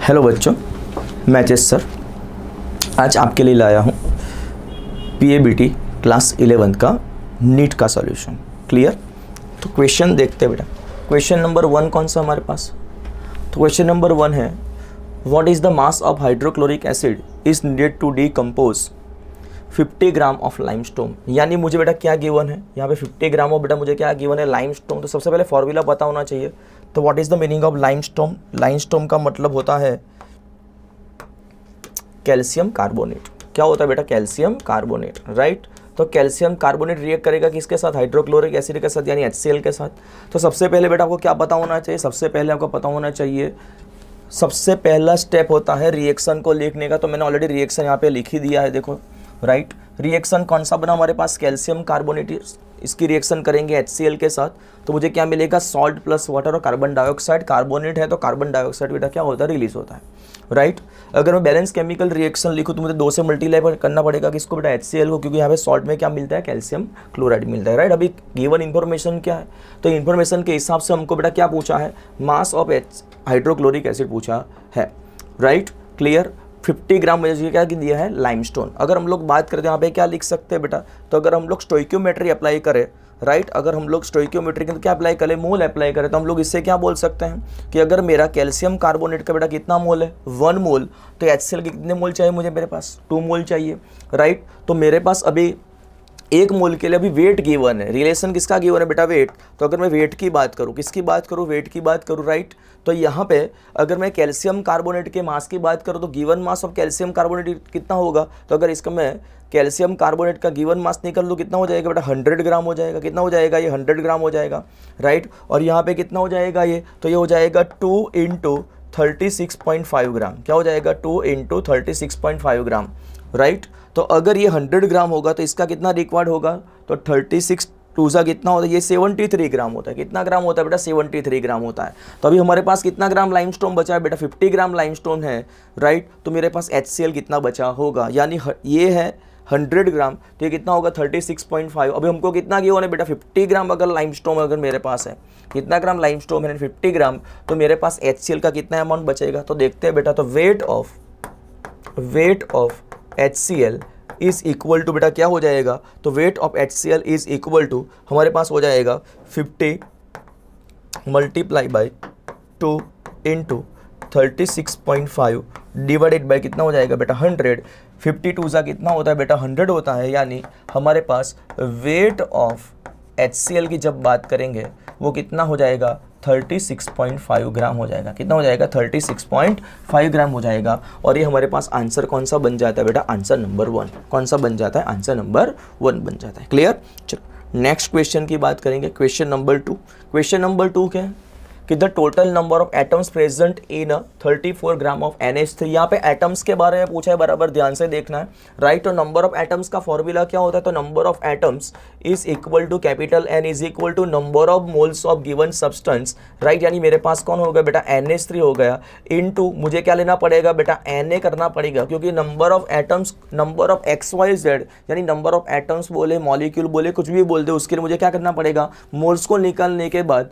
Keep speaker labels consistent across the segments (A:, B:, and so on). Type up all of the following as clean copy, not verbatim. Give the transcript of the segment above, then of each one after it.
A: Hello बच्चों, मैं chess sir आज आपके लिए लाया हूँ पीएबीटी क्लास 11 का नीट का सॉल्यूशन। क्लियर? तो क्वेश्चन देखते हैं बेटा। क्वेश्चन नंबर 1 कौन सा हमारे पास? तो क्वेश्चन नंबर 1 है, what is the mass of hydrochloric acid is needed to decompose 50 gram of limestone. यानी मुझे बेटा क्या गिवन है यहाँ पे 50 ग्राम ऑफ बेटा मुझे क्या गिवन है, लाइमस्टोन। तो सबसे पहले फॉर्मूला पता होना चाहिए। तो what is the meaning of limestone? Limestone का मतलब होता है कैल्शियम कार्बोनेट। क्या होता है बेटा? Calcium carbonate, right. तो कैल्शियम कार्बोनेट रिएक्ट करेगा किसके साथ? हाइड्रोक्लोरिक एसिड के साथ, यानी HCl के साथ। तो सबसे पहले बेटा आपको क्या पता होना चाहिए? सबसे पहले आपको पता होना चाहिए, सबसे पहला स्टेप होता है रिएक्शन को लिखने का। तो मैंने ऑलरेडी रिएक्शन यहाँ पे लिख ही दिया है, देखो, राइट। रिएक्शन कौन सा बना हमारे पास? Calcium carbonate. इसकी रिएक्शन करेंगे HCl के साथ, तो मुझे क्या मिलेगा? सॉल्ट प्लस वाटर और कार्बन डाइऑक्साइड। कार्बोनेट है तो कार्बन डाइऑक्साइड बेटा क्या होता है? रिलीज होता है, राइट। अगर मैं बैलेंस केमिकल रिएक्शन लिखूँ तो मुझे 2 से मल्टीप्लाई करना पड़ेगा किसको बेटा? HCl को, क्योंकि यहाँ पे सॉल्ट में क्या मिलता है? कैल्शियम क्लोराइड मिलता है, राइट। अभी गिवन इन्फॉर्मेशन क्या है? तो इन्फॉर्मेशन के हिसाब से हमको बेटा क्या पूछा है? मास ऑफ हाइड्रोक्लोरिक एसिड पूछा है, राइट। क्लियर? 50 ग्राम मुझे क्या दिया है? लाइमस्टोन। अगर हम लोग बात करते हैं यहाँ पे क्या लिख सकते हैं बेटा? तो अगर हम लोग स्टोइकियोमेट्री अप्लाई करें, राइट, अगर हम लोग स्टोइकियोमेट्री के क्या अप्लाई करें? मोल अप्लाई करें, तो हम लोग इससे क्या बोल सकते हैं कि अगर मेरा कैल्शियम कार्बोनेट का बेटा कितना मोल है? 1 मोल, तो HCl के कितने मोल चाहिए मुझे? मेरे पास 2 मोल चाहिए, राइट। तो मेरे पास अभी 1 मोल के लिए अभी वेट गिवन है। रिलेशन किसका गिवन है बेटा? वेट। तो अगर मैं वेट की बात करूँ, किसकी बात करूँ? वेट की बात करूँ, राइट। तो यहाँ पे अगर मैं कैल्शियम कार्बोनेट के मास की बात करूँ तो given mass of calcium carbonate कितना होगा? तो अगर इसका मैं कैल्शियम कार्बोनेट का गिवन मास निकल लूँ, कितना हो जाएगा बेटा? 100 ग्राम हो जाएगा। कितना हो जाएगा? ये 100 ग्राम हो जाएगा, राइट। और यहाँ पे कितना हो जाएगा ये? तो ये हो जाएगा 2 × 36.5 ग्राम। क्या हो जाएगा? 2 × 36.5 ग्राम, राइट। तो अगर ये 100 ग्राम होगा तो इसका कितना रिक्वायर्ड होगा? तो 36 2 सा कितना होता है? ये 73 ग्राम होता है। कितना ग्राम होता है बेटा? 73 ग्राम होता है। तो अभी हमारे पास कितना ग्राम लाइमस्टोन बचा है बेटा? 50 ग्राम लाइमस्टोन है, राइट। तो मेरे पास HCl कितना बचा होगा? यानी ये है 100 ग्राम, तो ये कितना होगा? 36.5। अभी हमको कितना गिवन है बेटा? 50 ग्राम अगर लाइमस्टोन अगर मेरे पास है, कितना ग्राम लाइमस्टोन है? 50 ग्राम। तो मेरे पास HCl का कितना अमाउंट बचेगा? तो देखते हैं बेटा। तो weight of HCl is equal to बेटा क्या हो जाएगा? तो weight of HCl is equal to हमारे पास हो जाएगा 50 मल्टीप्लाई बाई 2 × 36.5 डिवाइडेड बाई कितना हो जाएगा बेटा? 100। 52 सा कितना होता है बेटा? 100 होता है। यानी हमारे पास वेट ऑफ HCl की जब बात करेंगे वो कितना हो जाएगा? 36.5 ग्राम हो जाएगा। कितना हो जाएगा? 36.5 ग्राम हो जाएगा। और ये हमारे पास आंसर कौन सा बन जाता है बेटा? Answer number 1। कौन सा बन जाता है? आंसर नंबर 1 बन जाता है। क्लियर? चलो नेक्स्ट क्वेश्चन की बात करेंगे। Question number 2। क्वेश्चन नंबर 2 क्या है कि the total number of atoms present in 34 gram of NH3। यहाँ पे एटम्स के बारे में पूछा है, बराबर ध्यान से देखना है, राइट। तो नंबर ऑफ एटम्स का फॉर्मूला क्या होता है? तो number of atoms is equal to capital N is equal to number of moles of given substance, right. यानी मेरे पास कौन हो गया बेटा? NH3 हो गया, इनटू मुझे क्या लेना पड़ेगा बेटा? Na करना पड़ेगा, क्योंकि number of atoms, number of XYZ यानी नंबर ऑफ एटम्स बोले, मॉलिक्यूल बोले, कुछ भी बोल दे, उसके लिए मुझे क्या करना पड़ेगा? मोल्स को निकालने के बाद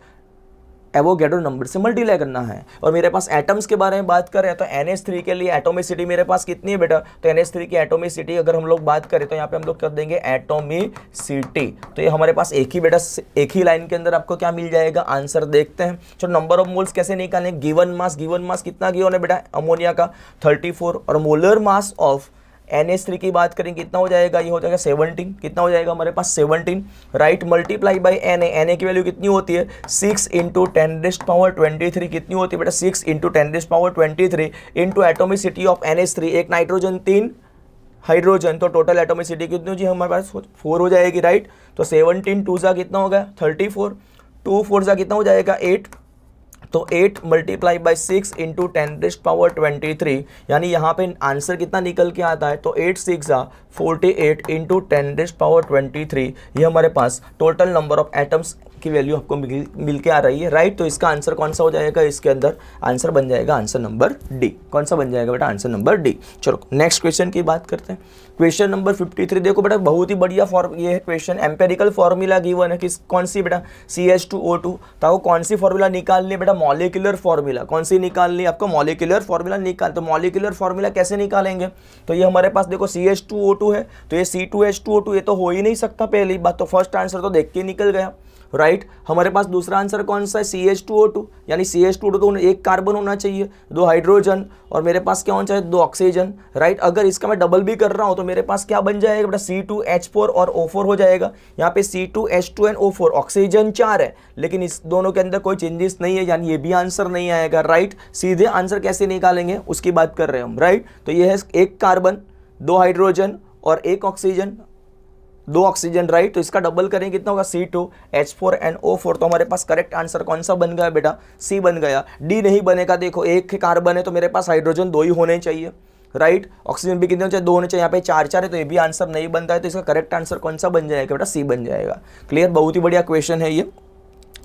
A: एवोगैड्रो नंबर से मल्टीप्लाई करना है। और मेरे पास एटम्स के बारे में बात करें तो NH3 के लिए एटोमिसिटी मेरे पास कितनी है बेटा? तो NH3 की एटोमिसिटी अगर हम लोग बात करें तो यहाँ पे हम लोग कर देंगे एटोमिसिटी। तो ये हमारे पास एक ही बेटा, एक ही लाइन के अंदर आपको क्या मिल जाएगा? आंसर देखते हैं। तो नंबर ऑफ मोल्स कैसे निकालें? गिवन मास कितना गिवन है बेटा? अमोनिया का 34। और मोलर मास ऑफ NH3 की बात करें कितना हो जाएगा? ये हो जाएगा 17। कितना हो जाएगा हमारे पास? 17, राइट। मल्टीप्लाई बाई Na की वैल्यू कितनी होती है? 6 × 10⁻23। कितनी होती है बेटा? 6 × 10⁻23 इंटू एटोमिसिटी ऑफ NH3, एक नाइट्रोजन 3 हाइड्रोजन, तो टोटल एटोमिसिटी कितनी हो जाएगी हमारे पास? 4 हो जाएगी, राइट। तो 17 2 सा कितना हो गया? 34, 2 4 सा कितना हो जाएगा? 8। तो 8 मल्टीप्लाई बाई 6 × 10⁻23, यानी यहाँ पे आंसर कितना निकल के आता है? तो 8 6 48 × 10⁻23। ये हमारे पास टोटल नंबर ऑफ एटम्स की वैल्यू आपको मिल के आ रही है, राइट। तो इसका आंसर कौन सा हो जाएगा, इसके अंदर आंसर बन जाएगा आंसर नंबर डी। कौन सा बन जाएगा बेटा, आंसर नंबर डी। चलो नेक्स्ट क्वेश्चन की बात करते हैं। क्वेश्चन नंबर 53 देखो बेटा, बहुत ही बढ़िया ये है क्वेश्चन। एम्पेरिकल फॉर्मूला गिवन है, किस कौन सी बेटा, CH2O2। तो कौन सी फॉर्मूला निकालनी है बेटा, मॉलिक्यूलर फॉर्मूला। कौन सी निकालनी है आपको, मॉलिक्यूलर फॉर्मूला निकाल। तो मॉलिक्यूलर फॉर्मूला कैसे निकालेंगे, तो ये हमारे पास देखो CH2O2 है, तो ये C2H2O2 ये तो हो ही नहीं सकता पहली बात, तो फर्स्ट आंसर तो देख के निकल गया, राइट। हमारे पास दूसरा आंसर कौन सा है, CH2O2, यानी CH2O2 तो एक कार्बन होना चाहिए, 2 हाइड्रोजन, और मेरे पास क्या होना चाहिए, 2 ऑक्सीजन, राइट। अगर इसका मैं डबल भी कर रहा हूं तो मेरे पास क्या बन जाएगा बेटा, C2H4 और O4 हो जाएगा। यहाँ पे C2H2 एंड O4, ऑक्सीजन 4 है, लेकिन इस दोनों के अंदर कोई चेंजेस नहीं है, यानी ये भी आंसर नहीं आएगा, राइट। सीधे आंसर कैसे निकालेंगे उसकी बात कर रहे हैं हम, राइट। तो ये है एक कार्बन, 2 हाइड्रोजन और 1 ऑक्सीजन, 2 ऑक्सीजन, राइट। तो इसका डबल करेंगे कितना होगा, C2H4 एंड O4। तो हमारे पास करेक्ट आंसर कौन सा बन गया बेटा, सी बन गया। डी नहीं बनेगा, देखो एक कार्बन है तो मेरे पास हाइड्रोजन 2 ही होने चाहिए, राइट। ऑक्सीजन भी कितने होने चाहिए, 2 होने चाहिए, यहाँ पे 4 है, तो ये भी आंसर नहीं बनता है। तो इसका करेक्ट आंसर कौन सा बन जाएगा बेटा, सी बन जाएगा। क्लियर, बहुत ही बढ़िया क्वेश्चन है ये,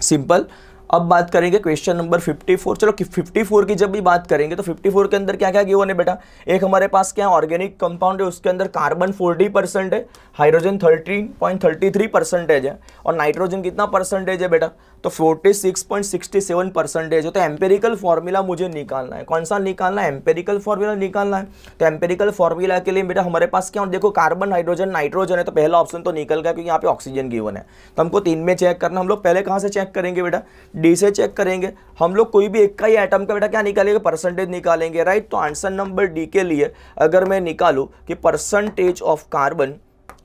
A: सिंपल। अब बात करेंगे क्वेश्चन नंबर 54। चलो 54 की जब भी बात करेंगे तो 54 के अंदर क्या क्या गिवन है बेटा, एक हमारे पास क्या ऑर्गेनिक कंपाउंड है, उसके अंदर कार्बन 40% है, हाइड्रोजन 13.33% है, और नाइट्रोजन कितना परसेंटेज है बेटा, तो 46.67% है। तो एम्पेरिकल फॉर्मूला मुझे निकालना है, कौन सा निकालना है, एम्पेरिकल फॉर्मूला निकालना है। तो एम्पेरिकल फॉर्मूला के लिए बेटा हमारे पास क्या, देखो कार्बन, हाइड्रोजन, नाइट्रोजन है, तो पहला ऑप्शन तो निकल गया क्योंकि यहाँ पे ऑक्सीजन गिवन है। तो हमको 3 में चेक करना, हम लोग पहले कहाँ से चेक करेंगे बेटा, डी से चेक करेंगे। हम लोग कोई भी एक का ही एटम का बेटा क्या निकालेंगे, परसेंटेज निकालेंगे, राइट। तो आंसर नंबर डी के लिए अगर मैं निकालूं कि percentage of carbon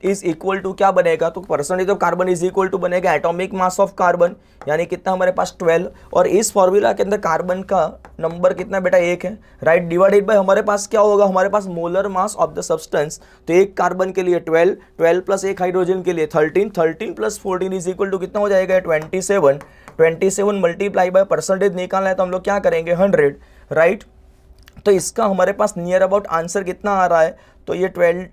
A: is equal to क्या बनेगा, तो percentage of carbon is equal to बनेगा एटॉमिक मास ऑफ कार्बन, यानी कितना हमारे पास 12, और इस फॉर्मूला के अंदर कार्बन का नंबर कितना बेटा 1 है, राइट। डिवाइडेड बाय हमारे पास क्या होगा, हमारे पास molar mass of the substance. तो एक कार्बन के लिए 12, 12 प्लस एक हाइड्रोजन के लिए 13, 13 प्लस 14 इज इक्वल टू कितना हो जाएगा 27, 27 मल्टीप्लाई बाय परसेंटेज निकालना है तो हम लोग क्या करेंगे 100, राइट। तो इसका हमारे पास नियर अबाउट आंसर कितना आ रहा है, तो ये 12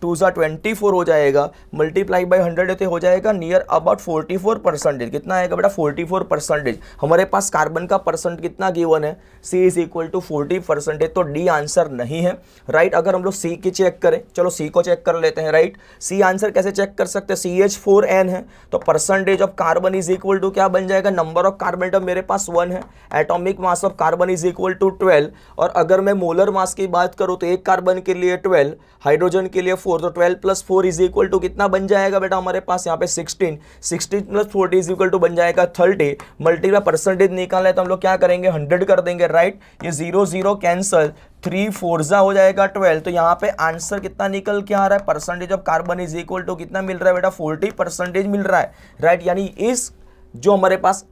A: 2 24 हो जाएगा, मल्टीप्लाई बाई 100 हो जाएगा नियर अबाउट 44%। कितना आएगा बेटा 44%। हमारे पास कार्बन का परसेंट कितना गिवन है, C इज इक्वल टू 40%, तो डी आंसर नहीं है, राइट। अगर हम लोग सी की चेक करें, चलो सी को चेक कर लेते हैं, राइट। सी आंसर कैसे चेक कर सकते हैं, CH4N है, तो percentage of carbon is equal to क्या बन जाएगा, नंबर ऑफ कार्बन एटम मेरे पास 1 है, atomic mass of carbon is equal to 12, और अगर मैं मोलर मास की बात करूं तो एक कार्बन के लिए 12, हाइड्रोजन के लिए 4, तो 12 प्लस 4 इज इक्वल टू कितना बन जाएगा बेटा हमारे पास यहाँ पे 16, 16 प्लस 40 इज इक्वल टू बन जाएगा 30, मल्टीप्लाई परसेंटेज निकालना है तो हम लोग क्या करेंगे 100 कर देंगे, राइट। ये 0 0 कैंसल, 3 4 हो जाएगा 12, तो यहाँ पे आंसर कितना निकल के आ रहा है, percentage of carbon is equal to कितना मिल रहा है बेटा 40% मिल रहा है, राइट। यानी इस जो हमारे पास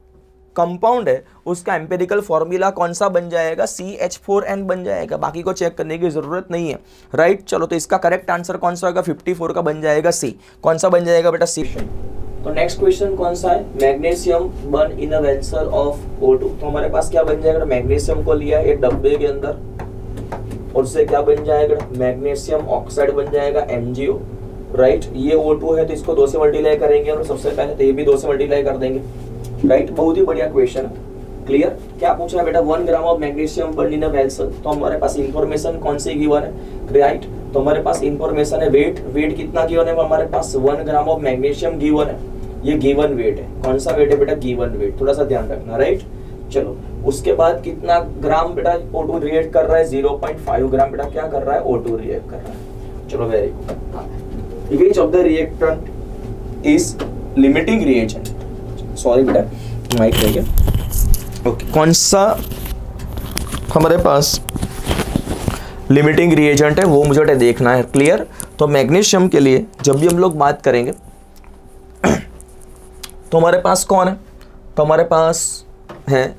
A: कंपाउंड है उसका एम्पेरिकल फॉर्मूला कौन सा बन जाएगा, CH4N बन जाएगा, बाकी को चेक करने की जरूरत नहीं है, राइट। चलो तो इसका करेक्ट आंसर कौन सा होगा, 54 का बन जाएगा C। कौन सा बन जाएगा बेटा C। तो नेक्स्ट क्वेश्चन कौन सा है, magnesium burn in a vessel of O2। तो हमारे पास क्या बन जाएगा, मैग्नीशियम को लिया एक डब्बे के अंदर और उससे क्या बन जाएगा, मैग्नीशियम ऑक्साइड बन जाएगा MgO, राइट। ये O2 है तो इसको 2 से मल्टीप्लाई करेंगे और सबसे पहले तो ये भी 2 से मल्टीप्लाई कर देंगे, राइट। बहुत ही बढ़िया क्वेश्चन, क्लियर। क्या पूछा है बेटा, 1 gram of magnesium burn in a vessel. तो हमारे पास इंफॉर्मेशन कौन सी गिवन है, राइट। तो हमारे पास इंफॉर्मेशन है वेट, वेट कितना गिवन है हमारे पास 1 ग्राम ऑफ मैग्नीशियम गिवन है, ये गिवन वेट है। कौन सा वेट है बेटा, गिवन वेट, थोड़ा सा ध्यान रखना, राइट। चलो उसके बाद कितना ग्राम बेटा O2 रिएक्ट कर रहा है, 0.5 ग्राम बेटा क्या कर रहा है, O2 रिएक्ट कर रहा है। चलो very good. Each of the reactant is limiting reagent, sorry बेटा माइक नहीं है, ओके। कौन सा हमारे पास लिमिटिंग रिएजेंट है वो मुझे देखना है, क्लियर। तो मैग्नीशियम के लिए जब भी हम लोग बात करेंगे तो हमारे पास कौन है, तो हमारे पास है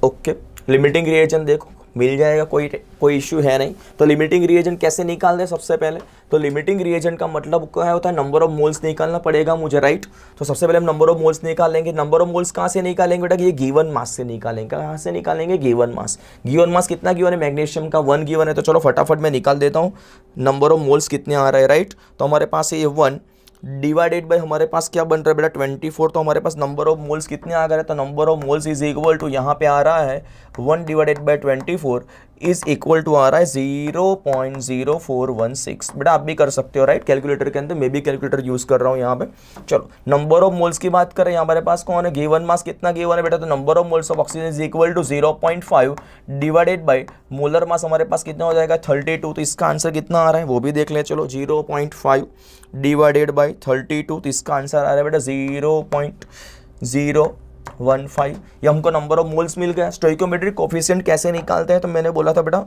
A: ओके लिमिटिंग रिएजेंट, देखो मिल जाएगा, कोई इश्यू है नहीं। तो लिमिटिंग रिएजेंट कैसे निकाल दें, सबसे पहले तो लिमिटिंग रिएजेंट का मतलब क्या होता है, नंबर ऑफ मोल्स निकालना पड़ेगा मुझे, राइट। तो सबसे पहले हम नंबर ऑफ मोल्स निकालेंगे। नंबर ऑफ मोल्स कहाँ से निकालेंगे बेटा, ये गिवन मास से निकालेंगे। कहाँ से निकालेंगे, गिवन मास। गिवन मास कितना गिवन है, मैग्नीशियम का 1 गिवन है, तो चलो फटाफट मैं निकाल देता हूँ नंबर ऑफ मोल्स कितने आ रहे हैं, राइट। तो हमारे पास ये 1, डिवाइडेड बाय हमारे पास क्या बन रहा है बेटा 24, तो हमारे पास नंबर ऑफ मोल्स कितने आ गए, तो number of moles is equal to यहाँ पे आ रहा है 1 divided by 24 is equal to आ रहा है 0.0416। बेटा आप भी कर सकते हो राइट कैलकुलेटर के अंदर, मैं भी कैलकुलेटर यूज कर रहा हूँ यहाँ पे। चलो नंबर ऑफ मोल्स की बात करें, यहाँ हमारे पास कौन है, गिवन मास कितना गिवन है बेटा, तो number of moles of oxygen is equal to 0.5 divided by molar mass हमारे पास कितना हो जाएगा 32। तो इसका आंसर कितना आ रहा है वो भी देख लें। चलो 0.5 डिवाइडेड बाय 32, तो इसका आंसर आ रहा है बेटा 0.015। ये हमको नंबर ऑफ मोल्स मिल गया। स्टोइकियोमेट्रिक कोफिशिएंट कैसे निकालते हैं, तो मैंने बोला था बेटा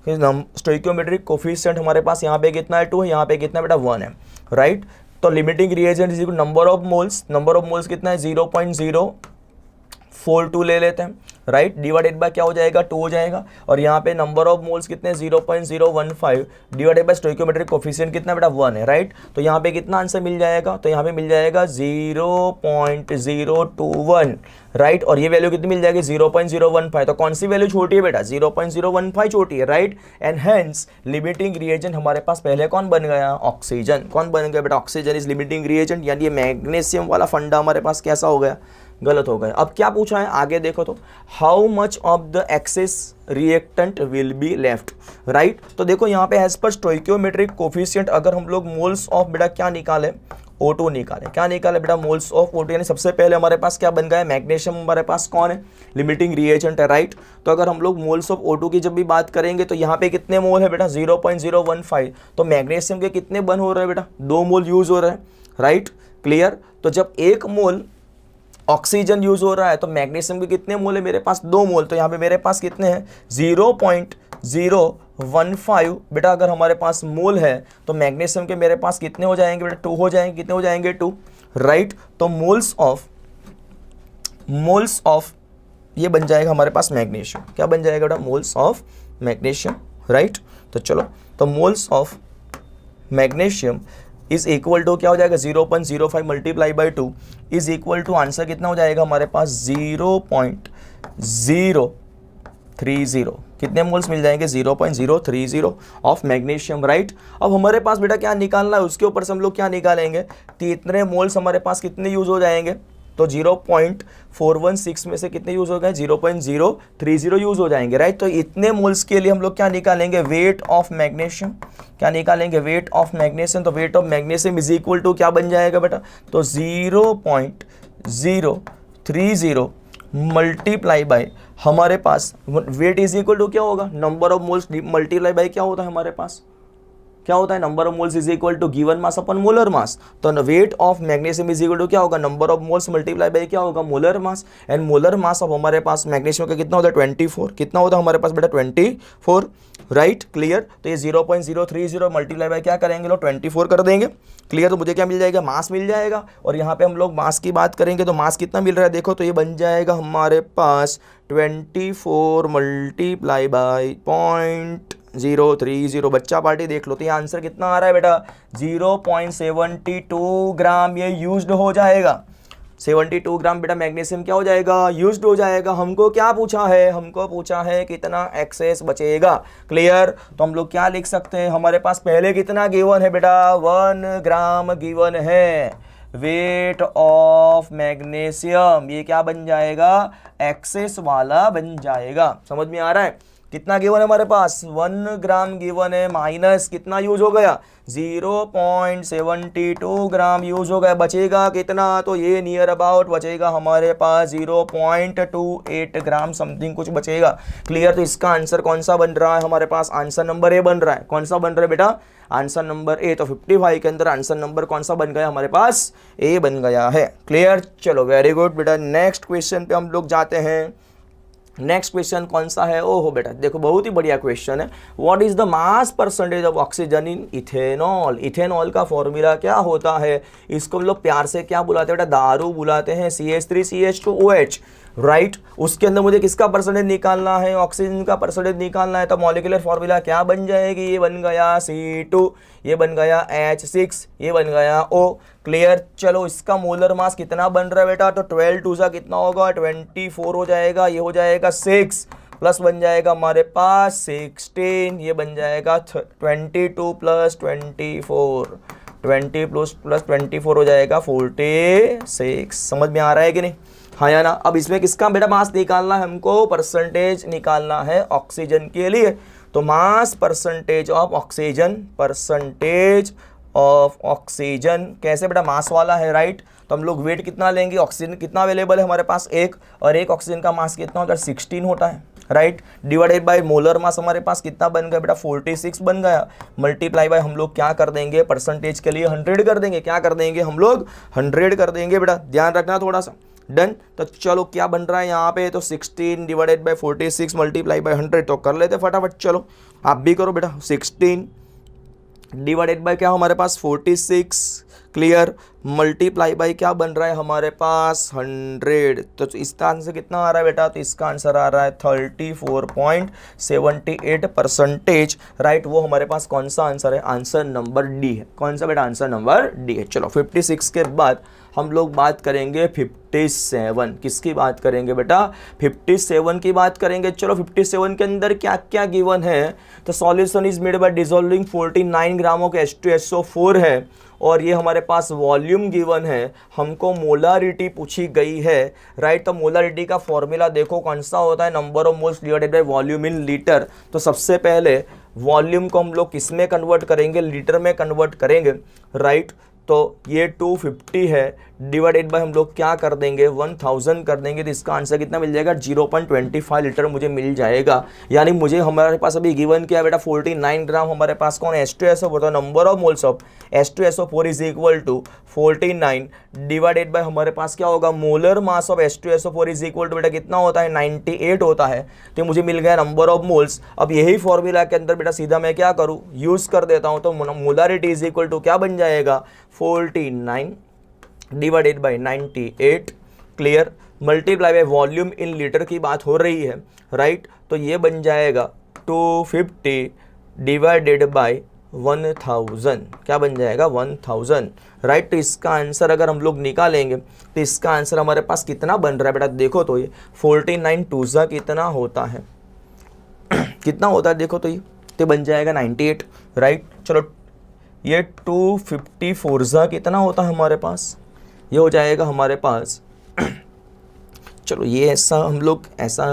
A: कि स्टोइकियोमेट्रिक कोफिशिएंट हमारे पास यहाँ पे कितना है 2 है, यहाँ पे कितना बेटा 1 है राइट। तो limiting reagent is equal number of moles कितना है 0.042 ले लेते हैं राइट, डिवाइडेड बाय क्या हो जाएगा 2 हो जाएगा, और यहाँ पे नंबर ऑफ मोल्स कितने 0.015 डिवाइडेड बाय स्टोइकियोमेट्रिक कोफिशिएंट कितना बेटा 1 है राइट। तो यहाँ पे कितना आंसर मिल जाएगा, तो यहाँ पे मिल जाएगा 0.021 राइट, और ये वैल्यू कितनी मिल जाएगी 0.015। तो कौन सी वैल्यू छोटी है बेटा 0.015 छोटी है right. And hence limiting reagent हमारे पास पहले कौन बन गया, ऑक्सीजन। कौन बन गया बेटा, ऑक्सीजन इज लिमिटिंग रिएजेंट, यानी ये मैग्नीशियम वाला फंडा हमारे पास कैसा हो गया, गलत हो गया। अब क्या पूछा है आगे देखो, तो how much of the excess reactant will be left right. तो देखो यहाँ पे एज पर स्टोइकियोमेट्रिक कोफिशिएंट अगर हम लोग मोल्स ऑफ बेटा क्या निकाले O2 निकाले, क्या निकाले बेटा मोल्स ऑफ O2, यानी सबसे पहले हमारे पास क्या बन गया है मैग्नीशियम, हमारे पास कौन है लिमिटिंग रिएजेंट है राइट। तो अगर हम लोग मोल्स ऑफ O2 की जब भी बात करेंगे तो यहाँ पे कितने मोल है बेटा 0.015। तो मैग्नीशियम के कितने बन हो रहे हैं बेटा 2 मोल यूज हो रहे हैं राइट क्लियर। तो जब 1 मोल ऑक्सीजन यूज हो रहा है तो मैग्नीशियम के कितने मोल है मेरे पास 2 मोल, तो यहाँ पे मेरे पास कितने हैं 0.015 बेटा अगर हमारे पास मोल है तो मैग्नीशियम के मेरे पास कितने हो जाएंगे बेटा 2 हो जाएंगे, कितने हो जाएंगे 2 राइट। तो मोल्स ऑफ ये बन जाएगा हमारे पास मैग्नीशियम, क्या बन जाएगा बेटा मोल्स ऑफ मैग्नीशियम राइट। तो चलो तो moles of magnesium is equal to क्या हो जाएगा 0.05 multiply by 2 is equal to answer कितना हो जाएगा हमारे पास 0.030। कितने मोल्स मिल जाएंगे 0.030 ऑफ मैग्नीशियम राइट। अब हमारे पास बेटा क्या निकालना है, उसके ऊपर से हम लोग क्या निकालेंगे, तो इतने मोल्स हमारे पास कितने यूज हो जाएंगे, तो 0.416 में से कितने यूज हो गए 0.030 यूज हो जाएंगे राइट। तो इतने मोल्स के लिए हम लोग क्या निकालेंगे वेट ऑफ मैग्नीशियम, क्या निकालेंगे वेट ऑफ मैग्नीशियम। तो weight of magnesium is equal to क्या बन जाएगा बेटा, तो 0.030 मल्टीप्लाई बाय हमारे पास वेट इज इक्वल टू क्या होगा number of moles multiply by क्या होता है हमारे पास, क्या होता है number of moles is equal to given mass upon molar mass. तो weight of magnesium is equal to क्या होगा number of moles multiply by क्या होगा molar mass. And molar mass of हमारे पास मैग्नीशियम का कितना होता है 24, कितना होता है हमारे पास बेटा 24 राइट क्लियर। तो ये 0.030 मल्टीप्लाई बाय क्या करेंगे लोग 24 कर देंगे क्लियर। तो मुझे क्या मिल जाएगा मास मिल जाएगा, और यहाँ पे हम लोग मास की बात करेंगे तो मास कितना मिल रहा है देखो, तो ये बन जाएगा हमारे पास 24 मल्टीप्लाई बाय 0.030। बच्चा पार्टी देख लो, तो ये आंसर कितना आ रहा है बेटा 0.72 ग्राम ये यूज्ड हो जाएगा। 72 ग्राम बेटा मैग्नीशियम क्या हो जाएगा यूज्ड हो जाएगा। हमको क्या पूछा है, हमको पूछा है कितना एक्सेस बचेगा क्लियर। तो हम लोग क्या लिख सकते हैं, हमारे पास पहले कितना गिवन है बेटा 1 ग्राम गिवन है वेट ऑफ मैग्नीशियम, ये क्या बन जाएगा एक्सेस वाला बन जाएगा। समझ में आ रहा है, कितना गिवन है हमारे पास 1 ग्राम गिवन है, माइनस कितना यूज हो गया 0.72 ग्राम यूज हो गया, बचेगा कितना, तो ये नियर अबाउट बचेगा हमारे पास 0.28 ग्राम समथिंग कुछ बचेगा क्लियर। तो इसका आंसर कौन सा बन रहा है हमारे पास, आंसर नंबर ए बन रहा है। कौन सा बन रहा है बेटा आंसर नंबर ए। तो 55 के अंदर आंसर नंबर कौन सा बन गया हमारे पास ए बन गया है क्लियर। चलो वेरी गुड बेटा, नेक्स्ट क्वेश्चन पे हम लोग जाते हैं। नेक्स्ट क्वेश्चन कौन सा है, ओहो बेटा देखो बहुत ही बढ़िया क्वेश्चन है। What is the mass percentage of oxygen in ethanol. Ethanol का फॉर्मूला क्या होता है, इसको हम लोग प्यार से क्या बुलाते हैं बेटा दारू बुलाते हैं, CH3CH2OH राइट। उसके अंदर मुझे किसका परसेंटेज निकालना है, ऑक्सीजन का परसेंटेज निकालना है। तो मॉलिक्यूलर फॉर्मूला क्या बन जाएगी, ये बन गया C2, ये बन गया H6, ये बन गया O क्लियर। चलो इसका मोलर मास कितना बन रहा है बेटा, तो 12 2 सा कितना होगा 24 हो जाएगा, ये हो जाएगा 6 प्लस बन जाएगा हमारे पास 16, ये बन जाएगा 22 प्लस 24 20 प्लस प्लस 24 हो जाएगा 46। समझ में आ रहा है कि नहीं? हाँ या ना? अब इसमें किसका बेटा मास निकालना है हमको? परसेंटेज निकालना है ऑक्सीजन के लिए। तो mass percentage of oxygen, percentage of oxygen कैसे बेटा? मास वाला है, राइट? तो हम लोग वेट कितना लेंगे? ऑक्सीजन कितना अवेलेबल है हमारे पास? एक, और एक ऑक्सीजन का मास कितना होता है? 16 होता है, right? Divided by molar mass हमारे पास कितना बन गया बेटा? 46 बन गया। मल्टीप्लाई बाय हम लोग क्या कर देंगे? परसेंटेज के लिए 100 कर देंगे। क्या कर देंगे हम लोग? 100 कर देंगे बेटा, ध्यान रखना थोड़ा सा। डन। तो चलो क्या बन रहा है यहाँ पे? तो 16 डिवाइडेड बाय 46 मल्टीप्लाई बाय 100, तो कर लेते फटाफट। चलो आप भी करो बेटा। 16 डिवाइडेड बाय क्या हमारे पास? 46, क्लियर, मल्टीप्लाई बाय क्या बन रहा है हमारे पास? 100। तो इसका आंसर कितना आ रहा है बेटा? तो इसका आंसर आ रहा है 34.78%, राइट? वो हमारे पास कौन सा आंसर है? आंसर नंबर डी है। कौन सा बेटा? आंसर नंबर डी है। चलो 56 के बाद हम लोग बात करेंगे 57। किसकी बात करेंगे बेटा? 57 की बात करेंगे। चलो 57 के अंदर क्या क्या गिवन है? तो solution is made by dissolving 49 gram of H2SO4 है, और ये हमारे पास वॉल्यूम गिवन है, हमको मोलारिटी पूछी गई है, राइट? तो मोलारिटी का फॉर्मूला देखो कौन सा होता है? Number of moles divided by volume in litre. तो सबसे पहले वॉल्यूम को हम लोग किस में कन्वर्ट करेंगे? लीटर में कन्वर्ट करेंगे, राइट? तो ये 250 है, डिवाइडेड बाय हम लोग क्या कर देंगे? 1000 कर देंगे। तो इसका आंसर कितना मिल जाएगा? 0.25 लीटर मुझे मिल जाएगा। यानी मुझे हमारे पास अभी गिवन क्या है बेटा? 49 ग्राम हमारे पास कौन है? H2SO4। तो number of moles of H2SO4 is equal to 49 divided by हमारे पास क्या होगा? Molar mass of H2SO4 is equal to बेटा कितना होता है? 98 होता है। तो मुझे मिल गया नंबर ऑफ मोल्स। अब यही फॉर्मूला के अंदर बेटा सीधा मैं क्या करूँ? यूज कर देता हूँ। तो मोलारिटी इज इक्वल टू क्या बन जाएगा? 49 divided bye 98, clear, multiply by volume in litre की बात हो रही है, राइट? तो ये बन जाएगा 250 डिवाइडेड बाय 1000। क्या बन जाएगा? 1000, राइट? तो इसका आंसर अगर हम लोग निकालेंगे तो इसका आंसर हमारे पास कितना बन रहा है बेटा? देखो तो ये 49 टूजा कितना होता है? कितना होता है देखो तो ये, तो बन जाएगा 98, राइट? चलो ये 254 कितना होता है हमारे पास? ये हो जाएगा हमारे पास चलो ये ऐसा हम लोग ऐसा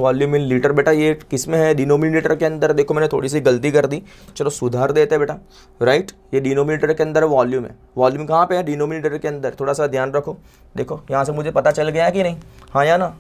A: वॉल्यूम इन लीटर बेटा ये किस में है? डिनोमिनेटर के अंदर। देखो मैंने थोड़ी सी गलती कर दी, चलो सुधार देते हैं बेटा, राइट? ये डिनोमिनेटर के अंदर वॉल्यूम है। वॉल्यूम कहाँ पे है? डिनोमिनेटर के अंदर। थोड़ा सा ध्यान रखो। देखो यहाँ से मुझे पता चल गया कि नहीं? हाँ या ना?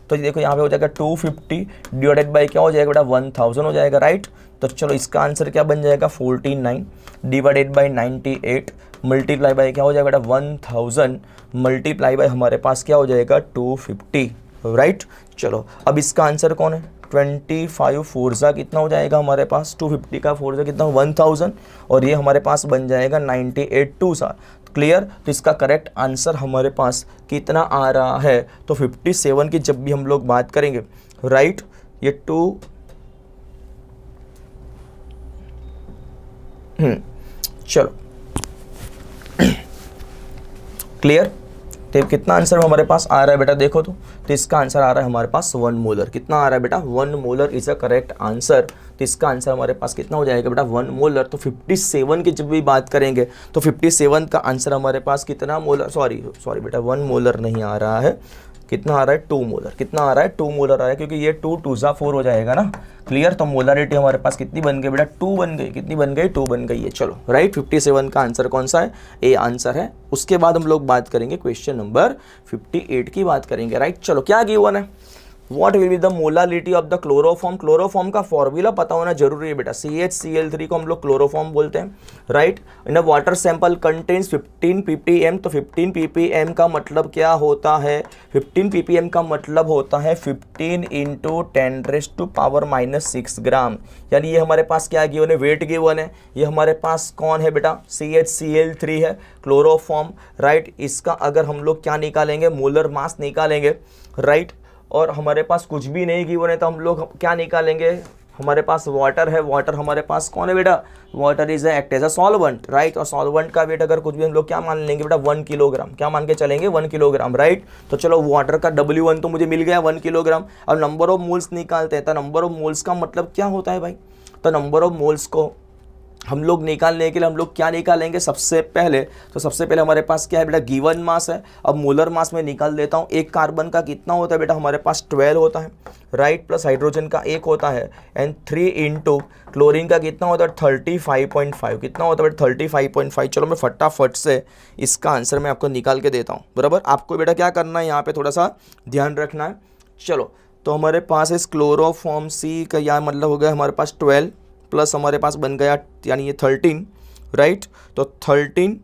A: तो देखो यहाँ पे हो जाएगा 250 डिवाइडेड बाई क्या हो जाएगा बेटा? 1000 हो जाएगा, राइट? तो चलो इसका आंसर क्या बन जाएगा? 49 डिवाइडेड बाई 98 मल्टीप्लाई बाई क्या हो जाएगा बेटा? 1000 मल्टीप्लाई बाई हमारे पास क्या हो जाएगा? 250, राइट? चलो अब इसका आंसर कौन है? 25 फोर्जा कितना हो जाएगा हमारे पास? 250 का फोर्जा कितना? 1000, और ये हमारे पास बन जाएगा 98 टू सा, क्लियर? तो इसका करेक्ट आंसर हमारे पास कितना आ रहा है? तो 57 की जब भी हम लोग बात करेंगे, राइट? ये 2 चलो क्लियर? तो कितना आंसर हमारे पास आ रहा है बेटा? देखो तो इसका आंसर आ रहा है हमारे पास 1 मोलर। कितना आ रहा है बेटा? 1 molar is a correct answer. तो इसका आंसर हमारे पास कितना हो जाएगा बेटा? 1 मोलर। तो 57 की जब भी बात करेंगे तो 57 का आंसर हमारे पास कितना मोलर? सॉरी बेटा 1 मोलर नहीं आ रहा है। कितना आ रहा है? 2 मोलर। कितना आ रहा है? 2 मोलर आ रहा है, क्योंकि ये 2 2 4 हो जाएगा ना, क्लियर? तो मोलरिटी हमारे पास कितनी बन गई बेटा? 2 बन गई। कितनी बन गई? 2 बन गई है। चलो राइट, 57 का आंसर कौन सा है? ए आंसर है। उसके बाद हम लोग बात करेंगे क्वेश्चन नंबर 58 की बात करेंगे, राइट? चलो क्या गिवन है? What will be the molality of the chloroform? Chloroform का फॉर्मूला पता होना जरूरी है बेटा। CHCl3 को हम लोग क्लोरोफॉर्म बोलते हैं, राइट? इन अ वाटर सैंपल कंटेन्स 15 ppm। तो 15 ppm का मतलब क्या होता है? 15 ppm का मतलब होता है 15 × 10⁻⁻6 ग्राम। यानी ये हमारे पास क्या गिवन है? वेट गिवन है। ये हमारे पास कौन है बेटा? CHCl3 है, क्लोरोफॉर्म, राइट? इसका अगर हम लोग क्या निकालेंगे? मोलर मास निकालेंगे, राइट? और हमारे पास कुछ भी नहीं गिवन है तो हम लोग क्या निकालेंगे? हमारे पास वाटर है। वाटर हमारे पास कौन है बेटा? Water is act as a solvent, right? और सॉल्वेंट का वेट अगर कुछ भी हम लोग क्या मान लेंगे बेटा? 1 किलोग्राम। क्या मान के चलेंगे? 1 किलोग्राम, राइट? तो चलो वाटर का W1 तो मुझे मिल गया 1 किलोग्राम। अब नंबर ऑफ मोल्स निकालते हैं। तो नंबर ऑफ मोल्स का मतलब क्या होता है भाई? तो नंबर ऑफ मोल्स को हम लोग निकालने के लिए हम लोग क्या निकालेंगे सबसे पहले, तो सबसे पहले हमारे पास क्या है बेटा, गिवन मास है। अब मोलर मास में निकाल देता हूँ। एक कार्बन का कितना होता है बेटा, हमारे पास 12 होता है, राइट, प्लस हाइड्रोजन का 1 होता है, एंड 3 इंटू क्लोरीन का कितना होता है 35.5, कितना होता है बेटा 35.5। चलो मैं फटाफट से इसका आंसर मैं आपको निकाल के देता हूँ, बराबर। आपको बेटा क्या करना है, यहाँ पे थोड़ा सा ध्यान रखना है। चलो तो हमारे पास इस क्लोरोफॉर्म सी का यहाँ मतलब हो गया हमारे पास 12 प्लस हमारे पास बन गया यानी ये 13, राइट। तो 13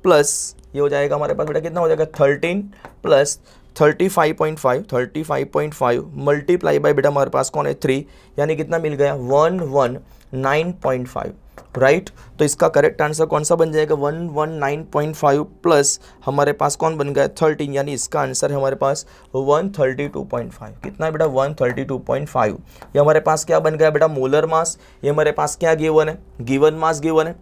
A: प्लस ये हो जाएगा हमारे पास बेटा कितना हो जाएगा 13 प्लस 35.5 मल्टीप्लाई बाय बेटा हमारे पास कौन है 3, यानी कितना मिल गया 119.5, राइट। तो इसका करेक्ट आंसर कौन सा बन जाएगा 119.5 प्लस हमारे पास कौन बन गया 13, यानी इसका आंसर है हमारे पास 132.5। कितना है बेटा 132.5। ये हमारे पास क्या बन गया बेटा मोलर मास। ये हमारे पास क्या गिवन है, गिवन मास गिवन है,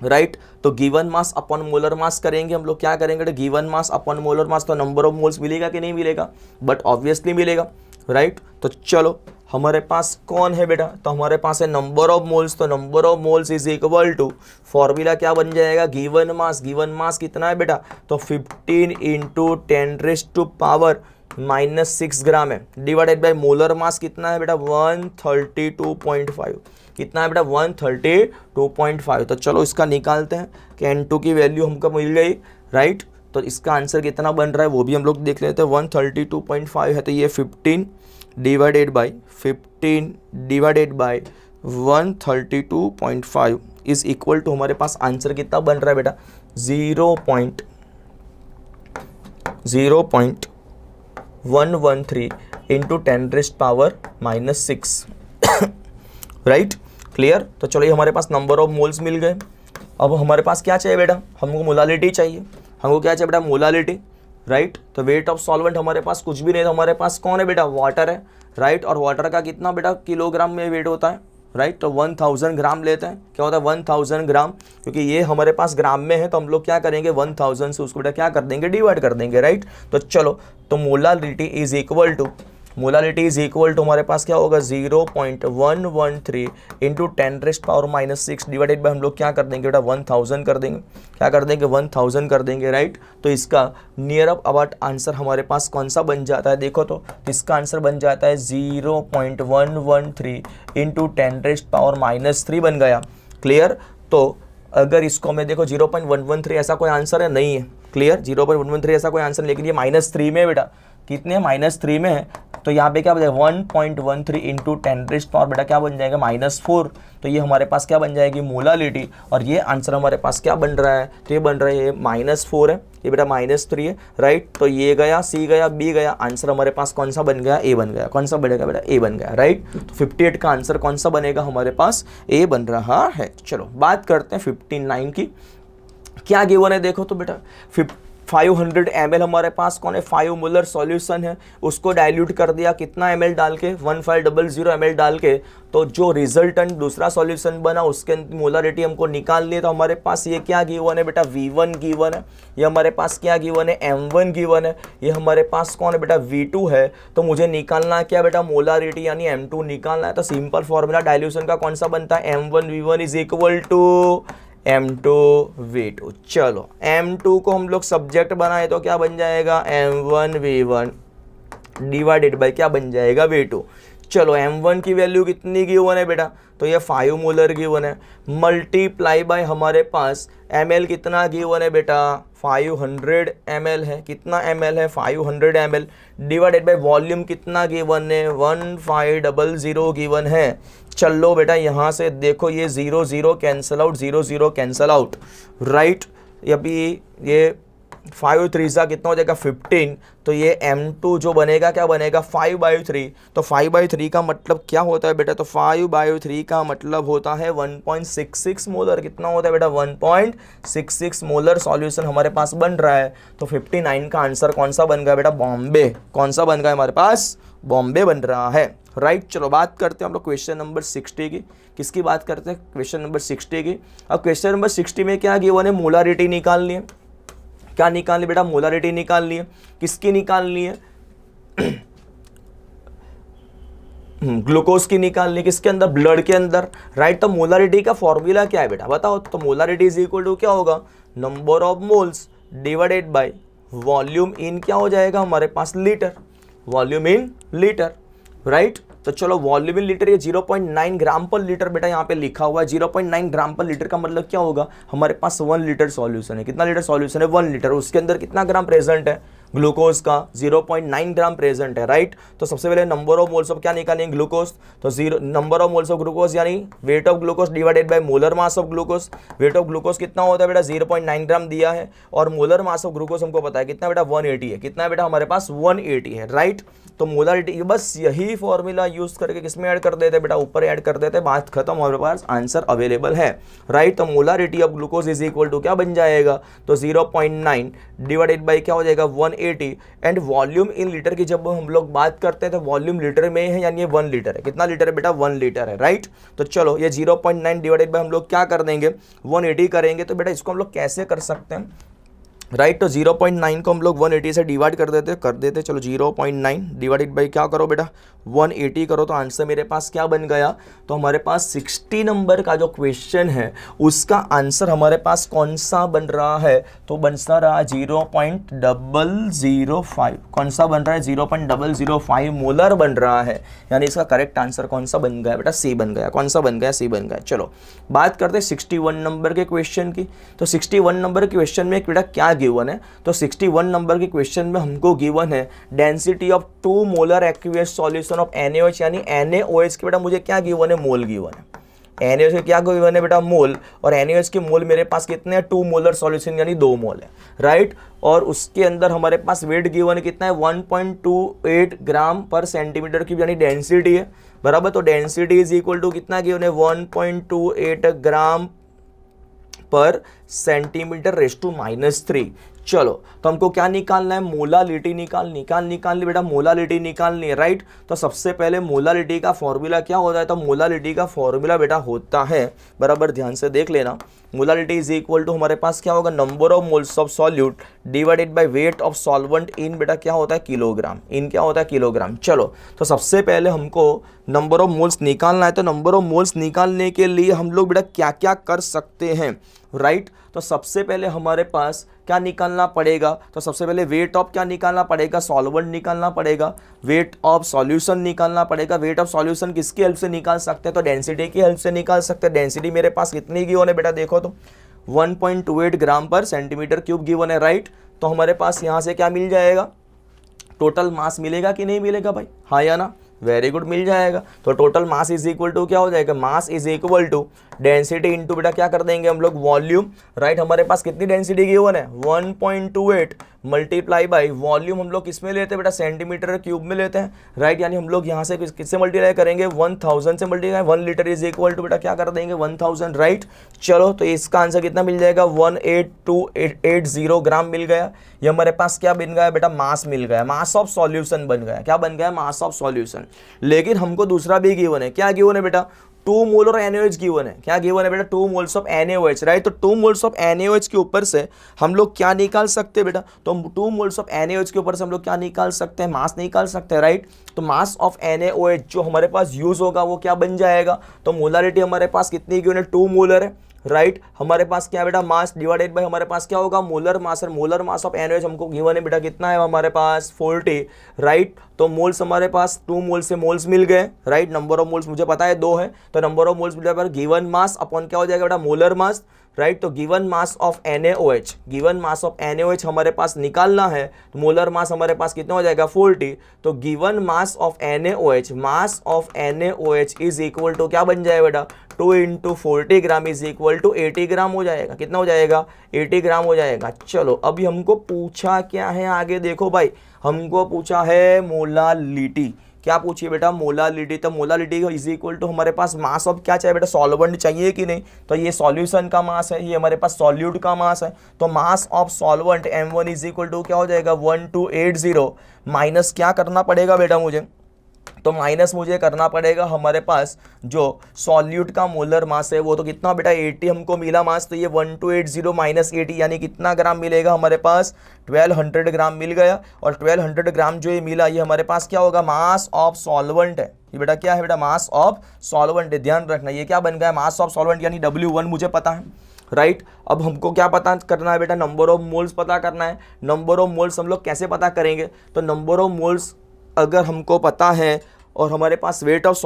A: राइट। तो गिवन मास अपॉन मोलर मास करेंगे हम लोग, क्या करेंगे given mass upon molar mass, तो नंबर ऑफ मोल्स मिलेगा कि नहीं मिलेगा, बट ऑब्वियसली मिलेगा, राइट। तो चलो हमारे पास कौन है बेटा, तो हमारे पास है नंबर ऑफ मोल्स। तो number of moles is equal to formula क्या बन जाएगा गिवन मास। गिवन मास कितना है बेटा, तो 15 इंटू 10⁻⁻⁻6 ग्राम है, डिवाइडेड बाय मोलर मास कितना है बेटा 132.5। कितना है बेटा 132.5। तो चलो इसका निकालते हैं कि N2 की वैल्यू हमको मिल गई, राइट। तो इसका आंसर कितना बन रहा है वो भी हम लोग देख लेते हैं। 132.5 है तो ये 15 divided by 132.5 is equal to हमारे पास आंसर कितना बन रहा है बेटा 0.113 इंटू 10⁻⁻6 राइट, क्लियर। तो चलो ये हमारे पास नंबर ऑफ मोल्स मिल गए। अब हमारे पास क्या चाहिए बेटा, हमको मोलालिटी चाहिए। हमको क्या चाहिए बेटा मोलालिटी, राइट। तो वेट ऑफ सॉल्वेंट हमारे पास कुछ भी नहीं, तो हमारे पास कौन है बेटा वाटर है, राइट। और वाटर का कितना बेटा किलोग्राम में वेट होता है, राइट। तो 1000 ग्राम लेते हैं, क्या होता है 1000 ग्राम, क्योंकि ये हमारे पास ग्राम में है तो हम लोग क्या करेंगे 1000 से उसको बेटा क्या कर देंगे डिवाइड कर देंगे, राइट। तो चलो तो मोलालिटी इज इक्वल टू हमारे पास क्या होगा 0.113 इंटू 10⁻⁻6 डिवाइडेड बाय हम लोग क्या कर देंगे बेटा 1000 कर देंगे, क्या कर देंगे 1000 कर देंगे, राइट। तो इसका नियर अबाउट आंसर हमारे पास कौन सा बन जाता है, देखो तो इसका आंसर बन जाता है 0.113 इंटू 10⁻⁻3 बन गया, क्लियर। तो अगर इसको मैं देखो 0.113 ऐसा कोई आंसर है नहीं है, क्लियर। 0.113 ऐसा कोई आंसर, लेकिन ये -3 में बेटा कितने -3 में है, तो यहाँ पे क्या बन जाएगा 1.13 इंटू 10⁻⁻ बेटा क्या बन जाएगा -4। तो ये हमारे पास क्या बन जाएगी मोलालिटी, और ये आंसर हमारे पास क्या बन रहा है, तो ये बन रहा है ये -4 है, ये बेटा -3 है, राइट। तो ये गया सी गया बी गया, आंसर हमारे पास कौन सा बन गया ए बन गया। कौन सा बनेगा बेटा ए बन गया, राइट। तो 58 का आंसर कौन सा बनेगा हमारे पास ए बन रहा है। चलो बात करते हैं 59 की। क्या गिवन है देखो तो बेटा 500 ml हमारे पास कौन है 5 मोलर सॉल्यूशन है, उसको डाइल्यूट कर दिया कितना ml डाल के 1500 ml डाल के, तो जो रिजल्टेंट दूसरा सॉल्यूशन बना उसके मोलरिटी हमको निकालनी है। तो हमारे पास ये क्या गिवन है बेटा V1 गिवन है, ये हमारे पास क्या गिवन है M1 गिवन है, ये हमारे पास कौन है बेटा V2 है। तो मुझे निकालना है क्या बेटा मोलारिटी यानी M2 निकालना है। तो सिंपल फॉर्मूला डाइल्यूशन का कौन सा बनता है M1V1 is equal to M2 V2। चलो M2 को हम लोग सब्जेक्ट बनाए तो क्या बन जाएगा M1V1 डिवाइडेड बाय क्या बन जाएगा V2। चलो M1 की वैल्यू कितनी गिवन है बेटा, तो ये 5 मोलर गिवन है, मल्टीप्लाई बाय हमारे पास ml कितना गिवन है बेटा 500 ml है, कितना ml है 500 ml, डिवाइडेड बाय वॉल्यूम कितना गिवन है 1500 गिवन है। चलो बेटा यहाँ से देखो ये 0 0 cancel out, 0 0 cancel out, right. अभी ये 5 3 कितना हो जाएगा 15, तो ये M2 जो बनेगा क्या बनेगा 5/3। तो 5/3 का मतलब क्या होता है बेटा, तो 5/3 का मतलब होता है 1.66 मोलर। कितना होता है बेटा 1.66 मोलर सॉल्यूशन हमारे पास बन रहा है। तो 59 का आंसर कौन सा बन गया बेटा बॉम्बे। कौन सा बन गया हमारे पास बॉम्बे बन रहा है, राइट। चलो बात करते हैं हम लोग क्वेश्चन नंबर 60 की। किसकी बात करते हैं क्वेश्चन नंबर 60 की। अब क्वेश्चन नंबर 60 में क्या गिवन है मोलारिटी निकालनी है। क्या निकालनी बेटा मोलारिटी निकालनी है। किसकी निकालनी है ग्लूकोज की निकालनी, किसके अंदर, ब्लड के अंदर, राइट। तो मोलारिटी का फॉर्मूला क्या है बेटा बताओ। तो मोलारिटी इज इक्वल टू क्या होगा, number of moles divided by volume in क्या हो जाएगा हमारे पास, litre, volume in litre, right. तो चलो वॉल्यूम इन लीटर, ये 0.9 ग्राम पर लीटर बेटा यहाँ पे लिखा हुआ है। 0.9 ग्राम पर लीटर का मतलब क्या होगा, हमारे पास 1 लीटर सॉल्यूशन है। कितना लीटर सॉल्यूशन है, 1 लीटर। उसके अंदर कितना ग्राम प्रेजेंट है, ग्लूकोज का 0.9 ग्राम प्रेजेंट है, राइट। तो सबसे पहले नंबर ऑफ मोल्स ऑफ क्या निकालेंगे, ग्लूकोज। तो number of moles of glucose यानी weight of glucose divided by molar mass of glucose. Weight of glucose कितना होता है बेटा, 0.9 ग्राम दिया है, और मोलर मास ऑफ ग्लूकोज हमको पता है कितना बेटा, 180 है। कितना है बेटा हमारे पास, 180 है, राइट। तो मोलारिटी, बस यही फॉर्मूला यूज करके किसमें ऐड कर देते बेटा, ऊपर ऐड कर देते, बात खत्म, हमारे पास आंसर अवेलेबल है, राइट। तो molarity of glucose is equal to क्या बन जाएगा, तो 0.9 डिवाइडेड बाई क्या हो जाएगा, 180। एंड वॉल्यूम इन लीटर की जब हम लोग बात करते हैं तो वॉल्यूम लीटर में है, यानी ये 1 लीटर है। कितना लीटर है बेटा, 1 लीटर है, राइट। तो चलो ये 0.9 डिवाइडेड बाई हम लोग क्या कर देंगे, 180 करेंगे। तो बेटा इसको हम लोग कैसे कर सकते हैं, राइट। तो 0.9 को हम लोग 180 से डिवाइड कर देते। चलो 0.9 डिवाइडेड बाई क्या करो बेटा, 180 करो। तो आंसर मेरे पास क्या बन गया, तो हमारे पास 60 नंबर का जो क्वेश्चन है उसका आंसर हमारे पास कौन सा बन रहा है, तो बन सा रहा 0.005। कौन सा बन रहा है, 0.005 मोलर बन रहा है। यानी इसका करेक्ट आंसर कौन सा बन गया बेटा, सी बन गया। कौन सा बन गया, सी बन गया। चलो बात करते हैं 61 नंबर के क्वेश्चन की। तो 61 नंबर के क्वेश्चन में बेटा क्या गिवन है, तो 61 नंबर के क्वेश्चन में हमको गिवन है density of 2 molar aqueous solution of NaOH, यानी NaOH के बेटा मुझे क्या गिवन है, मोल गिवन है। NaOH के क्या गिवन है बेटा, मोल, और NaOH के मोल मेरे पास कितने हैं, 2 मोलर सॉल्यूशन यानी 2 मोल है, राइट। और उसके अंदर हमारे पास वेट गिवन है कितना है, 1.28 ग्राम पर सेंटीमीटर क्यूब, यानी डेंसिटी है, बराबर। तो डेंसिटी इज इक्वल टू कितना गिवन है, 1.28 ग्राम पर सेंटीमीटर रेज़ टू -3। चलो तो हमको क्या निकालना है, मोलालिटी निकालनी बेटा, मोलालिटी निकालनी है, राइट। तो सबसे पहले मोलालिटी का फॉर्मूला क्या होता है, तो मोलालिटी का फॉर्मूला बेटा होता है, बराबर ध्यान से देख लेना। मोलालिटी इज इक्वल टू हमारे पास क्या होगा, number of moles of solute divided by weight of solvent in बेटा क्या होता है, किलोग्राम। इन क्या होता है, किलोग्राम। चलो तो सबसे पहले हमको नंबर ऑफ मोल्स निकालना है। तो नंबर ऑफ मोल्स निकालने के लिए हम लोग बेटा क्या क्या कर सकते हैं, राइट। तो सबसे पहले हमारे पास क्या निकालना पड़ेगा, तो सबसे पहले वेट ऑफ क्या निकालना पड़ेगा, सॉल्वेंट निकालना पड़ेगा, वेट ऑफ सॉल्यूशन निकालना पड़ेगा। वेट ऑफ सॉल्यूशन किसकी हेल्प से निकाल सकते हैं, तो डेंसिटी की हेल्प से निकाल सकते हैं। डेंसिटी मेरे पास कितनी गिवन है बेटा, देखो तो 1.28 ग्राम पर सेंटीमीटर क्यूब गिवन है, राइट। तो हमारे पास यहाँ से क्या मिल जाएगा, टोटल मास मिलेगा कि नहीं मिलेगा भाई, हाँ या ना, वेरी गुड, मिल जाएगा। तो total mass is equal to क्या हो जाएगा, mass is equal to density into बेटा क्या कर देंगे हम लोग, वॉल्यूम, राइट। हमारे पास कितनी डेंसिटी गिवन है, 1.28 मल्टीप्लाई बाई वॉल्यूम हम लोग किसमें लेते हैं बेटा, सेंटीमीटर क्यूब में लेते हैं, राइट। यानी हम लोग यहाँ से किससे मल्टीप्लाई करेंगे, 1000 से multiply. 1 litre is equal to बेटा क्या कर देंगे, 1000, राइट। चलो तो इसका आंसर कितना मिल जाएगा, 18280 ग्राम मिल गया। ये हमारे पास क्या बन गया बेटा, मास मिल गया, मास ऑफ सॉल्यूशन बन गया। क्या बन गया, मास ऑफ सॉल्यूशन। लेकिन हमको दूसरा भी गिवन है, क्या गिवन है बेटा, 2 मोल और NaOH गिवन है। क्या गिवन है बेटा, 2 मोल्स ऑफ NaOH, राइट। तो 2 मोल्स ऑफ NaOH के ऊपर से हम लोग क्या निकाल सकते हैं बेटा, तो 2 मोल्स ऑफ NaOH के ऊपर से हम लोग क्या निकाल सकते हैं, मास निकाल सकते हैं, राइट। तो मास ऑफ NaOH जो हमारे पास यूज होगा वो क्या बन जाएगा, तो मोलारिटी हमारे पास कितनी गिवन है, 2 मोलर है, राइट। हमारे पास क्या बेटा, मास डिवाइडेड बाय हमारे पास क्या होगा, मोलर मास। और मोलर मास ऑफ NaOH हमको गिवन है बेटा कितना है हमारे पास, 40, राइट। तो मोल्स हमारे पास 2 मोल से मोल्स मिल गए, राइट। नंबर ऑफ मोल्स मुझे पता है 2 है, तो नंबर ऑफ मोल्स मिलने पर गिवन मास अपॉन क्या हो जाएगा बेटा, मोलर मास, राइट। तो गिवन मास ऑफ NaOH हमारे पास निकालना है, तो मोलर मास हमारे पास कितना हो जाएगा, 40। तो given mass of NaOH is equal to क्या बन जाएगा बेटा, 2 × 40 gram is equal to 80 gram हो जाएगा। कितना हो जाएगा, 80 ग्राम हो जाएगा। चलो अभी हमको पूछा क्या है आगे, देखो भाई हमको पूछा है मोलालिटी। क्या पूछिए बेटा, मोलालिटी। तो मोलालिटी इज इक्वल टू हमारे पास मास ऑफ क्या चाहिए बेटा, सॉल्वेंट चाहिए कि नहीं, तो ये सॉल्यूशन का मास है, ये हमारे पास सॉल्यूट का मास है। तो mass of solvent M1 is equal to क्या हो जाएगा, 1280 माइनस क्या करना पड़ेगा बेटा मुझे, तो माइनस मुझे करना पड़ेगा हमारे पास जो सॉल्यूट का मोलर मास है वो तो कितना बेटा 80 हमको मिला मास, तो ये 1280 माइनस 80 यानी कितना ग्राम मिलेगा हमारे पास 1200 ग्राम मिल गया। और 1200 ग्राम जो ये मिला ये हमारे पास क्या होगा, मास ऑफ सॉल्वेंट है। ये बेटा क्या है बेटा, मास ऑफ सॉल्वेंट है, ध्यान रखना ये क्या बन गया मास ऑफ सॉल्वेंट यानी W1 मुझे पता है, राइट। अब हमको क्या पता करना है बेटा, नंबर ऑफ मोल्स पता करना है। नंबर ऑफ मोल्स हम लोग कैसे पता करेंगे, तो नंबर ऑफ मोल्स अगर हमको पता है और हमारे पास वेट ऑफ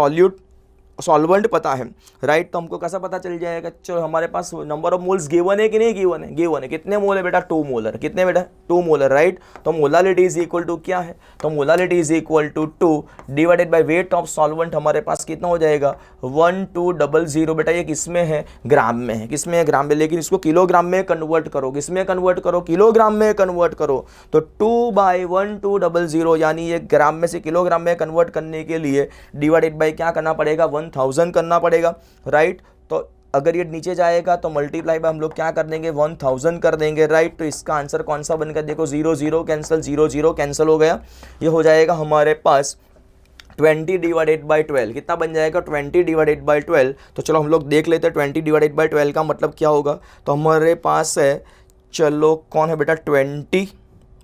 A: सॉल्वेंट पता है, राइट, तो हमको कैसा पता चल जाएगा, चलो हमारे पास नंबर ऑफ मोल्स गिवन है कि नहीं गिवन है, गिवन है। कितने मोल है बेटा, 2 मोलर, कितने बेटा 2 मोलर, राइट। तो मोलालिटी इज इक्वल टू क्या है, तो molality is equal to 2 divided by weight of solvent हमारे पास कितना हो जाएगा 1200। बेटा ये किसमें है, ग्राम में है, किसमें है, ग्राम में, लेकिन इसको किलोग्राम में कन्वर्ट करो, किसमें कन्वर्ट करो, किलोग्राम में कन्वर्ट करो। तो 2/1200 यानी ये ग्राम में से किलोग्राम में कन्वर्ट करने के लिए डिवाइडेड बाय क्या करना पड़ेगा 1000 करना पड़ेगा, राइट। तो अगर ये नीचे जाएगा तो मल्टीप्लाई बाय हम लोग क्या कर देंगे 1000 कर देंगे, राइट। तो इसका आंसर कौन सा बनकर देखो 0 0 कैंसिल, 0 0 कैंसिल हो गया। ये हो जाएगा हमारे पास 20 डिवाइडेड बाई 12, कितना बन जाएगा 20 डिवाइडेड बाई 12। तो चलो हम लोग देख लेते हैं 20 डिवाइडेड बाई 12 का मतलब क्या होगा। तो हमारे पास है, चलो कौन है बेटा 20,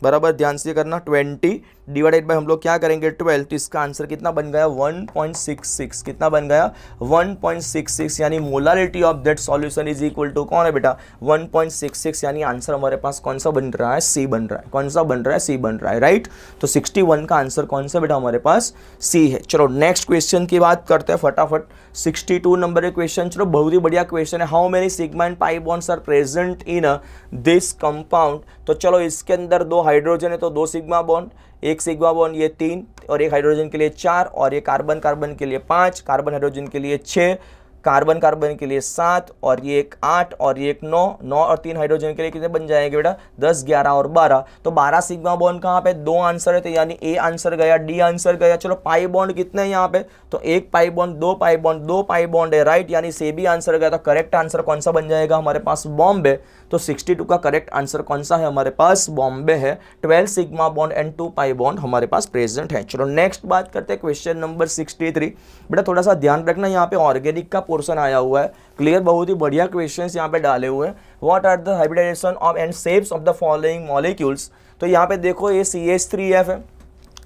A: बराबर ध्यान से करना, 20 डिवाइडेड बाय हम लोग क्या करेंगे 12। तो इसका आंसर कितना बन गया 1.66, कितना बन गया 1.66 यानी molarity of that solution is equal to कौन है बेटा 1.66 यानी आंसर हमारे पास कौन सा बन रहा है, सी बन रहा है। कौन सा बन रहा है, सी बन रहा है, राइट। तो 61 का आंसर कौन सा बेटा हमारे पास सी है। चलो नेक्स्ट क्वेश्चन की बात करते हैं फटाफट। 62 नंबर के क्वेश्चन, चलो बहुत ही बढ़िया क्वेश्चन है। How many sigma and pi bonds are present in this compound. तो चलो इसके अंदर 2 हाइड्रोजन है तो 2 सिग्मा बॉन्ड, 1 सिग्मा बॉन्ड ये 3 और 1 हाइड्रोजन के लिए 4 और ये कार्बन कार्बन के लिए 5, कार्बन हाइड्रोजन के लिए 6, कार्बन कार्बन के लिए 7 और ये एक 8 और ये एक 9 और 3 हाइड्रोजन के लिए कितने बन जाएंगे बेटा 10 11 और 12। तो 12 सिग्मा बॉन्ड कहाँ पे 2 आंसर है, तो यानी ए आंसर गया, डी आंसर गया। चलो पाई बॉन्ड कितने हैं यहाँ पे, तो 1 pi bond 2 pi bond 2 pi bond है, राइट, यानी से भी आंसर गया। तो करेक्ट आंसर कौन सा बन जाएगा हमारे पास बॉम्बे। तो 62 का करेक्ट आंसर कौन सा है हमारे पास बॉम्बे है। 12 sigma bond and 2 pi bond हमारे पास प्रेजेंट है। चलो नेक्स्ट बात करते हैं क्वेश्चन नंबर 63। बेटा थोड़ा सा ध्यान रखना, यहाँ पे ऑर्गेनिक का पोर्शन आया हुआ है, क्लियर, बहुत ही बढ़िया क्वेश्चंस यहाँ पे डाले हुए हैं। What are the hybridization of and shapes of the following molecules. तो यहाँ पे देखो ये CH3F है।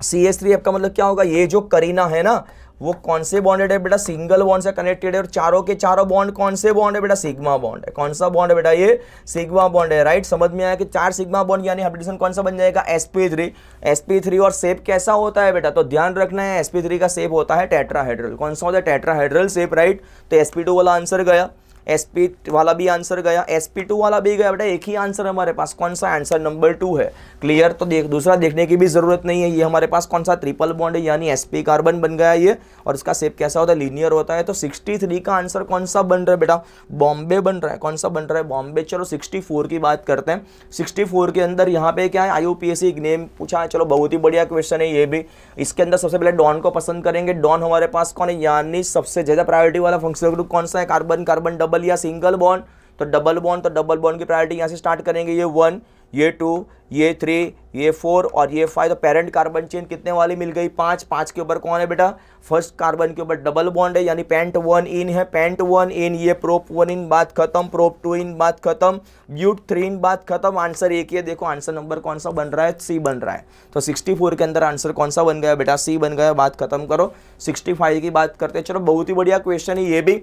A: CH3F का मतलब क्या होगा, ये जो करीना है ना वो कौन से बॉन्डेड है बेटा, सिंगल बॉन्ड से कनेक्टेड है। और चारों के चारों बॉन्ड कौन से बॉन्ड है बेटा, सिग्मा बॉन्ड है। कौन सा बॉन्ड है बेटा, ये सिग्मा बॉन्ड है, राइट। समझ में आया कि 4 सिग्मा बॉन्ड यानी हाइब्रिडेशन कौन सा बन जाएगा sp3। sp3 और शेप कैसा होता है बेटा, तो ध्यान रखना है sp3 का शेप होता है टेट्राहेड्रल। कौन सा होता है, टेट्राहेड्रल शेप, राइट। तो sp2 वाला आंसर गया, sp वाला भी आंसर गया, sp2 वाला भी गया बेटा। एक ही आंसर हमारे पास कौन सा, आंसर नंबर 2 है, क्लियर। तो दूसरा देखने की भी जरूरत नहीं है। ये हमारे पास कौन सा ट्रिपल बॉन्ड है यानी sp कार्बन बन गया ये, और इसका शेप कैसा होता है, लीनियर होता है। तो 63 का आंसर कौन सा बन रहा है बेटा, बॉम्बे बन रहा है। कौन सा बन रहा है, बॉम्बे। चलो 64 की बात करते हैं। 64 के अंदर यहाँ पे क्या है, IUPAC नेम पूछा है। चलो बहुत ही बढ़िया क्वेश्चन है ये भी। इसके अंदर सबसे पहले डॉन को पसंद करेंगे। डॉन हमारे पास कौन है, यानी सबसे ज्यादा प्रायोरिटी वाला फंक्शनल ग्रुप कौन सा है, कार्बन कार्बन डबल या सिंगल बॉन्ड। तो डबल बॉन्ड की प्रायोरिटी यहां से स्टार्ट करेंगे, ये 1, ये 2, ये 3, ये 4 और ये 5। तो पेरेंट कार्बन चेन कितने वाली मिल गई, 5 के ऊपर कौन है बेटा, फर्स्ट कार्बन के ऊपर डबल बॉन्ड है यानी पेंट 1 इन है, पेंट 1 इन, ये प्रोप 1 इन, बात खत्म, प्रोप 2 इन, बात खत्म, ब्यूट 3 इन, बात खत्म। आंसर एक ही है, देखो आंसर नंबर कौन सा बन रहा है, सी बन रहा है। तो 64 के अंदर आंसर कौन सा बन गया बेटा, सी बन गया, बात खत्म करो। 65 की बात करते हैं। चलो बहुत ही बढ़िया क्वेश्चन है ये भी,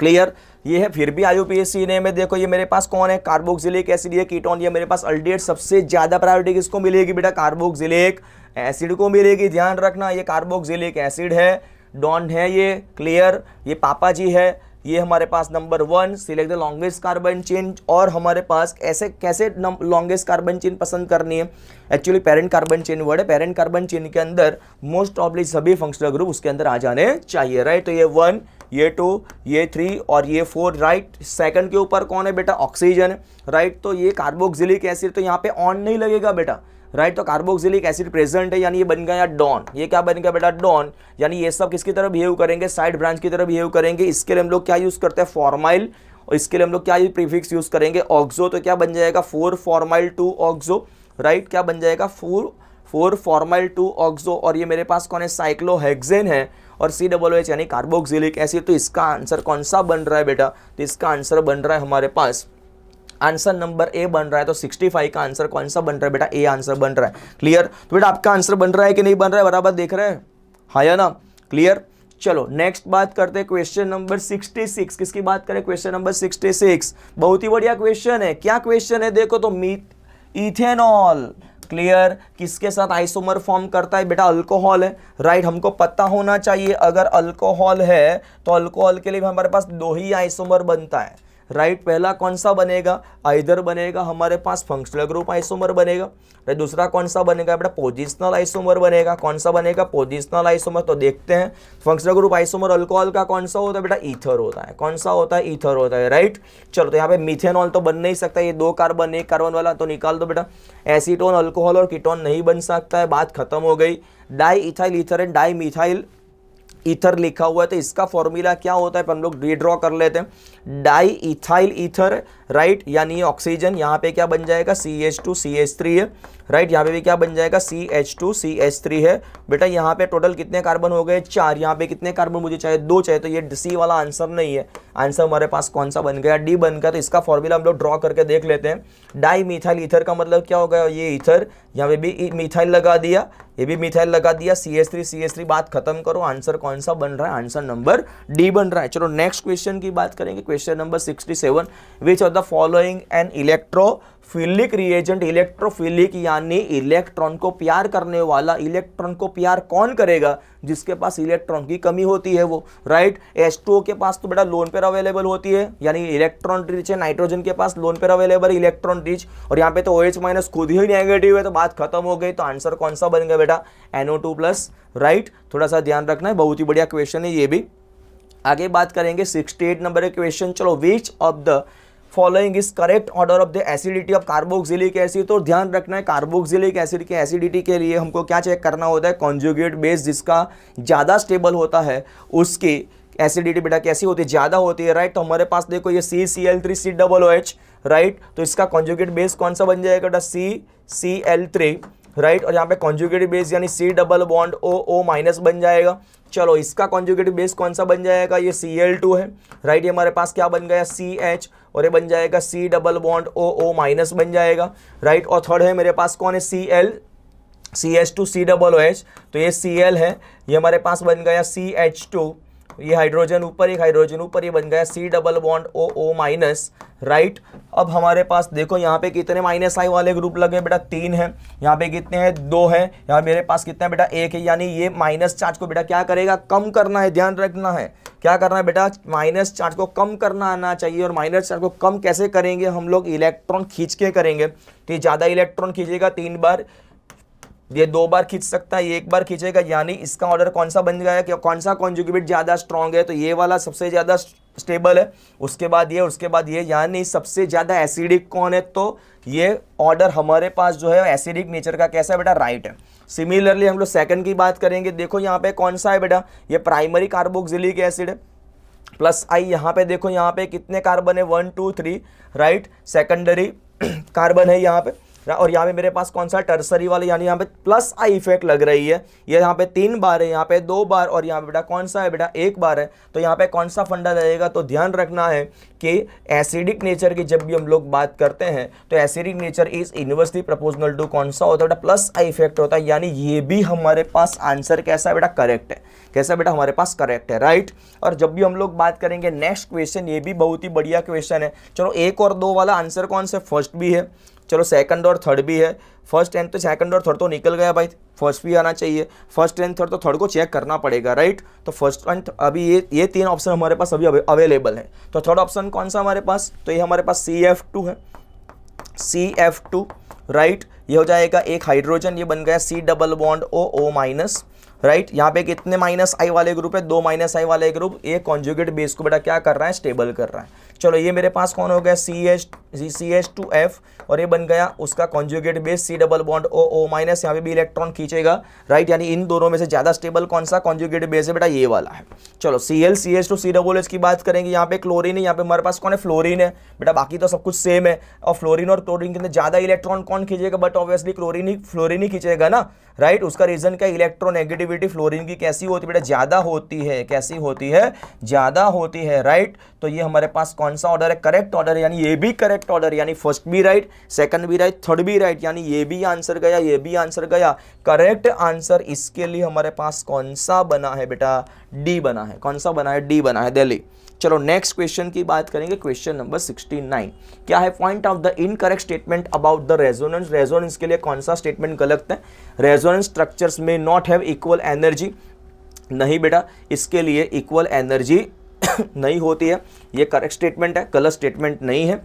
A: क्लियर। ये है फिर भी IUPAC ने में देखो, ये मेरे पास कौन है, कार्बोक्सिलिक एसिड, ये कीटोन, ये मेरे पास अल्डिहाइड। सबसे ज्यादा प्रायोरिटी किसको मिलेगी बेटा, कार्बोक्सिलिक एसिड को मिलेगी। ध्यान रखना ये कार्बोक्सिलिक एसिड है, डॉन है ये, क्लियर। ये पापा जी है, ये हमारे पास नंबर 1, select the longest carbon chain. और हमारे पास ऐसे कैसे लॉन्गेस्ट कार्बन चेन पसंद करनी है, actually parent carbon chain word है। पेरेंट कार्बन चेन के अंदर मोस्ट ऑफली सभी फंक्शनल ग्रुप उसके अंदर आ जाने चाहिए, राइट। तो ये 1, ये 2, ये 3 और ये 4, राइट। सेकंड के ऊपर कौन है बेटा, ऑक्सीजन, राइट। तो ये कार्बोक्सिलिक एसिड, तो यहाँ पे ऑन नहीं लगेगा बेटा, राइट। तो कार्बोक्सिलिक एसिड प्रेजेंट है यानी ये बन गया डॉन। ये क्या बन गया बेटा, डॉन, यानी ये सब किसकी तरह बिहेव करेंगे, साइड ब्रांच की तरह बिहेव करेंगे। इसके लिए हम लोग क्या यूज करते हैं, फॉर्माइल, और इसके लिए हम लोग क्या प्रीफिक्स यूज करेंगे, ऑक्सो। तो क्या बन जाएगा 4 फॉर्माइल 2 ऑक्सो, राइट। क्या बन जाएगा 4 फॉर्माइल 2 ऑक्सो, और ये मेरे पास कौन है, साइक्लोहेक्सेन है, और COOH यानी कार्बोक्सिलिक एसिड। तो इसका आंसर कौन सा बन रहा है बेटा, तो इसका आंसर बन रहा है हमारे पास आंसर नंबर ए बन रहा है। तो 65 का आंसर कौन सा बन रहा है बेटा, ए आंसर बन रहा है। क्लियर। तो बेटा आपका आंसर बन रहा है कि नहीं बन रहा है, बराबर देख रहे हैं, हाँ या ना। क्लियर। चलो नेक्स्ट बात करते हैं क्वेश्चन नंबर 66। किसकी बात करें, क्वेश्चन नंबर 66। बहुत ही बढ़िया क्वेश्चन है। क्या क्वेश्चन है देखो तो, इथेनॉल। क्लियर। किसके साथ आइसोमर फॉर्म करता है बेटा, अल्कोहल है, राइट। हमको पता होना चाहिए अगर अल्कोहल है तो अल्कोहल के लिए हमारे पास 2 ही आइसोमर बनता है, राइट। पहला कौन सा बनेगा, आइदर बनेगा हमारे पास फंक्शनल ग्रुप आइसोमर बनेगा, राइट। दूसरा कौन सा बनेगा बेटा, पोजिशनल आइसोमर बनेगा। कौन सा बनेगा, पोजिशनल आइसोमर। तो देखते हैं फंक्शनल ग्रुप आइसोमर अल्कोहल का कौन सा होता है बेटा, ईथर होता है। कौन सा होता है, ईथर होता है, राइट। चलो तो यहाँ पे मिथेनॉल तो बन नहीं सकता, ये 2 कार्बन 1 कार्बन वाला, तो निकाल दो बेटा। एसीटोन अल्कोहल और कीटोन नहीं बन सकता है, बात खत्म हो गई। Di ethyl ether and di methyl ether लिखा हुआ है, तो इसका फॉर्मूला क्या होता है हम लोग रीड्रॉ कर लेते हैं। डाई इथाइल ईथर, राइट, यानी ये ऑक्सीजन, यहाँ पे क्या बन जाएगा, CH2CH3 है, राइट। यहाँ पे भी क्या बन जाएगा, CH2CH3 है। बेटा यहाँ पे टोटल कितने कार्बन हो गए, 4। यहाँ पे कितने कार्बन मुझे चाहिए, 2 चाहिए, तो ये सी वाला आंसर नहीं है। आंसर हमारे पास कौन सा बन गया, डी बन गया। तो इसका फॉर्मूला हम लोग ड्रॉ करके देख लेते हैं। डाई मिथाइल ईथर का मतलब क्या होगा, ये ईथर, यहाँ पे भी मिथाइल लगा दिया, ये भी मिथाइल लगा दिया, CH3 बात खत्म करो। आंसर कौन सा बन रहा है, आंसर नंबर डी बन रहा है। चलो नेक्स्ट क्वेश्चन की बात करेंगे, question number 67। Which of the following an electrophilic reagent, electrophilic यानी इलेक्ट्रॉन को प्यार करने वाला। इलेक्ट्रॉन को प्यार कौन करेगा, जिसके पास इलेक्ट्रॉन की कमी होती है वो, राइट। H2O के पास तो बेटा लोन पेयर अवेलेबल होती है, यानी इलेक्ट्रॉन रिच है। नाइट्रोजन के पास lone pair available, electron rich, और यहाँ पे तो OH- खुद ही नेगेटिव है, तो बात खत्म हो गई। तो आंसर कौन सा बन गया बेटा, NO2+, राइट। थोड़ा सा ध्यान रखना है, बहुत ही बढ़िया क्वेश्चन है ये भी। आगे बात करेंगे 68 नंबर क्वेश्चन। चलो, विच of the following is correct order of the acidity of carboxylic acid. तो ध्यान रखना है, कार्बोक्सिलिक एसिड के एसिडिटी के लिए हमको क्या चेक करना होता है, कॉन्जुगेट बेस जिसका ज़्यादा स्टेबल होता है उसकी एसिडिटी बेटा कैसी होती है, ज़्यादा होती है, राइट। तो हमारे पास देखो ये CCl3COOH, राइट। तो इसका कॉन्जुगेट बेस कौन सा बन जाएगा बेटा, CCl3, राइट। और यहाँ पे कॉन्जुगेट बेस यानी C+OO- बन जाएगा। चलो इसका कॉन्जुगेट बेस कौन सा बन जाएगा, ये Cl2 है, राइट। ये हमारे पास क्या बन गया, CH, और ये बन जाएगा C+OO- बन जाएगा, राइट। और थर्ड है मेरे पास कौन है, CH2COOH, तो ये Cl है, ये हमारे पास बन गया CH2, ये हाइड्रोजन ऊपर, एक हाइड्रोजन ऊपर, ये बन गया C+OO-, राइट। अब हमारे पास देखो यहाँ पे कितने माइनस आई वाले ग्रुप लगे बेटा, 3 है। यहाँ पे कितने हैं, 2 है। यहाँ मेरे पास कितना है बेटा, 1 है। यानी ये माइनस चार्ज को बेटा क्या करेगा, कम करना है। ध्यान रखना है, क्या करना है बेटा, माइनस चार्ज को कम करना आना चाहिए। और माइनस चार्ज को कम कैसे करेंगे हम लोग, इलेक्ट्रॉन खींच के करेंगे। तो ये ज़्यादा इलेक्ट्रॉन खींचेगा 3 बार, ये 2 बार खींच सकता है, ये 1 बार खींचेगा। यानी इसका ऑर्डर कौन सा बन गया, कि कौन सा कॉन्जुगेट ज़्यादा स्ट्रॉन्ग है, तो ये वाला सबसे ज़्यादा स्टेबल है, उसके बाद ये, उसके बाद ये। यानी सबसे ज़्यादा एसिडिक कौन है, तो ये ऑर्डर हमारे पास जो है एसिडिक नेचर का कैसा है बेटा, राइट है। सिमिलरली हम लोग सेकंड की बात करेंगे। देखो यहाँ पे कौन सा है बेटा, ये प्राइमरी कार्बोक्सिलिक एसिड है, प्लस आई। यहाँ पे देखो, यहाँ पे कितने कार्बन है, 1 2 3, राइट। सेकेंडरी कार्बन है यहाँ पे, और यहाँ पे मेरे पास कौन सा टर्सरी वाले, यानी यहाँ पे प्लस आई इफेक्ट लग रही है। ये यहाँ पे 3 बार है, यहाँ पे 2 बार, और यहाँ पे बेटा कौन सा है बेटा, 1 बार है। तो यहाँ पे कौन सा फंडा रहेगा, तो ध्यान रखना है कि एसिडिक नेचर की जब भी हम लोग बात करते हैं तो acidic nature is inversely proportional to कौन सा होता है बेटा, प्लस आई इफेक्ट होता है। यानी ये भी हमारे पास आंसर कैसा है बेटा, करेक्ट है। कैसा बेटा, हमारे पास करेक्ट है, राइट। और जब भी हम लोग बात करेंगे नेक्स्ट क्वेश्चन, ये भी बहुत ही बढ़िया क्वेश्चन है। चलो 1 और 2 वाला आंसर कौन से, फर्स्ट भी है, चलो सेकंड और थर्ड भी है। फर्स्ट एंड तो सेकंड और थर्ड तो निकल गया भाई, फर्स्ट भी आना चाहिए। फर्स्ट एंड थर्ड तो थर्ड को चेक करना पड़ेगा, राइट। तो फर्स्ट एंड अभी ये 3 ऑप्शन हमारे पास अभी अवेलेबल है। तो थर्ड ऑप्शन कौन सा हमारे पास, तो ये हमारे पास CF2 है, CF2, राइट। ये हो जाएगा एक हाइड्रोजन, ये बन गया C+OO-, राइट। यहाँ पे कितने माइनस आई वाले ग्रुप है, 2 माइनस आई वाले ग्रुप। एक कॉन्जुगेट बेस को बेटा क्या कर रहा है, स्टेबल कर रहा है। चलो ये मेरे पास कौन हो गया CH2F और ये बन गया उसका conjugate base C double bond O minus, यहाँ पे भी इलेक्ट्रॉन खींचेगा, राइट। यानी इन दोनों में से ज्यादा स्टेबल कौन सा कॉन्जुगेट बेस है बेटा, ये वाला है। चलो Cl CH2 C double H की बात करेंगे, यहाँ पे क्लोरीन है, यहाँ पे हमारे पास कौन है फ्लोरीन है बेटा, बाकी तो सब कुछ सेम है। और फ्लोरीन और क्लोरीन के अंदर ज्यादा इलेक्ट्रॉन कौन खींचेगा, बट ऑब्वियसली फ्लोरीन ही खींचेगा ना, राइट। उसका रीजन क्या, इलेक्ट्रोनेगेटिविटी फ्लोरीन की कैसी होती है बेटा, ज्यादा होती है। कैसी होती है, ज्यादा होती है, राइट। तो ये हमारे पास कौन सा ऑर्डर है, करेक्ट ऑर्डर, यानी ये भी करेक्ट ऑर्डर, यानी फर्स्ट भी राइट, सेकंड भी राइट, थर्ड भी राइट, यानी ये भी आंसर गया, ये भी आंसर गया। करेक्ट आंसर इसके लिए हमारे पास कौन सा बना है बेटा, डी बना है। कौन सा बना है, डी बना है, दिल्ली। चलो नेक्स्ट क्वेश्चन की बात करेंगे, क्वेश्चन नंबर 69 क्या है, point of the incorrect statement about the resonance. Resonance के लिए कौन सा स्टेटमेंट गलत है, रेजोनेंस स्ट्रक्चर्स में नॉट हैव इक्वल एनर्जी, नहीं बेटा, इसके लिए इक्वल एनर्जी नहीं होती है, ये करेक्ट स्टेटमेंट है, गलत स्टेटमेंट नहीं है।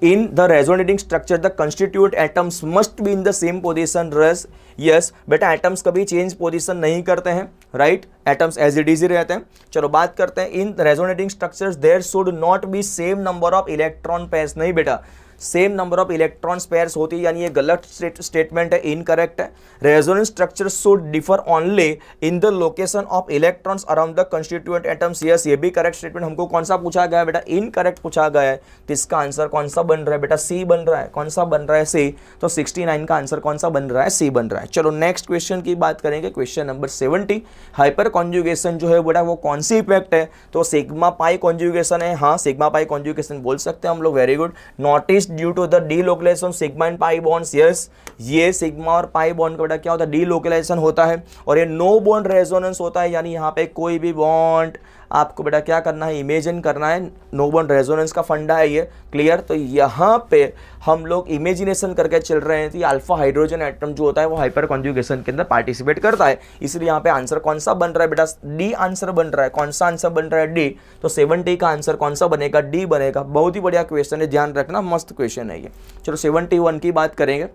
A: In the resonating structure the constitute atoms must be in the same position race, yes बेटा, एटम्स कभी चेंज पोजीशन नहीं करते हैं, right, atoms as it is ही रहते हैं। चलो बात करते हैं, in resonating structures there should not be same number of electron pairs, नहीं बेटा, same number of electrons pairs होती है, यानी ये गलत स्टेटमेंट है, इनकरेक्ट है। Resonance structure should differ only in the location of electrons around the constituent atoms, yes ये भी करेक्ट स्टेटमेंट। हमको कौन सा पूछा गया है बेटा, इनकरेक्ट पूछा गया है, तो इसका आंसर कौन सा बन रहा है बेटा, सी बन रहा है। कौन सा बन रहा है, सी। तो 69 का आंसर कौन सा बन रहा है, सी बन रहा है। चलो नेक्स्ट क्वेश्चन की बात करेंगे, क्वेश्चन नंबर 70 हाइपर कॉन्जुगेशन जो है बेटा वो कौन सी इफेक्ट है, तो सिग्मा पाई कॉन्जुगेशन है, हाँ सिग्मा पाई कॉन्जुगेशन बोल सकते हैं हम लोग, very good. Notice due to the delocalization sigma and pi bonds, yes ये सिग्मा और पाई बॉन्ड का बेटा क्या होता है, डीलोकलाइजेशन होता है। और ये नो बॉन्ड रेजोनेंस होता है, यानी यहाँ पे कोई भी बॉन्ड आपको बेटा क्या करना है, इमेजिन करना है, नो बॉन्ड रेजोनेंस का फंडा है ये, क्लियर। तो यहाँ पे हम लोग इमेजिनेशन करके चल रहे हैं, तो अल्फा हाइड्रोजन एटम जो होता है वो हाइपर कॉन्जुगेशन के अंदर पार्टिसिपेट करता है, इसलिए यहाँ पे आंसर कौन सा बन रहा है बेटा, डी आंसर बन रहा है। कौन सा आंसर बन रहा है, डी। तो 70 का आंसर कौन सा बनेगा, डी बनेगा। बहुत ही बढ़िया क्वेश्चन है, ध्यान रखना, मस्त क्वेश्चन है ये। चलो 71 की बात करेंगे,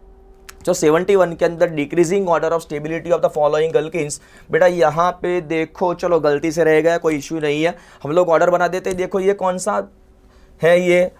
A: जो 71 के अंदर decreasing order of stability of the following alkenes, बेटा यहाँ पे देखो, चलो गलती से रह गया, कोई इश्यू नहीं है, हम लोग ऑर्डर बना देते हैं। देखो ये कौन सा है, ये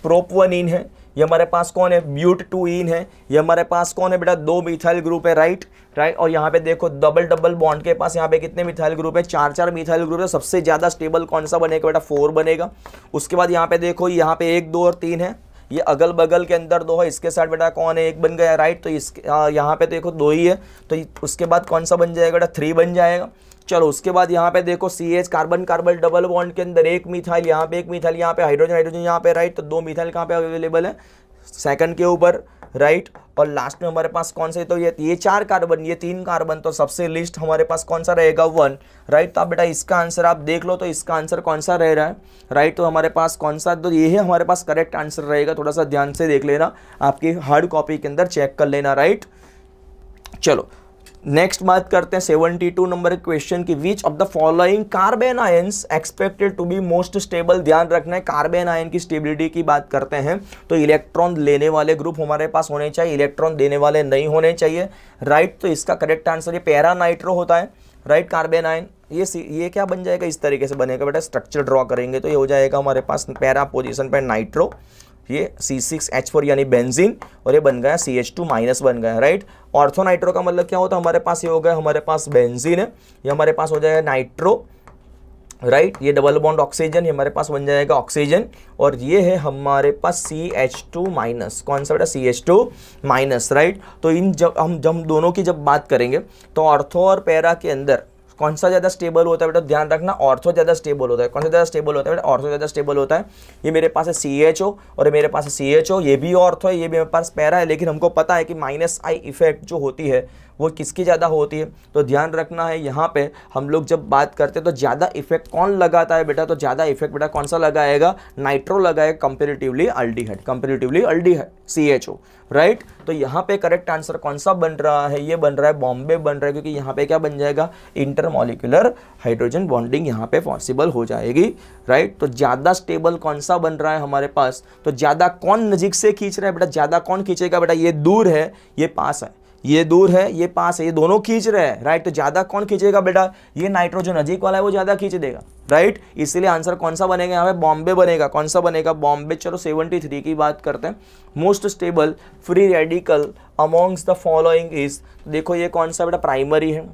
A: प्रोपवनीन है, ये हमारे पास कौन है, ब्यूट-2-ईन है, ये हमारे पास कौन है बेटा, 2 मिथाइल ग्रुप है, राइट। और यहाँ पे देखो डबल बॉन्ड के पास यहाँ पे कितने मिथाइल ग्रुप है, 4 मिथाइल ग्रुप है। सबसे ज्यादा स्टेबल कौन सा बनेगा बेटा, 4 बनेगा। उसके बाद यहाँ पे देखो, यहाँ पे 1, 2 और 3 है, ये अगल बगल के अंदर 2 है, इसके साथ बेटा कौन है, 1 बन गया, राइट। तो इसके यहाँ पे देखो 2 ही है, तो उसके बाद कौन सा बन जाएगा बेटा, 3 बन जाएगा। चलो उसके बाद यहाँ पे देखो CH carbon carbon double bond के अंदर 1 मिथाइल, यहाँ पे 1 मिथाइल, यहाँ पे हाइड्रोजन हाइड्रोजन यहाँ पे, राइट। तो 2 मिथाइल कहाँ पे अवेलेबल है, सेकंड के ऊपर, राइट। और लास्ट में हमारे पास कौन सा है, तो ये 4 कार्बन, ये 3 कार्बन, तो सबसे लिस्ट हमारे पास कौन सा रहेगा, 1, राइट। तो आप बेटा इसका आंसर आप देख लो, तो इसका आंसर कौन सा रह रहा है, राइट। तो हमारे पास कौन सा, तो ये है हमारे पास करेक्ट आंसर रहेगा। थोड़ा सा ध्यान से देख लेना, आपकी हार्ड कॉपी के अंदर चेक कर लेना, राइट। चलो नेक्स्ट बात करते हैं 72 नंबर क्वेश्चन की, which of the following carbon ions expected to be most stable. ध्यान रखना है, कार्बन आयन की स्टेबिलिटी की बात करते हैं तो इलेक्ट्रॉन लेने वाले ग्रुप हमारे पास होने चाहिए, इलेक्ट्रॉन देने वाले नहीं होने चाहिए, राइट। तो इसका करेक्ट आंसर ये पैरा नाइट्रो होता है, राइट। कार्बन आयन ये क्या बन जाएगा, इस तरीके से बनेगा बेटा, स्ट्रक्चर ड्रॉ करेंगे तो ये हो जाएगा हमारे पास पैरा पोजीशन पे नाइट्रो, ये C6H4 यानी बेंजीन, और ये बन गया CH2 माइनस बन गया, राइट। ऑर्थो नाइट्रो का मतलब क्या होता है, हमारे पास ये हो गया, हमारे पास बेंजीन है, ये हमारे पास हो जाएगा नाइट्रो, राइट। ये डबल बॉन्ड ऑक्सीजन, ये हमारे पास बन जाएगा ऑक्सीजन, और ये है हमारे पास CH2 माइनस, कौन सा बेटा, CH2 माइनस, राइट। तो इन जब हम दोनों की जब बात करेंगे तो ऑर्थो और पैरा के अंदर कौन सा ज़्यादा स्टेबल होता है बेटा, ध्यान रखना, ऑर्थो ज़्यादा स्टेबल होता है। कौन सा ज़्यादा स्टेबल होता है बेटा, ऑर्थो ज़्यादा स्टेबल होता है। ये मेरे पास है CHO और मेरे पास है CHO, ये भी ऑर्थो है, ये भी मेरे पास पैरा है, लेकिन हमको पता है कि -I इफेक्ट जो होती है वो किसकी ज़्यादा होती है, तो ध्यान रखना है यहाँ पे हम लोग जब बात करते हैं तो ज़्यादा इफेक्ट कौन लगाता है बेटा, तो ज़्यादा इफेक्ट बेटा कौन सा लगाएगा, नाइट्रो लगाएगा, कंपेरेटिवली अल्डिहाइड CHO, राइट। तो यहाँ पे करेक्ट आंसर कौन सा बन रहा है, ये बन रहा है बॉम्बे बन रहा है, क्योंकि यहाँ पे क्या बन जाएगा, इंटरमॉलिक्यूलर हाइड्रोजन बॉन्डिंग यहाँ पे पॉसिबल हो जाएगी, राइट। तो ज़्यादा स्टेबल कौन सा बन रहा है हमारे पास, तो ज़्यादा कौन नज़दीक से खींच रहा है बेटा, ज़्यादा कौन खींचेगा बेटा, ये दूर है, ये पास है, ये दूर है, ये पास है, ये दोनों खींच रहे हैं, राइट। तो ज्यादा कौन खींचेगा बेटा, ये नाइट्रोजन नजीक वाला है वो ज्यादा खींच देगा, राइट। इसलिए आंसर कौन सा बनेगा यहाँ पे, बॉम्बे बनेगा। कौन सा बनेगा, बॉम्बे। चलो 73 की बात करते हैं। Most stable free radical amongst the following is, देखो ये कौन सा बेटा, प्राइमरी है।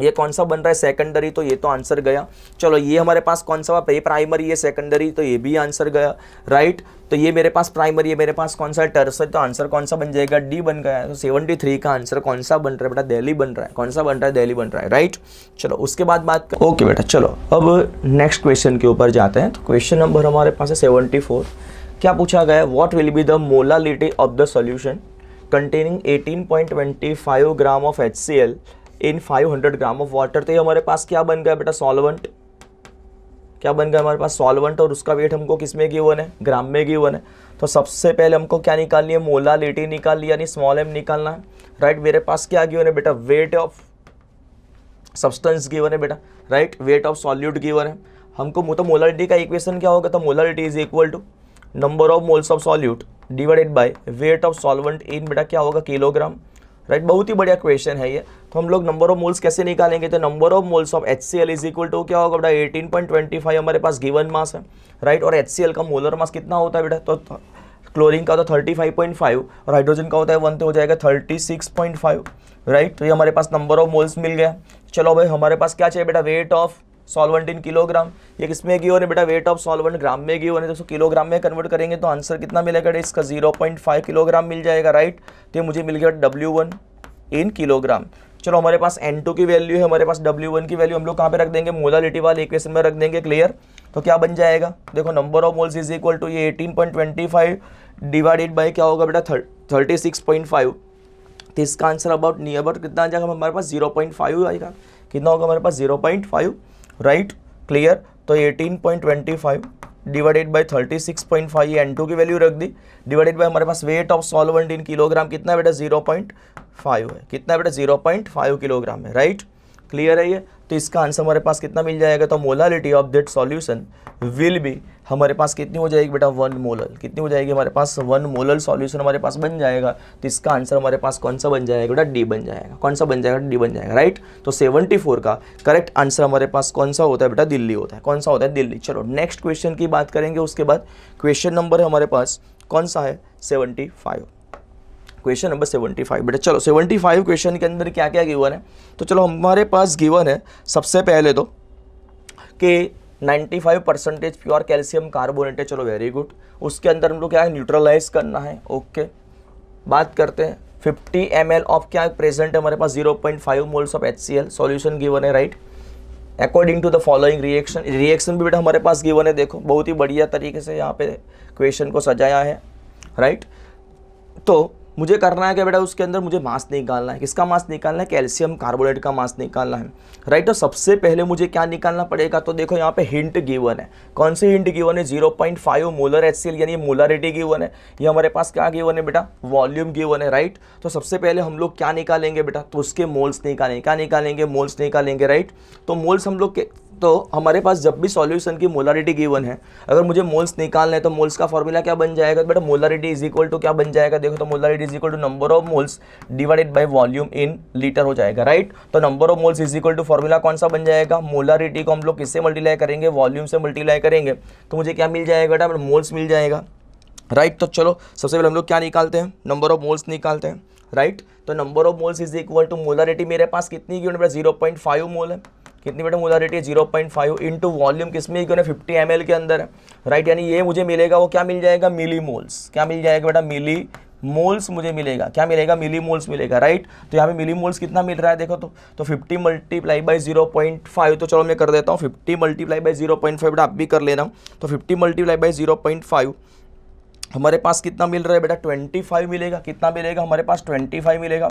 A: ये कौन सा बन रहा है, सेकेंडरी। तो ये तो आंसर गया। चलो ये हमारे पास कौन सा, ये प्राइमरी, ये सेकेंडरी, तो ये भी आंसर गया, राइट। तो ये मेरे पास प्राइमरी है, मेरे पास कौन सा है, टर्सरी। तो आंसर कौन सा बन जाएगा, डी बन गया। तो 73 का आंसर कौन सा बन रहा है बेटा, दिल्ली बन रहा है। कौन सा बन रहा है, दिल्ली बन रहा है, राइट। चलो उसके बाद बात कर, ओके बेटा। चलो अब नेक्स्ट क्वेश्चन के ऊपर जाते हैं। तो क्वेश्चन नंबर हमारे पास है 74। क्या पूछा गया है, what will be the molality of the solution containing 18.25 gram of HCl in 500 gram of water. तो ये हमारे पास क्या बन गया बेटा, सॉल्वेंट। क्या बन गया हमारे पास, सॉल्वेंट। और उसका वेट हमको किस में गिवन है, ग्राम में गिवन है। तो सबसे पहले हमको क्या निकालनी है, मोलालिटी निकालनी, यानी स्मॉल m निकालना है, राइट। मेरे पास क्या गिवन है बेटा, वेट ऑफ सब्सटेंस गिवन है बेटा, right. Weight of solute given है हमको। तो मोलालिटी का इक्वेशन क्या होगा, तो molality is equal to number of moles of solute divided by weight of solvent in बेटा क्या होगा, किलोग्राम, राइट। बहुत ही बढ़िया क्वेश्चन है ये। तो हम लोग नंबर ऑफ मोल्स कैसे निकालेंगे, तो number of moles of HCl is equal to क्या होगा बेटा, 18.25 हमारे पास गिवन मास है, राइट। और HCl का मोलर मास कितना होता है बेटा, तो क्लोरीन का होता है 35.5 और हाइड्रोजन का होता है 1, तो हो जाएगा 36.5, राइट। तो ये हमारे पास नंबर ऑफ मोल्स मिल गया। चलो भाई हमारे पास क्या चाहिए बेटा, wait of solvent in kilogram. ये किसमें गिवन है बेटा, वेट ऑफ सॉल्वेंट ग्राम में गिवन है। तो किलोग्राम में कन्वर्ट करेंगे तो आंसर कितना मिलेगा, इसका 0.5 किलोग्राम मिल जाएगा, राइट। तो ये मुझे मिल गया W1 इन किलोग्राम। चलो हमारे पास N2 की वैल्यू है, हमारे पास W1 की वैल्यू हम लोग कहाँ पे रख देंगे, मोलालिटी वाले इक्वेशन में रख देंगे, क्लियर। तो क्या बन जाएगा, देखो number of moles is equal to ये 18.25 डिवाइडेड बाय क्या होगा बेटा 36.5। तो इसका आंसर अबाउट कितना आ जाएगा हमारे पास, 0.5 आएगा। कितना होगा हमारे पास, 0.5, राइट, क्लियर। तो 18.25 डिवाइडेड बाय 36.5, ये N2 की वैल्यू रख दी, डिवाइडेड बाय हमारे पास weight of solvent in kilogram कितना बेटा, 0.5 है। कितना बेटा, 0.5 किलोग्राम है, राइट, क्लियर है ये। तो इसका आंसर हमारे पास कितना मिल जाएगा, तो molality of that solution will be हमारे पास कितनी हो जाएगी बेटा, 1 मोलल। कितनी हो जाएगी हमारे पास, 1 मोलल सॉल्यूशन हमारे पास बन जाएगा। तो इसका आंसर हमारे पास कौन सा बन जाएगा बेटा, डी बन जाएगा। कौन सा बन जाएगा, डी बन जाएगा, राइट। तो 74 का करेक्ट आंसर हमारे पास कौन सा होता है बेटा, दिल्ली होता है। कौन सा होता है, दिल्ली। चलो नेक्स्ट क्वेश्चन की बात करेंगे। उसके बाद क्वेश्चन नंबर है हमारे पास कौन सा है, 75। क्वेश्चन नंबर 75 बेटा। चलो 75 क्वेश्चन के अंदर क्या क्या गिवन है, तो चलो हमारे पास गिवन है सबसे पहले तो कि 95% प्योर कैल्शियम कार्बोनेट है। चलो वेरी गुड। उसके अंदर हम लोग क्या है, न्यूट्रलाइज करना है, ओके। बात करते हैं 50 ml ऑफ क्या प्रेजेंट है हमारे पास, 0.5 moles of HCl solution given है, right. According to the following reaction, reaction भी बेटा हमारे पास गिवन है। देखो बहुत ही बढ़िया तरीके से यहाँ पे क्वेश्चन को सजाया है, राइट। तो मुझे करना है कि बेटा उसके अंदर मुझे मास निकालना है। किसका मास निकालना है, कैल्शियम कार्बोनेट का मास निकालना है, राइट। तो सबसे पहले मुझे क्या निकालना पड़ेगा, तो देखो यहाँ पे हिंट गिवन है। कौन सी हिंट गिवन है, 0.5 मोलर HCl, यानी मोलारिटी गिवन है। ये हमारे पास क्या गिवन है बेटा, वॉल्यूम गिवन है, राइट। तो सबसे पहले हम लोग क्या निकालेंगे बेटा, तो उसके मोल्स निकालेंगे। क्या निकालेंगे, मोल्स निकालेंगे, राइट। तो मोल्स हम लोग तो हमारे पास जब भी सॉल्यूशन की मोलारिटी गिवन है, अगर मुझे मोल्स निकालना है तो मोल्स का फॉर्मूला क्या बन जाएगा बेटा, मोलारिटी इज इक्वल टू क्या बन जाएगा, देखो तो molarity is equal to number of moles divided by volume in litre हो जाएगा, राइट। तो number of moles is equal to formula कौन सा बन जाएगा, मोलारिटी को हम लोग किससे मल्टीप्लाई करेंगे, वॉल्यूम से मल्टीप्लाई करेंगे। तो मुझे क्या मिल जाएगा बेटा, मोल्स मिल जाएगा, राइट। तो चलो सबसे पहले हम लोग क्या निकालते हैं, नंबर ऑफ मोल्स निकालते हैं, राइट। तो number of moles is equal to molarity मेरे पास कितनी गिवन बेटा, 0.5 मोल है। कितनी बेटा मोलारिटी है, 0.5 इंटू वॉल्यूम किसमें गिवन है, 50 ml के अंदर है, राइट। यानी ये मुझे मिलेगा वो क्या मिल जाएगा, मिली मोल्स। क्या मिल जाएगा बेटा, मिली मोल्स मुझे मिलेगा। क्या मिलेगा, मिली मोल्स मिलेगा, राइट। तो यहाँ पे मिली मोल्स कितना मिल रहा है, देखो तो 50 मल्टीप्लाई बाई 0.5। तो चलो मैं कर देता हूँ 50 मल्टीप्लाई बाई 0.5 बेटा, आप भी कर लेना। तो 50 मल्टीप्लाई बाई 0.5 हमारे पास कितना मिल रहा है बेटा, 25 मिलेगा। कितना मिलेगा हमारे पास, 25 मिलेगा,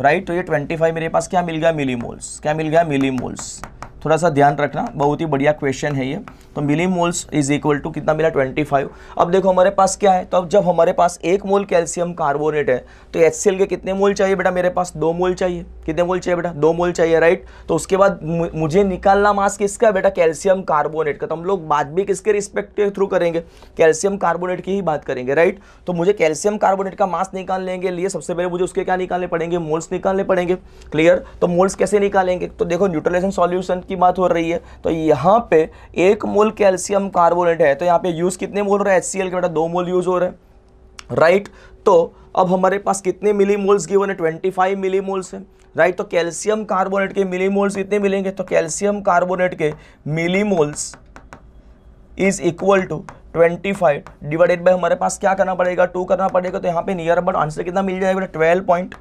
A: राइट। तो ये 25 मेरे पास क्या मिल गया, मिली मोल्स। क्या मिल गया, मिली मोल्स। थोड़ा सा ध्यान रखना, बहुत ही बढ़िया क्वेश्चन है ये। तो मिलीमोल्स इज इक्वल टू कितना मिला 25। अब देखो हमारे पास क्या है, तो अब जब हमारे पास 1 मोल कैल्शियम कार्बोनेट है तो HCl के कितने मोल चाहिए बेटा, मेरे पास 2 मोल चाहिए। कितने मोल चाहिए बेटा, 2 मोल चाहिए, राइट। तो उसके बाद मुझे निकालना मास किसका है बेटा, कैल्शियम कार्बोनेट का। तो हम लोग बात भी किसके रिस्पेक्ट के थ्रू करेंगे, कैल्शियम कार्बोनेट की ही बात करेंगे, राइट। तो मुझे कैल्शियम कार्बोनेट का मास निकालने के लिए सबसे पहले मुझे उसके क्या निकालने पड़ेंगे, मोल्स निकालने पड़ेंगे। क्लियर। तो मोल्स कैसे निकालेंगे, तो देखो न्यूट्रलाइजेशन सॉल्यूशन की बात हो रही है, तो यहाँ पे 1 मोल कैल्शियम कार्बोनेट है, तो यहाँ पे यूज कितने मोल हो रहा है HCl के बेटा, 2 मोल यूज हो रहे हैं, राइट। तो अब हमारे पास कितने मिलीमोल्स गिवन है, 25 मिलीमोल्स है, राइट। तो कैल्शियम कार्बोनेट के मिलीमोल्स कितने मिलेंगे, तो कैल्शियम कार्बोनेट के millimoles is equal to 25 divided by हमारे पास क्या करना पड़ेगा, 2 करना पड़ेगा। तो यहाँ पे नियर अबाउट आंसर कितना मिल जाएगा बेटा, 12 पॉइंट,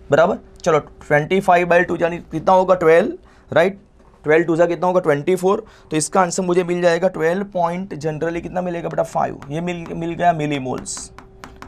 A: बराबर। चलो 25/2 यानी कितना होगा 12, राइट। 12 2 कितना होगा 24। तो इसका आंसर मुझे मिल जाएगा 12 पॉइंट, जनरली कितना मिलेगा बेटा 5। ये मिल गया मिलीमोल्स।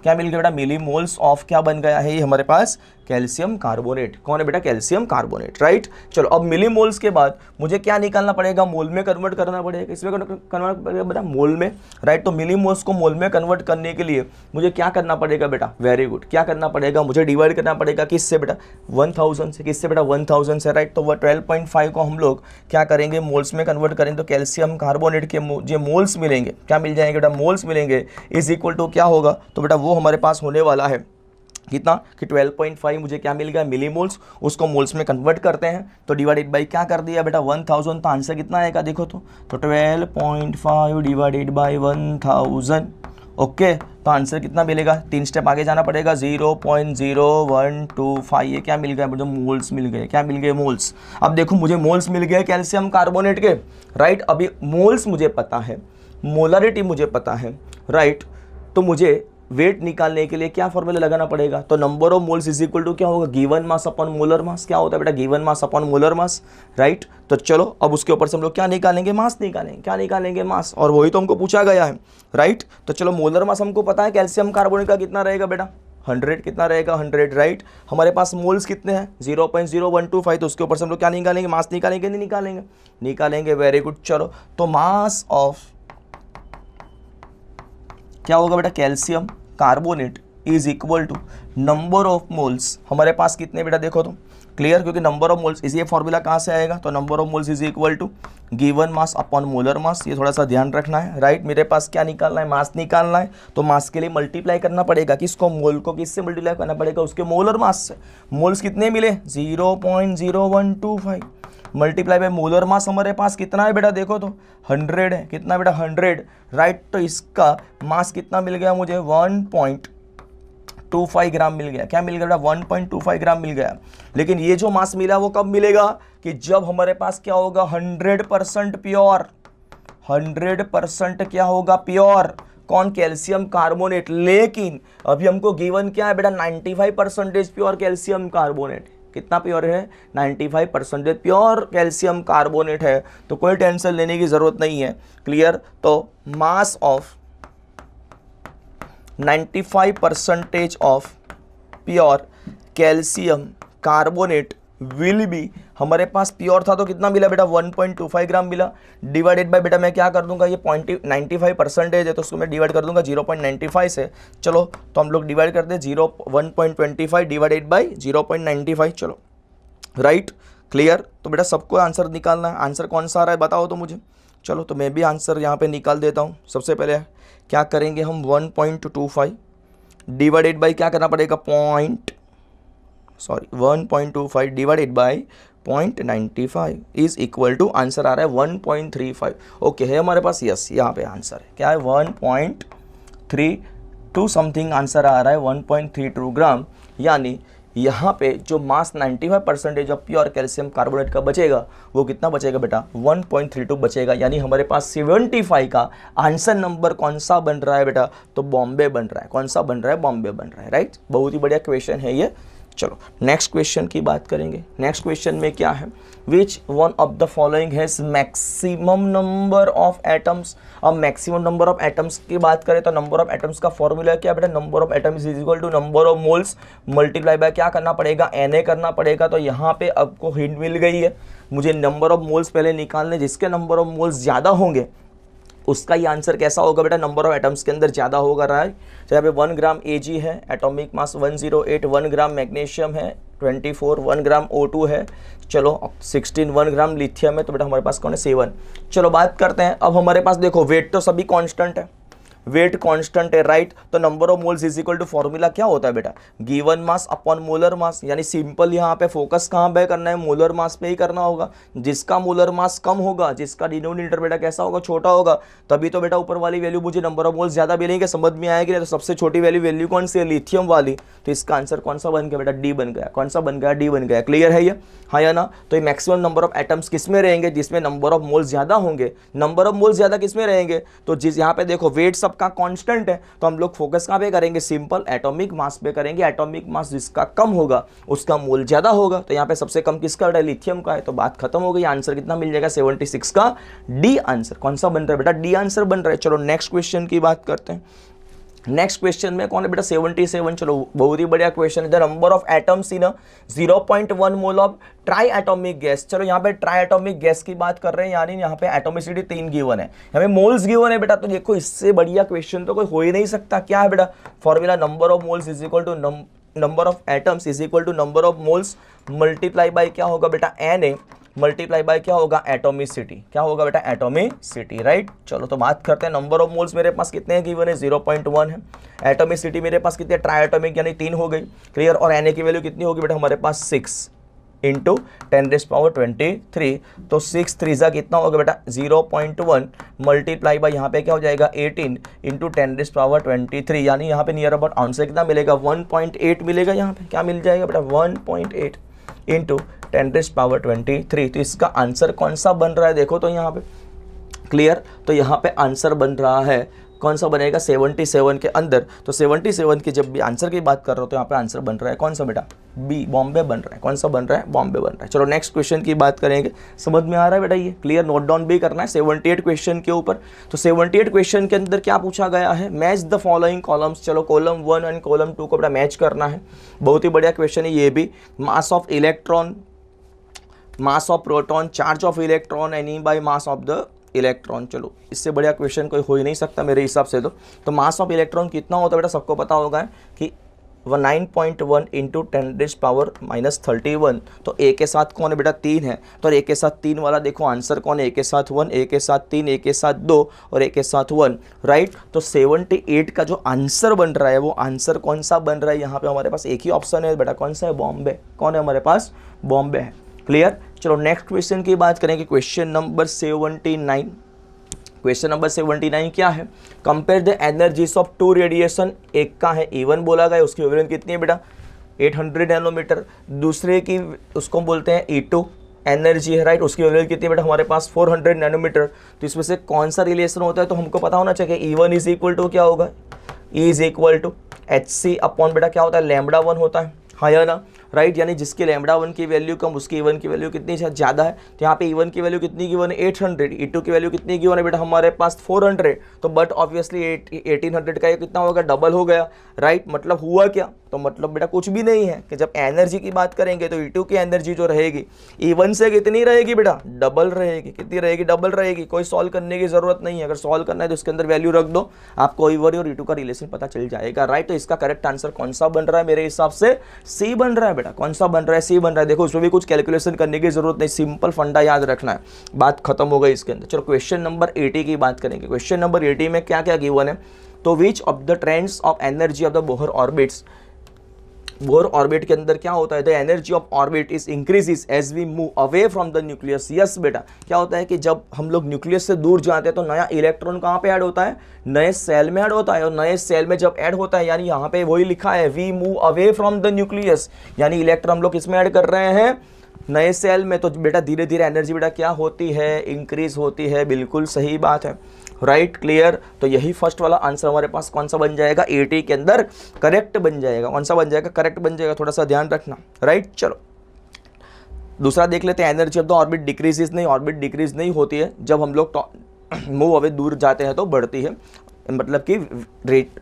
A: क्या मिल गया बेटा, मिलीमोल्स ऑफ क्या बन गया है ये हमारे पास, कैल्शियम कार्बोनेट। कौन है बेटा, कैल्शियम कार्बोनेट, राइट। चलो अब मिलीमोल्स के बाद मुझे क्या निकालना पड़ेगा, मोल में कन्वर्ट करना पड़ेगा। इसमें कन्वर्ट करेगा बेटा मोल में, राइट। तो मिलीमोल्स को मोल में कन्वर्ट करने के लिए मुझे क्या करना पड़ेगा बेटा, वेरी गुड, क्या करना पड़ेगा, मुझे डिवाइड करना पड़ेगा किससे बेटा, 1000 से। किससे बेटा, 1000 से, राइट। तो वह 12.5 को हम लोग क्या करेंगे, मोल्स में कन्वर्ट करेंगे। तो कैल्शियम कार्बोनेट के जो मोल्स मिलेंगे, क्या मिल जाएंगे बेटा, मोल्स मिलेंगे, इज इक्वल टू क्या होगा, तो बेटा वो हमारे पास होने वाला है कितना कि 12.5 मुझे क्या मिल गया, मिलीमोल्स। उसको मोल्स में कन्वर्ट करते हैं तो डिवाइडेड बाई क्या कर दिया बेटा 1000। तो आंसर कितना आएगा देखो, तो 12.5 डिवाइडेड बाई 1000। ओके, तो आंसर कितना मिलेगा, 3 स्टेप आगे जाना पड़ेगा, 0.0125। ये क्या मिल गया, मुझे मोल्स मिल गए। क्या मिल गए, मोल्स। अब देखो मुझे मोल्स मिल गए कैल्शियम कार्बोनेट के, राइट। अभी मोल्स मुझे पता है, मोलारिटी मुझे पता है, राइट। तो मुझे वेट निकालने के लिए क्या फॉर्मूला लगाना पड़ेगा, तो number of moles is equal to क्या होगा, given mass upon molar mass. क्या होता है बेटा, given mass upon molar mass, right. तो चलो अब उसके ऊपर से हम लोग क्या निकालेंगे, मास निकालेंगे। क्या निकालेंगे, मास। और वही तो हमको पूछा गया है, राइट। तो चलो मोलर मास हमको पता है कैल्शियम कार्बोनेट का कितना रहेगा बेटा, 100। कितना रहेगा, 100, राइट। हमारे पास मोल्स कितने हैं, 0.0125। तो उसके ऊपर से हम लोग क्या निकालेंगे, मास निकालेंगे, नहीं निकालेंगे, निकालेंगे, वेरी गुड। चलो तो मास ऑफ क्या होगा बेटा, calcium carbonate is equal to number of moles. हमारे पास कितने बेटा, देखो तो क्लियर, क्योंकि नंबर ऑफ मोल्स, ये फॉर्मूला कहाँ से आएगा, तो number of moles is equal to given mass upon molar mass. ये थोड़ा सा ध्यान रखना है, राइट। मेरे पास क्या निकालना है, मास निकालना है। तो मास के लिए मल्टीप्लाई करना पड़ेगा, किसको, मोल को किससे मल्टीप्लाई करना पड़ेगा, उसके मोलर मास से। मोल्स कितने मिले, 0.0125 मल्टीप्लाई बाय मोलर मास हमारे पास कितना है बेटा, देखो तो 100 है। कितना बेटा, 100, राइट। तो इसका मास कितना मिल गया मुझे, 1.25 ग्राम मिल गया। क्या मिल गया बेटा, 1.25 ग्राम मिल गया। लेकिन ये जो मास मिला वो कब मिलेगा, कि जब हमारे पास क्या होगा, 100% प्योर। 100% क्या होगा, प्योर। कौन, कैल्शियम कार्बोनेट। लेकिन अभी हमको गिवन क्या है बेटा, 95% प्योर कैल्शियम कार्बोनेट। कितना प्योर है, 95% प्योर कैल्शियम कार्बोनेट है। तो कोई टेंशन लेने की जरूरत नहीं है, क्लियर। तो mass of 95% of pure calcium carbonate will be, हमारे पास प्योर था तो कितना मिला बेटा, 1.25 ग्राम मिला। डिवाइडेड बाय बेटा मैं क्या कर दूंगा, ये 95% है तो उसको मैं डिवाइड कर दूंगा 0.95 से। चलो तो हम लोग डिवाइड कर दे 1.25 डिवाइडेड बाय 0.95। चलो, राइट, क्लियर। तो बेटा सबको आंसर निकालना है। आंसर कौन सा आ रहा है बताओ तो मुझे। चलो तो मैं भी आंसर यहाँ पे निकाल देता हूँ। सबसे पहले क्या करेंगे हम, 1.25 डिवाइडेड बाई क्या करना पड़ेगा, 1.25 divided by 0.95 is equal to, answer आ रहा है 1.35। ओके है हमारे पास, यस, यहाँ पे आंसर है क्या है, 1.32 समथिंग आंसर आ रहा है, 1.32 ग्राम। यानी यहाँ पे जो मास 95% ऑफ प्योर कैल्शियम कार्बोनेट का बचेगा वो कितना बचेगा बेटा, 1.32 बचेगा। यानी हमारे पास 75 का आंसर नंबर कौन सा बन रहा है बेटा, तो बॉम्बे बन रहा है। कौन सा बन रहा है, बॉम्बे बन रहा है, राइट। बहुत ही बढ़िया क्वेश्चन है ये। चलो नेक्स्ट क्वेश्चन की बात करेंगे। नेक्स्ट क्वेश्चन में क्या है, which one of the following has maximum number of atoms. अब मैक्सिमम नंबर ऑफ एटम्स की बात करें तो नंबर ऑफ एटम्स का फॉर्मूला क्या बेटा, number of atoms is equal to number of moles multiply by क्या करना पड़ेगा, Na करना पड़ेगा। तो यहाँ पे आपको हिंट मिल गई है, मुझे नंबर ऑफ मोल्स पहले निकालने, जिसके नंबर ऑफ मोल्स ज़्यादा होंगे उसका ये आंसर कैसा होगा बेटा, नंबर ऑफ एटम्स के अंदर ज़्यादा होगा, राइट। तो यहाँ पे 1 ग्राम Ag है, एटॉमिक मास 108, 1 ग्राम मैग्नीशियम है 24, 1 ग्राम O2 है, चलो 16, 1 ग्राम लिथियम है, तो बेटा हमारे पास कौन है 7। चलो बात करते हैं, अब हमारे पास देखो वेट तो सभी कांस्टेंट है, वेट कांस्टेंट है, राइट। तो number of moles is equal to formula क्या होता है बेटा, given mass upon molar mass, यानी सिंपल यहाँ पे फोकस कहाँ पे करना है, मोलर मास पे ही करना होगा। जिसका मोलर मास कम होगा, जिसका डिनोमिनेटर बेटा कैसा होगा, छोटा होगा, तभी तो बेटा ऊपर वाली वैल्यू मुझे नंबर ऑफ मोल्स ज्यादा मिलेंगे, समझ में आएगी। तो सबसे छोटी वैल्यू कौन सी है, लिथियम वाली, तो इसका आंसर कौन सा बन गया बेटा, डी बन गया। कौन सा बन गया, डी बन गया। क्लियर है ये, हाँ या ना। तो ये मैक्सिमम नंबर ऑफ एटम्स किस में रहेंगे, जिसमें नंबर ऑफ मोल्स ज्यादा होंगे। नंबर ऑफ मोल्स ज्यादा किस में रहेंगे, तो जिस यहाँ पे देखो वेट सबका कांस्टेंट है, तो हम लोग फोकस कहाँ पे करेंगे, सिंपल एटॉमिक मास पे करेंगे। एटॉमिक मास जिसका कम होगा उसका मोल ज्यादा होगा, तो यहाँ पे सबसे कम किसका है, लिथियम का है, तो बात खत्म हो गई। आंसर कितना मिल जाएगा, 76 का डी आंसर। कौन सा बन रहा है बेटा, डी आंसर बन रहा है। चलो नेक्स्ट क्वेश्चन की बात करते हैं। नेक्स्ट क्वेश्चन में कौन है बेटा, 77। चलो बहुत ही बढ़िया क्वेश्चन है। The number of atoms in 0.1 mole of try atomic gas. चलो यहाँ पे ट्राई एटॉमिक गैस की बात कर रहे हैं, यानी यहाँ पे एटोमिसिटी 3 गिवन है, हमें मोल्स गिवन है बेटा। तो देखो इससे बढ़िया क्वेश्चन तो कोई हो ही नहीं सकता। क्या है बेटा formula, number of moles is equal to number of atoms is equal to number of moles multiply by क्या होगा बेटा, Na मल्टीप्लाई बाय क्या होगा, एटोमिसिटी। क्या होगा बेटा, एटोमिसिटी, राइट। चलो तो बात करते हैं, नंबर ऑफ मोल्स मेरे पास कितने हैं गिवन है, 0.1 है। एटोमिसिटी मेरे पास कितनी है, ट्राई एटॉमिक यानी 3 हो गई, क्लियर। और Na की वैल्यू कितनी होगी बेटा हमारे पास, 6 इंटू 10⁻23। तो 6 3 कितना होगा बेटा, 0.1 मल्टीप्लाई बाय यहाँ पे क्या हो जाएगा, 18 इंटू 10⁻23, यानी यहाँ पे नियर अबाउट आंसर कितना मिलेगा, 1.8 मिलेगा। यहाँ पे क्या मिल जाएगा बेटा, 1.8 इंटू 10⁻23। तो इसका आंसर कौन सा बन रहा है, देखो तो यहाँ पे, क्लियर। तो यहाँ पे आंसर बन रहा है, कौन सा बनेगा, 77 के अंदर। तो 77 की जब भी आंसर की बात कर रहा हूँ तो यहाँ पे आंसर बन रहा है कौन सा बेटा, बी, बॉम्बे बन रहा है। कौन सा बन रहा है, बॉम्बे बन रहा है। चलो नेक्स्ट क्वेश्चन की बात करेंगे। समझ में आ रहा है बेटा ये, क्लियर, नोट डाउन भी करना है 78 क्वेश्चन के ऊपर। तो 78 क्वेश्चन के अंदर क्या पूछा गया है, मैच द फॉलोइंग कॉलम्स। चलो कॉलम 1 एंड कॉलम 2 को बेटा मैच करना है। बहुत ही बढ़िया क्वेश्चन है ये भी। Mass of electron, mass of proton, charge of electron any by mass of the electron. चलो इससे बढ़िया क्वेश्चन कोई हो ही नहीं सकता मेरे हिसाब से। तो मास ऑफ इलेक्ट्रॉन कितना होता है बेटा, सबको पता होगा कि 9.1 इंटू 10⁻31। तो ए के साथ कौन है बेटा, 3 है। तो ए के साथ 3 वाला देखो आंसर कौन है, ए के साथ 1, ए के साथ 3, ए के साथ 2 और ए के साथ 1, राइट। तो 78 का जो आंसर बन रहा है वो आंसर कौन सा बन रहा है, यहाँ पे हमारे पास एक ही ऑप्शन है बेटा, कौन सा है, बॉम्बे। कौन है हमारे पास, बॉम्बे है, क्लियर। चलो नेक्स्ट क्वेश्चन की बात करेंगे, क्वेश्चन नंबर 79। क्वेश्चन नंबर 79 क्या है, compare the energies of 2 radiation. एक का है E1 बोला गया, उसकी वेवलेंथ कितनी है बेटा, 800 नैनोमीटर। दूसरे की उसको बोलते हैं E2 एनर्जी है, राइट, उसकी वेवलेंथ कितनी है बेटा हमारे पास, 400 नैनोमीटर। तो इसमें से कौन सा रिलेशन होता है, तो हमको पता होना चाहिए। E1 इज इक्वल टू क्या होगा, E is equal to Hc upon बेटा क्या होता है, λ1 होता है, हाँ या ना, राइट। यानी जिसकी λ1 की वैल्यू कम उसकी E1 की वैल्यू कितनी ज़्यादा है। तो यहाँ पे E1 की वैल्यू कितनी गिवन है, 800। E2 की वैल्यू कितनी गिवन है बेटा हमारे पास, 400। तो बट ऑब्वियसली 1800 का ये कितना होगा, डबल हो गया, राइट। मतलब हुआ क्या, तो मतलब बेटा कुछ भी नहीं है कि जब एनर्जी की बात करेंगे तो E2 की एनर्जी जो रहेगी E1 से कितनी रहेगी बेटा, डबल रहेगी। कितनी रहेगी, डबल रहेगी। कोई सॉल्व करने की जरूरत नहीं है, अगर सॉल्व करना है तो इसके अंदर वैल्यू रख दो, आपको E1 और E2 का रिलेशन पता चल जाएगा, राइट। तो इसका करेक्ट आंसर कौन सा बन रहा है, मेरे हिसाब से सी बन रहा है बेटा। कौन सा बन रहा है, सी बन रहा है। देखो उसमें भी कुछ कैलकुलेशन करने की जरूरत नहीं, सिंपल फंडा याद रखना है, बात खत्म हो गई इसके अंदर। चलो क्वेश्चन नंबर 80 की बात करेंगे। क्वेश्चन नंबर 80 में क्या क्या गिवन है, तो which of the trends of energy of the Bohr orbits. Bohr orbit के अंदर क्या होता है, the energy of orbit is increases as we move away from the nucleus. Yes बेटा, क्या होता है कि जब हम लोग न्यूक्लियस से दूर जाते हैं तो नया इलेक्ट्रॉन कहाँ पे ऐड होता है, नए सेल में ऐड होता है। और नए सेल में जब ऐड होता है, यानी यहाँ पे वही लिखा है we move away from the nucleus, यानी इलेक्ट्रॉन हम लोग किसमें ऐड कर रहे हैं, नए सेल में। तो बेटा धीरे धीरे एनर्जी बेटा क्या होती है, इंक्रीज होती है। बिल्कुल सही बात है, राइट, क्लियर। तो यही फर्स्ट वाला आंसर हमारे पास कौन सा बन जाएगा, 80 के अंदर करेक्ट बन जाएगा। कौन सा बन जाएगा, करेक्ट बन जाएगा, थोड़ा सा ध्यान रखना, राइट। चलो दूसरा देख लेते हैं, energy of the orbit decreases. नहीं, ऑर्बिट डिक्रीज नहीं होती है, जब हम लोग मूव अवे दूर जाते हैं तो बढ़ती है, मतलब कि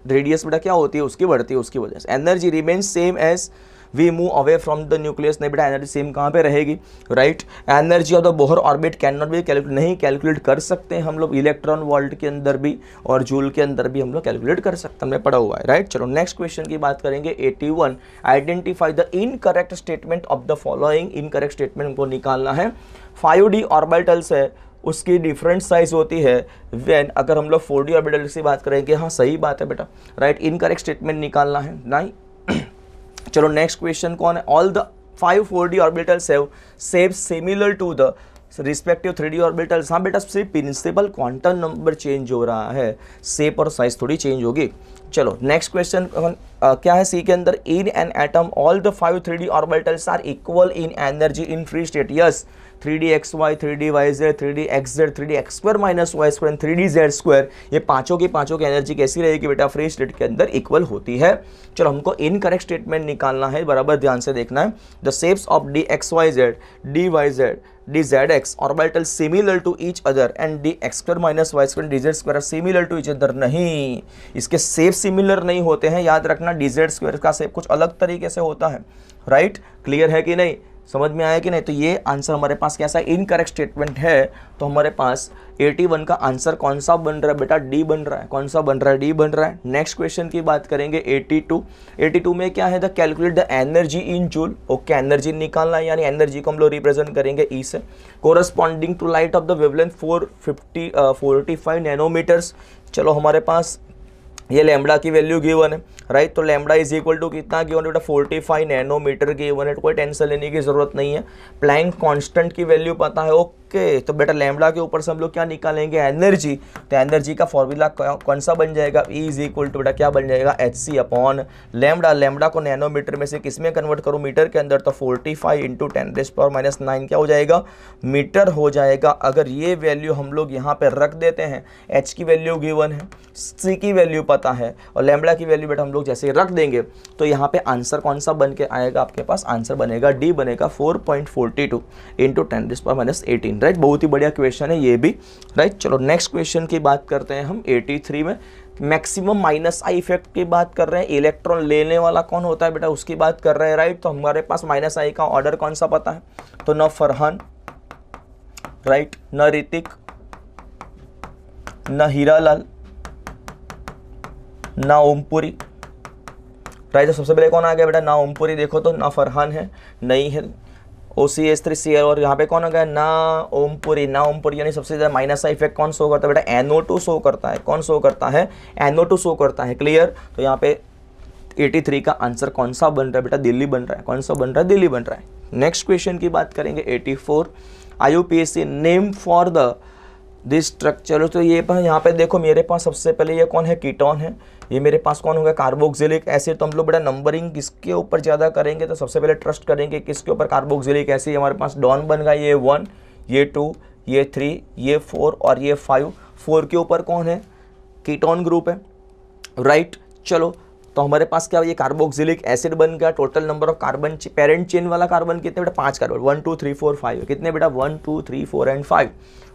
A: रेडियस बेटा क्या होती है उसकी, बढ़ती है उसकी वजह से। Energy remains same as we move away from the nucleus, नहीं बेटा एनर्जी सेम कहाँ पे रहेगी, right. Energy of the Bohr orbit can not be calculate, नहीं कैलकुलेट कर सकते हैं हम लोग, इलेक्ट्रॉन वोल्ट के अंदर भी और जूल के अंदर भी हम लोग कैलकुलेट कर सकते हैं, हमने पढ़ा हुआ है, राइट। चलो नेक्स्ट क्वेश्चन की बात करेंगे 81, identify the incorrect statement of the following, incorrect statement हमको निकालना है। 5d ऑर्बिटल्स है, उसकी डिफरेंट साइज होती है व्हेन, अगर हम लोग 4d ऑर्बिटल की बात करेंगे, हाँ सही बात है बेटा, राइट। इनकरेक्ट स्टेटमेंट निकालना है, नहीं। चलो नेक्स्ट क्वेश्चन कौन है, all the 5 4d orbitals have shape similar to the respective 3d orbitals, हाँ बेटा सिर्फ प्रिंसिपल क्वांटम नंबर चेंज हो रहा है, शेप और साइज थोड़ी चेंज होगी। चलो नेक्स्ट क्वेश्चन क्या है सी के अंदर, in an atom all the 5 3d orbitals are equal in energy in free state, yes 3dxy 3dyz 3dxz 3dx² minus y square 3dz², ये पांचों की एनर्जी कैसी रहेगी बेटा, फ्री स्टेट के अंदर इक्वल होती है। चलो हमको इनकरेक्ट स्टेटमेंट निकालना है, बराबर ध्यान से देखना है। The shapes of dxyz dyz dzx orbital similar to each other and dx² minus y square dz² similar to each other, नहीं इसके शेप सिमिलर नहीं होते हैं, याद रखना dz² का शेप कुछ अलग तरीके से होता है, राइट। क्लियर है कि नहीं, समझ में आया कि नहीं। तो ये आंसर हमारे पास कैसा इनकरेक्ट स्टेटमेंट है, तो हमारे पास 81 का आंसर कौन सा बन रहा है बेटा, डी बन रहा है, कौन सा बन रहा है, डी बन रहा है। नेक्स्ट क्वेश्चन की बात करेंगे 82 में क्या है, the calculate the energy in joule, okay energy निकालना है, यानी एनर्जी को हम लोग रिप्रेजेंट करेंगे ई से, corresponding to light of the wavelength 45 nanometres. चलो हमारे पास ये लैम्बडा की वैल्यू गिवन है, राइट। तो लैम्बडा इज इक्वल टू कितना गिवन है बेटा, 45 नैनोमीटर गिवन है, कोई टेंशन लेने की जरूरत नहीं है। प्लैंक कांस्टेंट की वैल्यू पता है, ओके। तो बेटा लैम्बडा के ऊपर से हम लोग क्या निकालेंगे, एनर्जी। तो एनर्जी का फॉर्मूला कौन सा बन जाएगा, E इज इक्वल टू बेटा क्या बन जाएगा, hc अपॉन लैम्बडा। लैम्बडा को नैनोमीटर में से किस में कन्वर्ट करूँ, मीटर के अंदर, तो 45 इंटू 10⁻⁹ क्या हो जाएगा, मीटर हो जाएगा। अगर ये वैल्यू हम लोग यहाँ पे रख देते हैं, h की वैल्यू गिवन है, c की वैल्यू पता है और लैम्बडा की वैल्यू बेटा हम लोग जैसे रख देंगे, तो यहाँ पे आंसर कौन सा बन के आएगा, आपके पास आंसर बनेगा डी बनेगा 4.42 इंटू 10⁻⁸, राइट। बहुत ही बढ़िया क्वेश्चन है ये भी, राइट। चलो नेक्स्ट क्वेश्चन की बात करते हैं हम 83 में, मैक्सिमम माइनस आई इफेक्ट की बात कर रहे हैं, इलेक्ट्रॉन लेने वाला कौन होता है बेटा, उसकी बात कर रहे हैं, राइट। तो हमारे पास माइनस आई का ऑर्डर कौन सा पता है, तो न फरहान, राइट, न ऋतिक, न हीरालाल, ना ओमपुरी, राइट। तो सबसे पहले कौन आ गया बेटा, ना ओमपुरी, देखो तो ना फरहान है, नहीं है, OCH3Cl, और यहाँ पे कौन आ गया, ना ओमपुरी, ना ओमपुरी, यानी सबसे ज़्यादा माइनस इफेक्ट कौन शो करता है बेटा, NO2 शो करता है, कौन शो करता है, NO2 शो करता है, क्लियर। तो यहाँ पे 83 का आंसर कौन सा बन रहा है बेटा, दिल्ली बन रहा है, कौन सा बन रहा है, दिल्ली बन रहा है। नेक्स्ट क्वेश्चन की बात करेंगे 84, IUPAC name for the this structure. तो ये यहाँ पे देखो मेरे पास सबसे पहले ये कौन है, कीटोन है, ये मेरे पास कौन होगा, कार्बोक्सिलिक एसिड। तो हम लोग बेटा नंबरिंग किसके ऊपर ज़्यादा करेंगे, तो सबसे पहले ट्रस्ट करेंगे किसके ऊपर, कार्बोक्सिलिक एसिड। हमारे पास डॉन बन गया, ये 1, ये 2, ये 3, ये 4 और ये 5। 4 के ऊपर कौन है, कीटोन ग्रुप है, राइट। चलो तो हमारे पास क्या, ये कार्बोक्सिलिक एसिड बन गया। Total number of carbon, parent chain वाला कार्बन कितने बेटा, 5 कार्बन, 1 2 3 4 5, कितने बेटा, 1 2 3 4 एंड 5,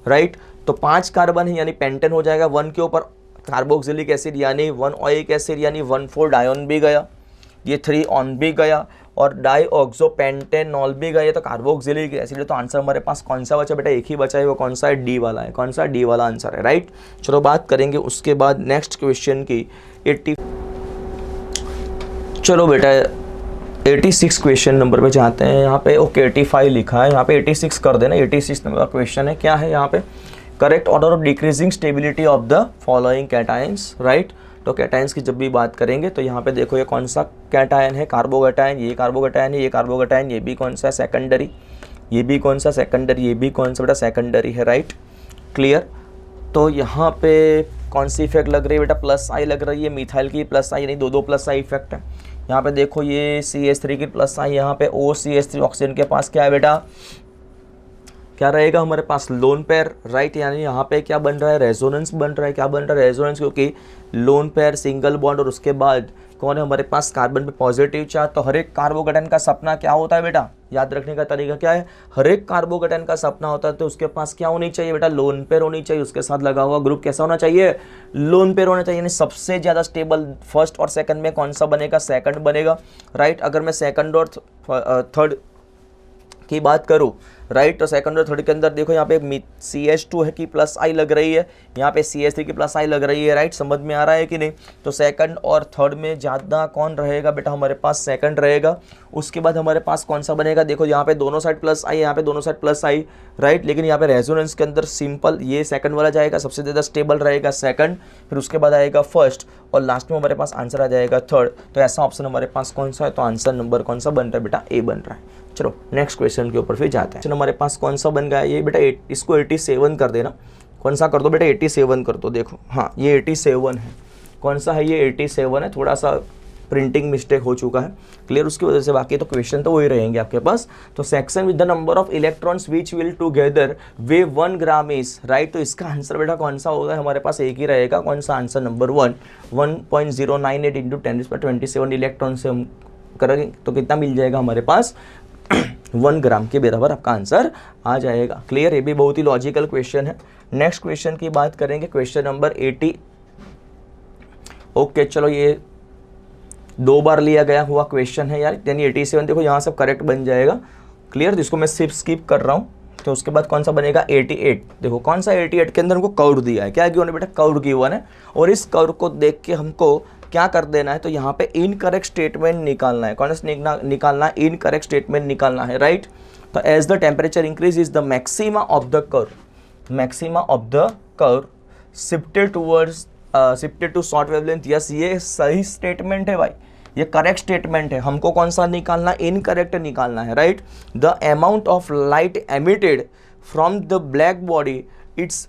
A: राइट। तो 5 कार्बन है, यानी पेंटेन हो जाएगा। 1 के ऊपर कार्बोक्सिलिक एसिड यानी 1 ओइक एसिड यानी 1,4 डायोन भी गया, ये 3 ऑन भी गया और डाईऑक्सोपेंटेनॉल भी गया, तो कार्बोक्सिलिक एसिड। तो आंसर हमारे पास कौन सा बचा बेटा, एक ही बचा है, वो कौन सा है, डी वाला है, कौन सा, डी वाला आंसर है, राइट। चलो बात करेंगे उसके बाद नेक्स्ट क्वेश्चन की 80। चलो बेटा 86 क्वेश्चन नंबर पे जाते हैं। यहाँ पे ओके 85 लिखा है, यहाँ पे 86 कर देना। 86 नंबर का क्वेश्चन है, क्या है यहाँ पे, correct order of decreasing stability of the following cations, right. तो कैटायंस की जब भी बात करेंगे तो यहाँ पे देखो ये कौन सा कैटायन है, कार्बोकैटायन, ये कार्बोकैटायन है, ये कार्बोकैटायन, ये भी कौन सा सेकेंडरी, ये भी कौन सा सेकेंडरी, ये भी कौन सा बेटा सेकेंडरी है, राइट, क्लियर। तो यहाँ पे कौन सी इफेक्ट लग रही है बेटा, प्लस आई लग रही है, मिथाइल की प्लस आई, यानी दो प्लस आई इफेक्ट है। यहाँ पे देखो ये CH3 की प्लस आई, यहाँ पे OCH3 ऑक्सीजन के पास क्या है बेटा, क्या रहेगा हमारे पास, लोन पेयर, राइट। यानी यहाँ पे क्या बन रहा है, रेजोनेंस बन रहा है। क्या बन रहा है, रेजोनेंस, क्योंकि लोन पेयर, सिंगल बॉन्ड और उसके बाद कौन है हमारे पास, कार्बन पे पॉजिटिव चार्ज। तो हर एक कार्बोकेटाइन का सपना क्या होता है बेटा, याद रखने का तरीका क्या है, हर एक कार्बोकेटाइन का सपना होता है तो उसके पास क्या होनी चाहिए बेटा, लोन पेयर होनी चाहिए। उसके साथ लगा हुआ ग्रुप कैसा होना चाहिए, लोन पेयर होना चाहिए। यानी सबसे ज्यादा स्टेबल फर्स्ट और सेकंड में कौन सा बनेगा, सेकंड बनेगा, राइट। अगर मैं सेकंड और थर्ड की बात करूं, राइट, तो सेकंड और थर्ड के अंदर देखो यहाँ पे CH2 है कि प्लस आई लग रही है, यहाँ पे CH3 की प्लस आई लग रही है, राइट। समझ में आ रहा है कि नहीं। तो सेकंड और थर्ड में ज़्यादा कौन रहेगा बेटा, हमारे पास सेकंड रहेगा। उसके बाद हमारे पास कौन सा बनेगा, देखो यहाँ पे दोनों साइड प्लस आई, यहाँ पे दोनों साइड प्लस आई, राइट। लेकिन यहाँ पे रेजोनेंस के अंदर सिंपल ये सेकंड वाला जाएगा, सबसे ज़्यादा स्टेबल रहेगा सेकंड, फिर उसके बाद आएगा फर्स्ट और लास्ट में हमारे पास आंसर आ जाएगा थर्ड। तो ऐसा ऑप्शन हमारे पास कौन सा है, तो आंसर नंबर कौन सा बन रहा है बेटा, ए बन रहा है। चलो नेक्स्ट क्वेश्चन के ऊपर फिर जाते हैं। हमारे पास कौन सा बन गया ये बेटा, इसको 87 कर देना। कौन सा कर दो बेटा, 87 कर दो। देखो हाँ ये 87 है, कौन सा है ये 87 है, थोड़ा सा प्रिंटिंग मिस्टेक हो चुका है, क्लियर। उसकी वजह से बाकी तो क्वेश्चन तो वही रहेंगे आपके पास। तो section with the number of electrons which will together way 1 gram is, right. तो इसका आंसर बेटा कौन सा होगा, हमारे पास एक ही रहेगा, कौन सा, आंसर नंबर 1, 1.098 इंटू 10⁻27 इलेक्ट्रॉन से हम करेंगे तो कितना मिल जाएगा हमारे पास 1 ग्राम के बराबर आपका आंसर आ जाएगा, क्लियर। ये भी बहुत ही लॉजिकल क्वेश्चन है। नेक्स्ट क्वेश्चन की बात करेंगे, क्वेश्चन नंबर 80। ओके चलो, ये 2 बार लिया गया हुआ क्वेश्चन है यार, यानी 87 देखो यहाँ से करेक्ट बन जाएगा, क्लियर। जिसको मैं सिर्फ स्किप कर रहा हूँ। तो उसके बाद कौन सा बनेगा 88। देखो कौन सा 88 के अंदर हमको कर्व दिया है, क्या गिवन है बेटा, कर्व गिवन है। और इस कर्व को देख के हमको क्या कर देना है, तो यहाँ पे इनकरेक्ट स्टेटमेंट निकालना है। कौन सा निकालना है, इनकरेक्ट स्टेटमेंट निकालना है, राइट। तो as the temperature increase is the maxima of the curve, maxima of the curve shifted to short wavelength. Yes ये सही स्टेटमेंट है भाई, ये करेक्ट स्टेटमेंट है। हमको कौन सा निकालना, इनकरेक्ट निकालना है, right. The amount of light emitted from the black body, it's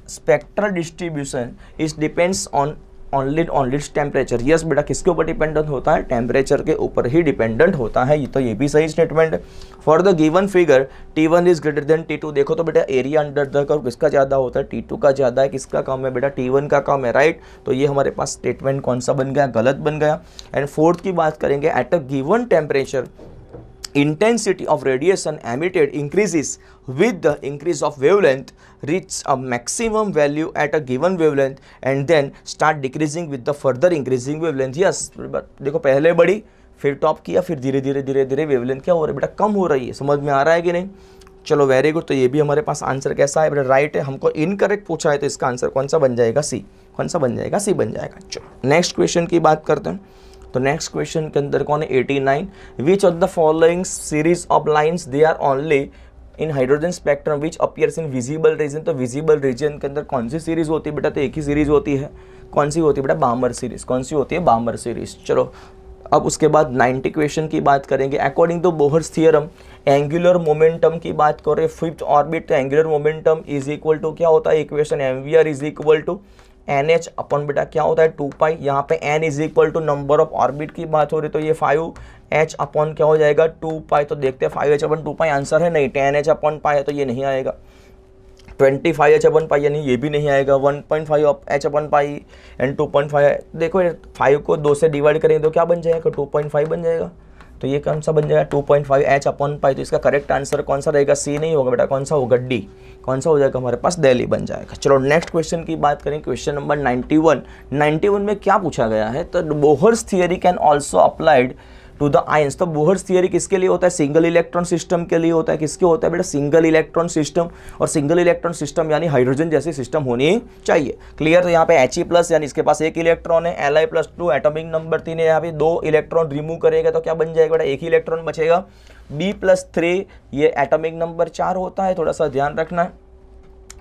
A: spectral distribution is depends on only on its temperature. Yes बेटा किसके ऊपर डिपेंडेंट होता है, टेम्परेचर के ऊपर ही डिपेंडेंट होता है। तो ये भी सही स्टेटमेंट है। For the given figure T1 is greater than T2। देखो तो बेटा एरिया अंडर द कर्व किसका ज़्यादा होता है, T2 का ज़्यादा है, किसका कम है बेटा, T1 का कम है, राइट। तो ये हमारे पास स्टेटमेंट कौन सा बन गया, गलत बन गया। एंड फोर्थ की बात करेंगे, at a given temperature intensity of radiation emitted increases with the increase of wavelength, reach a maximum value at a given wavelength and then start decreasing with the further increasing wavelength। yes देखो पहले बढ़ी फिर top किया, फिर धीरे धीरे wavelength क्या हो रहा है बेटा, कम हो रही है। समझ में आ रहा है कि नहीं। चलो वेरी गुड। तो ये भी हमारे पास आंसर कैसा है बेटा, राइट है। हमको इनकरेक्ट पूछा है तो इसका आंसर कौन सा बन जाएगा, सी। कौन सा बन जाएगा, सी बन जाएगा। चलो नेक्स्ट क्वेश्चन की बात करते हैं। तो नेक्स्ट क्वेश्चन के अंदर कौन है 89। Which of the following series of lines they are only in hydrogen spectrum which appears in visible region. तो विजिबल रीजन के अंदर कौन सी सीरीज होती है बेटा, तो एक ही सीरीज होती है। कौन सी होती है बेटा, बामर सीरीज। कौन सी होती है, बामर सीरीज। चलो अब उसके बाद 90 क्वेश्चन की बात करेंगे। According to Bohr's theorem angular momentum की बात करें फिफ्थ ऑर्बिट, तो angular momentum is equal to क्या होता है, equation mvr is equal to NH upon बेटा क्या होता है 2 पाई। यहाँ पे n is equal to number of orbit की बात हो रही, तो ये 5h अपन क्या हो जाएगा 2 पाई। तो देखते हैं 5h अपन 2 पाई आंसर है नहीं, 10h अपन पाई है तो ये नहीं आएगा। 25h अपन पाई यानी ये भी नहीं आएगा। 1.5h upon pi and 2.5। देखो 5 को 2 से डिवाइड करेंगे तो क्या बन जाएगा, 2.5 बन जाएगा। तो ये कौन सा बन जाएगा 2.5h अपन पाई। तो इसका करेक्ट आंसर कौन सा रहेगा, सी नहीं होगा बेटा, कौन सा होगा, डी। कौन सा हो जाएगा हमारे पास, दिल्ली बन जाएगा। चलो नेक्स्ट क्वेश्चन की बात करें, क्वेश्चन नंबर 91 में क्या पूछा गया है, तो Bohr's theory can also applied to the ions. तो बोहर्स थियरी किसके लिए होता है, सिंगल इलेक्ट्रॉन सिस्टम के लिए होता है। किसके होता है बेटा, सिंगल इलेक्ट्रॉन सिस्टम। और सिंगल इलेक्ट्रॉन सिस्टम यानी हाइड्रोजन जैसी सिस्टम होनी चाहिए, क्लियर। तो यहाँ पे He+ यानी इसके पास एक इलेक्ट्रॉन है, Li+2 एटॉमिक नंबर 3 है, यहाँ पे 2 इलेक्ट्रॉन रिमूव करेगा तो क्या बन जाएगा बेटा, एक ही इलेक्ट्रॉन बचेगा। B+3 ये एटॉमिक नंबर 4 होता है, थोड़ा सा ध्यान रखना है,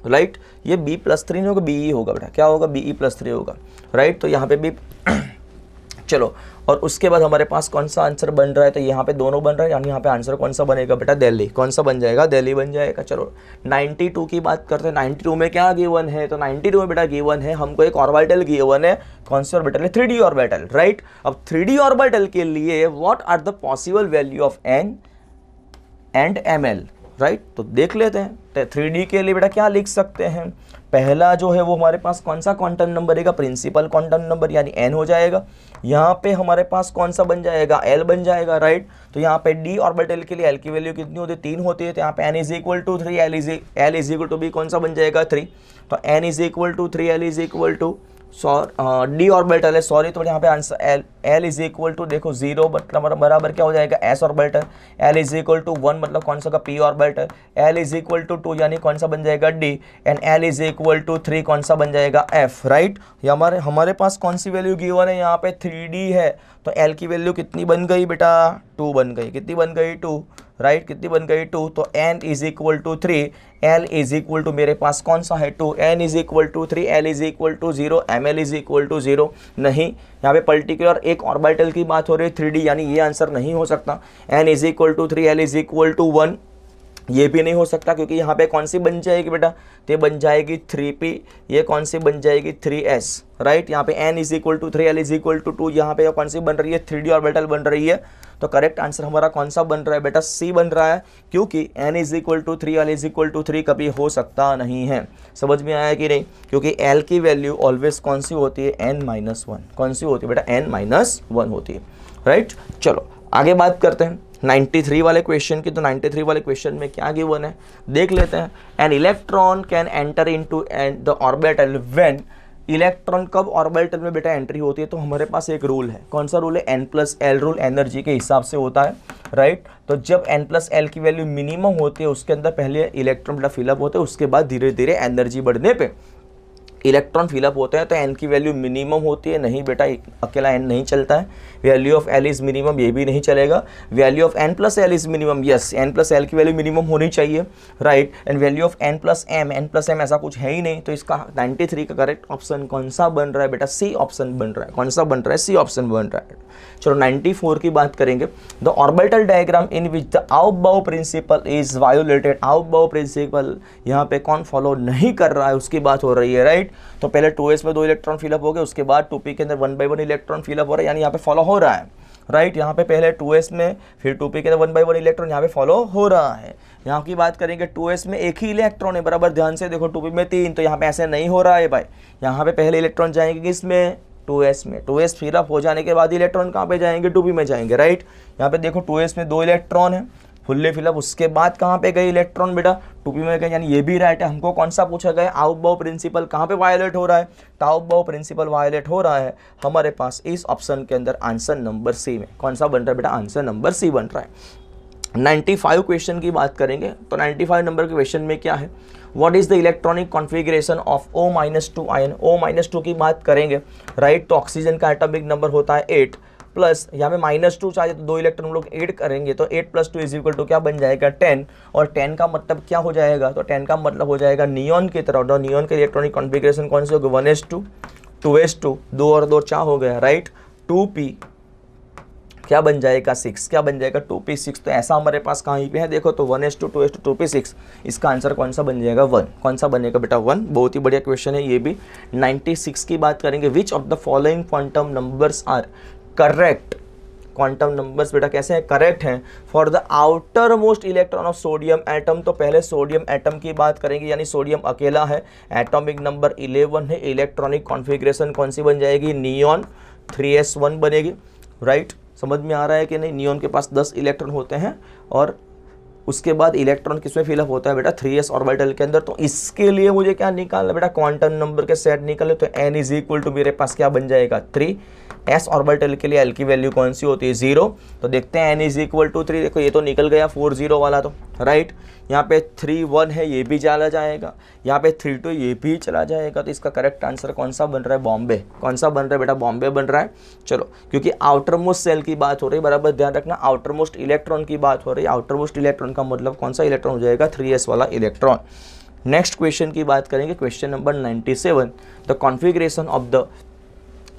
A: राइट। ये B+3 नहीं होगा, Be होगा बेटा, क्या होगा, Be+3 होगा, राइट। तो यहाँ पे भी चलो और उसके बाद हमारे पास कौन सा आंसर बन रहा है, तो यहाँ पे दोनों बन रहा है, यानी यहाँ पे आंसर कौन सा बनेगा बेटा, दिल्ली। कौन सा बन जाएगा, दिल्ली बन जाएगा। चलो 92 की बात करते हैं। 92 में क्या गिवन है, तो 92 में बेटा गिवन है हमको एक ऑर्बिटल गिवन है। कौन सा ऑर्बिटल है, 3D ऑर्बिटल, राइट। अब 3D ऑर्बिटल के लिए what are the possible value of n and ml, right. तो देख लेते हैं 3D के लिए बेटा क्या लिख सकते हैं, पहला जो है वो हमारे पास कौन सा क्वांटम नंबर रहेगा, प्रिंसिपल क्वांटम नंबर यानी n हो जाएगा। यहाँ पे हमारे पास कौन सा बन जाएगा, L बन जाएगा, राइट। तो यहाँ पे d ऑर्बिटल के लिए L की वैल्यू कितनी होती है, 3 होती है। तो यहाँ पे n is equal to 3, L is equal to भी कौन सा बन जाएगा 3। तो n is equal to 3, L is equal to D orbital है, सॉरी। तो यहाँ पे answer L is equal to देखो 0 मतलब बराबर क्या हो जाएगा S orbital, L is equal to 1 मतलब कौन सा का P orbital, L is equal to 2 यानी कौन सा बन जाएगा D, and L is equal to 3 कौन सा बन जाएगा F, राइट। हमारे पास कौन सी वैल्यू गिवन है, यहाँ पे 3D है। तो L की वैल्यू कितनी बन गई बेटा, 2 बन गई। कितनी बन गई, 2, राइट। कितनी बन गई, 2। तो n is equal to 3, L is equal to मेरे पास कौन सा है 2, n is equal to 3, L is equal to 0, ML is equal to 0। नहीं, यहाँ पे पर्टिकुलर एक ऑर्बिटल की बात हो रही है 3D, यानी ये आंसर नहीं हो सकता। n is equal to 3, L is equal to 1, ये भी नहीं हो सकता, क्योंकि यहाँ पे कौन सी बन जाएगी बेटा, तो ये बन जाएगी 3p, ये कौन सी बन जाएगी 3s, राइट। यहाँ पे n is equal to 3, L is equal to 2, यहाँ पे कौन सी बन रही है 3D ऑर्बिटल बन रही है। तो करेक्ट आंसर हमारा कौन सा बन रहा है बेटा, C बन रहा है, क्योंकि n is equal to 3, L is equal to 3 कभी हो सकता नहीं है। समझ में आया कि नहीं, क्योंकि L की वैल्यू ऑलवेज कौन सी होती है, n-1। कौन सी होती है बेटा, n-1 होती है, राइट। चलो आगे बात करते हैं 93 वाले क्वेश्चन की। तो 93 वाले क्वेश्चन में क्या गिवन है देख लेते हैं। An electron can enter into the orbital when, electron कब ऑर्बिटल में बेटा एंट्री होती है। तो हमारे पास एक रूल है, कौन सा रूल है, n+L रूल, एनर्जी के हिसाब से होता है, राइट। तो जब n+L की वैल्यू मिनिमम होती है उसके अंदर पहले इलेक्ट्रॉन बेटा फिलअप होते हैं, उसके बाद धीरे धीरे एनर्जी बढ़ने पे इलेक्ट्रॉन फिलअप होते हैं। तो n की वैल्यू मिनिमम होती है, नहीं बेटा अकेला n नहीं चलता है, value of L is minimum, ये भी नहीं चलेगा। Value of n+L is minimum, yes n+L की वैल्यू मिनिमम होनी चाहिए, right. And value of n+M ऐसा कुछ है ही नहीं। तो इसका 93 का करेक्ट ऑप्शन कौन सा बन रहा है बेटा, C ऑप्शन बन रहा है। कौन सा बन रहा है, C ऑप्शन बन रहा है। चलो 94 की बात करेंगे। The orbital diagram in which the aufbau principle is violated, aufbau principle यहाँ पे कौन फॉलो नहीं कर रहा है उसकी बात हो रही है, राइट। तो पहले 2s में 2 इलेक्ट्रॉन फिलअप हो गए, उसके बाद 2p के अंदर 1/1 इलेक्ट्रॉन फिलअप हो रहा है, यानी यहाँ पे फॉलो हो रहा है, राइट। यहाँ पे पहले 2s में फिर 2p के अंदर 1/1 इलेक्ट्रॉन यहाँ पे फॉलो हो रहा है। यहाँ की बात करेंगे 2s में एक ही इलेक्ट्रॉन है, बराबर ध्यान से देखो, 2p में 3, तो यहाँ पे ऐसे नहीं हो रहा है भाई। यहाँ पे पहले इलेक्ट्रॉन जाएंगे किसमें, 2s में। 2s फिलअप हो जाने के बाद इलेक्ट्रॉन कहाँ पे जाएंगे, 2p में जाएंगे, राइट। यहाँ पे देखो 2s में 2 इलेक्ट्रॉन है फुल्ली फिलअप, उसके बाद कहाँ पे गए इलेक्ट्रॉन बेटा, 2p में गए, यानी ये भी राइट है। हमको कौन सा पूछा गया, आउटबाउ प्रिंसिपल कहाँ पे वायोलेट हो रहा है, तो आउटबाउ प्रिंसिपल वायोलेट हो रहा है हमारे पास इस ऑप्शन के अंदर आंसर नंबर C में। कौन सा बन रहा है बेटा, आंसर नंबर C बन रहा है। 95 क्वेश्चन की बात करेंगे। तो 95 नंबर के क्वेश्चन में क्या है, what is the electronic configuration of O-2 ion. O-2 की बात करेंगे, राइट। तो ऑक्सीजन का एटॉमिक नंबर होता है 8 प्लस, यहाँ पे -2 चाहिए तो 2 इलेक्ट्रॉन हम लोग 8 करेंगे, तो 8 + 2 इज इक्वल टू क्या बन जाएगा 10। और 10 का मतलब क्या हो जाएगा, तो 10 का मतलब हो जाएगा नियॉन की तरह। और नियॉन के इलेक्ट्रॉनिक कॉन्फ़िगरेशन कौन से होगा, 1s2 2s2, 2 और 2 4 हो गया, राइट। 2p क्या बन जाएगा 6, क्या बन जाएगा 2p6। तो ऐसा हमारे पास कहीं पे है देखो, तो 1s2 2s2 2p6, इसका आंसर कौन सा बन जाएगा 1। कौन सा बनेगा बेटा 1। बहुत ही बढ़िया क्वेश्चन है ये भी। 96 की बात करेंगे, which of the following quantum numbers are correct. Quantum numbers बेटा कैसे हैं, करेक्ट हैं for the outermost electron of sodium atom. तो पहले सोडियम एटम की बात करेंगे, यानी सोडियम अकेला है, एटॉमिक नंबर 11 है, इलेक्ट्रॉनिक कॉन्फ़िगरेशन कौन सी बन जाएगी, नियॉन 3s1 बनेगी, राइट। समझ में आ रहा है कि नहीं, नियॉन के पास 10 इलेक्ट्रॉन होते हैं और उसके बाद इलेक्ट्रॉन किसमें फिलअप होता है बेटा 3s ऑर्बिटल के अंदर। तो इसके लिए मुझे क्या निकालना बेटा, क्वांटम नंबर के सेट निकाले। तो n इज इक्वल टू मेरे पास क्या बन जाएगा 3। s ऑर्बिटल के लिए l की वैल्यू कौन सी होती है 0। तो देखते हैं n इज इक्वल टू 3, देखो ये तो निकल गया 40 वाला, तो राइट। यहाँ पे 3 1 है, ये भी चला जाएगा, यहाँ पे 3 2 ये भी चला जाएगा। तो इसका करेक्ट आंसर कौन सा बन रहा है, बॉम्बे। कौन सा बन रहा है बेटा, बॉम्बे बन रहा है। चलो, क्योंकि आउटर मोस्ट सेल की बात हो रही है, बराबर ध्यान रखना, आउटर मोस्ट इलेक्ट्रॉन की बात हो रही है। आउटर मोस्ट इलेक्ट्रॉन का मतलब कौन सा इलेक्ट्रॉन हो जाएगा, 3s वाला इलेक्ट्रॉन। नेक्स्ट क्वेश्चन की बात करेंगे, question number 97, the configuration of the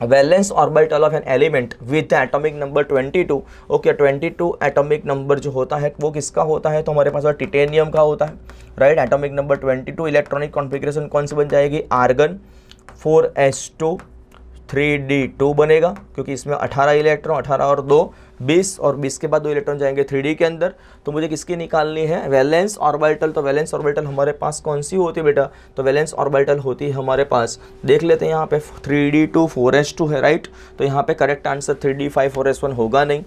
A: valence orbital of an element with atomic number 22। Okay, 22 atomic number जो होता है वो किसका होता है, तो हमारे पास टिटेनियम का होता है, right. Atomic number 22, electronic configuration कौन सी बन जाएगी, आर्गन 4s2 3d2 बनेगा, क्योंकि इसमें 18 इलेक्ट्रॉन, 18 और 2 20, और 20 के बाद 2 इलेक्ट्रॉन जाएंगे 3d के अंदर। तो मुझे किसकी निकालनी है, वैलेंस ऑर्बिटल। तो वैलेंस ऑर्बिटल हमारे पास कौन सी होती है बेटा, तो वैलेंस ऑर्बिटल होती है हमारे पास, देख लेते हैं यहाँ पे 3d2 4s2 है, राइट। तो यहाँ पे करेक्ट आंसर 3d5 4s1 होगा नहीं,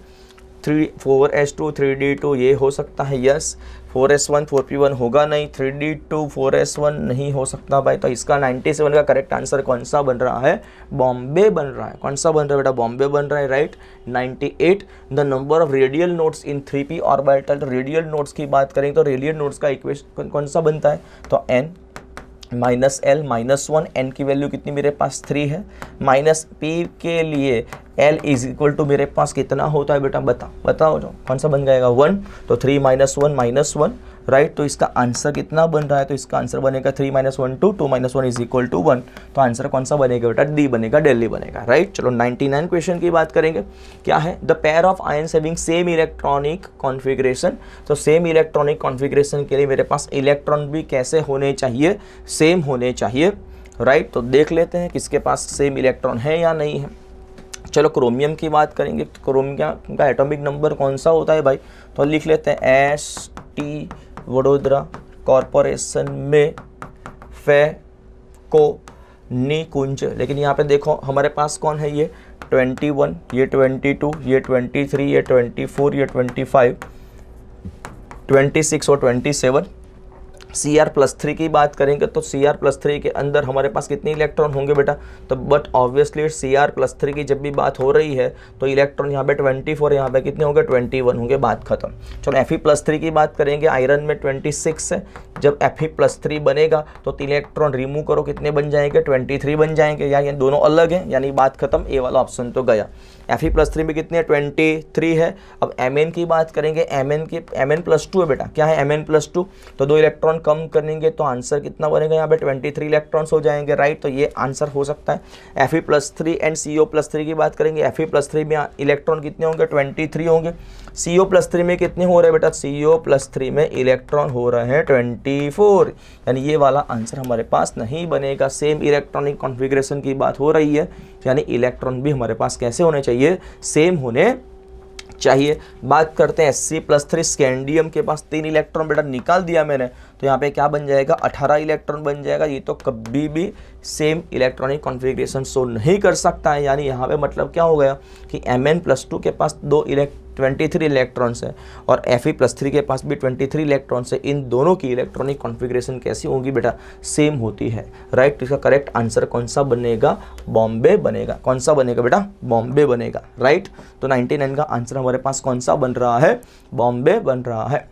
A: 4s2 3d2 ये हो सकता है, यस। 4s1 4p1 होगा नहीं, 3d2 4s1 नहीं हो सकता भाई। तो इसका 97 का करेक्ट आंसर कौन सा बन रहा है, बॉम्बे बन रहा है। कौन सा बन रहा है बेटा, बॉम्बे बन रहा है, right. 98 the number of radial nodes in 3p orbital. तो रेडियल नोड्स की बात करें तो रेडियल नोड्स का इक्वेशन कौन सा बनता है, तो n minus l minus 1, n की वैल्यू कितनी मेरे पास 3 है, माइनस पी के लिए एल इज इक्वल टू मेरे पास कितना होता है बेटा, बताओ जो कौन सा बन जाएगा 1। तो 3 माइनस 1 माइनस 1, राइट। तो इसका आंसर कितना बन रहा है, तो इसका आंसर बनेगा 3 minus 1 2, 2 minus 1 is equal to 1। तो आंसर कौन सा बनेगा बेटा, डी बनेगा, दिल्ली बनेगा, राइट। चलो 99 क्वेश्चन की बात करेंगे। क्या है, the pair of ions having same electronic configuration. तो सेम इलेक्ट्रॉनिक कॉन्फ़िगरेशन के लिए मेरे पास इलेक्ट्रॉन भी कैसे होने चाहिए, सेम होने चाहिए, राइट। तो देख लेते हैं किसके पास सेम इलेक्ट्रॉन है या नहीं है। चलो क्रोमियम की बात करेंगे, तो क्रोमियम का एटॉमिक नंबर कौन सा होता है भाई, तो लिख लेते हैं ST वडोदरा कॉरपोरेशन में फैको निकुंज। लेकिन यहाँ पे देखो हमारे पास कौन है, ये 21, ये 22, ये 23, ये 24, ये 25, 26 और 27। Cr+3 की बात करेंगे तो Cr+3 के अंदर हमारे पास कितने इलेक्ट्रॉन होंगे बेटा, तो बट ऑब्वियसली Cr+3 की जब भी बात हो रही है तो इलेक्ट्रॉन यहाँ पे 24, यहाँ पे कितने होंगे 21 होंगे, बात खत्म। चलो Fe+3 की बात करेंगे, आयरन में 26 है, जब Fe+3 बनेगा तो इलेक्ट्रॉन रिमूव करो कितने बन जाएंगे 23 बन जाएंगे, या ये दोनों अलग हैं, यानी बात खत्म, ए वाला ऑप्शन तो गया। Fe+3 में कितने 23 है। अब Mn की बात करेंगे, Mn+2 है बेटा, क्या है Mn+2, तो 2 इलेक्ट्रॉन कम करेंगे तो आंसर कितना बनेगा, यहाँ पे 23 इलेक्ट्रॉन्स हो जाएंगे, राइट। तो ये आंसर हो सकता है। Fe+3 एंड CO+3 की बात करेंगे, Fe+3 में इलेक्ट्रॉन कितने होंगे 23 होंगे, CO+3 में कितने हो रहे हैं बेटा, CO+3 में इलेक्ट्रॉन हो रहे हैं 24, यानी ये वाला आंसर हमारे पास नहीं बनेगा। सेम इलेक्ट्रॉनिक कॉन्फ़िगरेशन की बात हो रही है, यानी इलेक्ट्रॉन भी हमारे पास कैसे होने चाहिए, सेम होने चाहिए। बात करते हैं Sc+3 स्कैंडियम के पास 3 इलेक्ट्रॉन बेटा निकाल दिया मैंने, तो यहाँ पे क्या बन जाएगा 18 इलेक्ट्रॉन बन जाएगा। ये तो कभी भी सेम इलेक्ट्रॉनिक कॉन्फ़िगरेशन शो नहीं कर सकता है, यानी यहाँ पे मतलब क्या हो गया कि Mn+2 के पास 23 इलेक्ट्रॉन्स है और Fe+3 के पास भी 23 इलेक्ट्रॉन्स है। इन दोनों की इलेक्ट्रॉनिक कॉन्फ़िगरेशन कैसी होगी बेटा, सेम होती है, राइट। इसका करेक्ट आंसर कौन सा बनेगा, बॉम्बे बनेगा। कौन सा बनेगा बेटा, बॉम्बे बनेगा, राइट। तो 99 का आंसर हमारे पास कौन सा बन रहा है, बॉम्बे बन रहा है।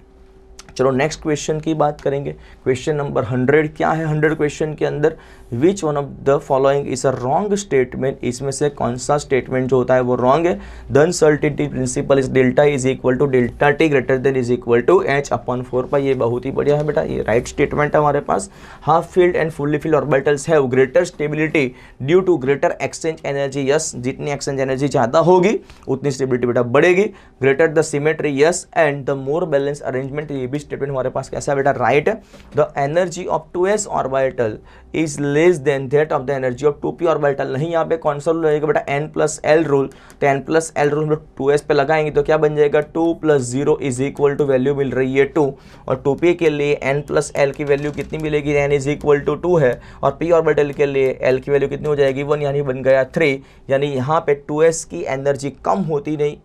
A: चलो नेक्स्ट क्वेश्चन की बात करेंगे, क्वेश्चन नंबर 100 क्या है। 100 क्वेश्चन के अंदर विच one of the following is a wrong statement, इसमें से कौन सा स्टेटमेंट जो होता है वो रॉन्ग है। The uncertainty principle is delta is equal to delta t greater than is equal to H/4π। ये बहुत ही बढ़िया है बेटा, ये राइट स्टेटमेंट है हमारे पास। Half filled and fully filled orbitals have greater stability due to greater exchange energy, yes. जितनी एक्सचेंज एनर्जी ज़्यादा होगी उतनी स्टेबिलिटी बेटा बढ़ेगी। Greater the symmetry, yes, and the more balance arrangement, ये भी स्टेटमेंट हमारे पास कैसा है बेटा, राइट है। The energy of 2s orbital is less than that of the energy of 2p orbital. नहीं, यहाँ पे कौन सा रूल रहेगा बेटा, n+l रूल। तो n+l रूल 2s पे लगाएंगे तो क्या बन जाएगा 2 + 0 इज इक्वल टू वैल्यू मिल रही है 2, और 2p के लिए n+l की वैल्यू कितनी मिलेगी, n इज इक्वल टू 2 है, और p ऑर्बिटल के लिए l की वैल्यू कितनी हो जाएगी 1, यानी बन गया 3। यानी यहाँ पे 2s की एनर्जी कम होती नहीं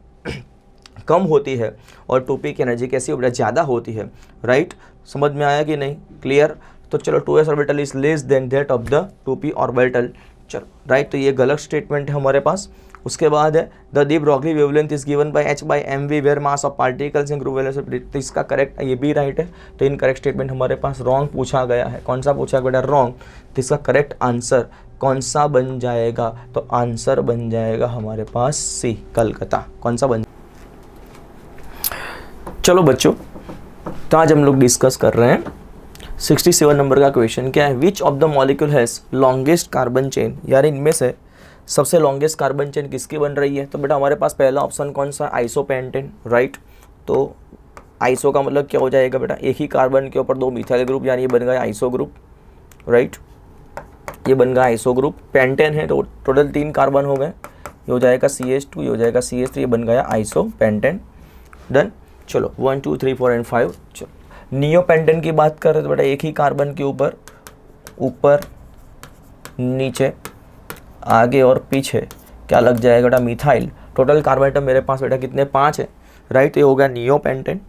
A: कम होती है और 2p की एनर्जी कैसी हो बेटा, ज़्यादा होती है, राइट। समझ में आया कि नहीं, क्लियर। तो चलो 2s orbital is less than that of the 2p orbital, चलो राइट। तो ये गलत स्टेटमेंट है हमारे पास। उसके बाद है the de Broglie wavelength is given by H/mv where mass of particles in group velocity. तो इसका करेक्ट, ये भी राइट है। तो इनकरेक्ट स्टेटमेंट हमारे पास रॉन्ग पूछा गया है। कौन सा पूछा बेटा, रॉन्ग। तो इसका करेक्ट आंसर कौन सा बन जाएगा, तो आंसर बन जाएगा हमारे पास सी, कलकत्ता। कौन सा बन, चलो बच्चों, तो आज हम लोग डिस्कस कर रहे हैं 67 नंबर का क्वेश्चन। क्या है, विच of the molecule has longest carbon chain. यार इनमें से सबसे लॉन्गेस्ट कार्बन चेन किसकी बन रही है, तो बेटा हमारे पास पहला ऑप्शन कौन सा, आइसोपेंटेन, राइट। तो आइसो का मतलब क्या हो जाएगा बेटा, एक ही कार्बन के ऊपर 2 मिथाइल ग्रुप, यानी ये बन गया आइसो ग्रुप, राइट। ये बन गया आइसो ग्रुप। पेंटेन है तो टोटल 3 कार्बन हो गए, ये हो जाएगा CH2, ये हो जाएगा CH3, ये बन गया आइसो पेंटेन। डन। चलो 1 2 3 4 एंड 5। चलो नियो पेंटेन की बात कर रहे तो बेटा एक ही कार्बन के ऊपर ऊपर नीचे आगे और पीछे क्या लग जाएगा बेटा, मिथाइल। टोटल कार्बन एटम मेरे पास बेटा कितने, 5 है, राइट। ये हो गया नियो पेंटेन।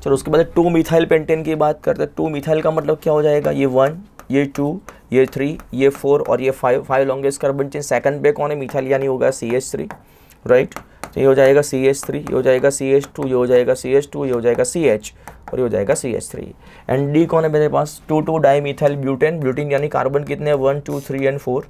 A: चलो उसके बाद 2 मिथाइल पेंटेन की बात करते हैं। 2 मिथाइल का मतलब क्या हो जाएगा, ये 1, ये 2, ये 3, ये 4 और ये 5 लॉन्गेस्ट कार्बन चेन। सेकंड पे कौन है, मिथाइल, यानी होगा CH3, राइट। तो ये हो जाएगा CH3, ये हो जाएगा CH2, ये हो जाएगा CH2, ये हो जाएगा CH और ये हो जाएगा CH3। एंड डी कौन है मेरे पास, 2 डाई मिथाइल ब्यूटेन। ब्यूटेन यानी कार्बन कितने हैं, 1 2 3 एंड 4,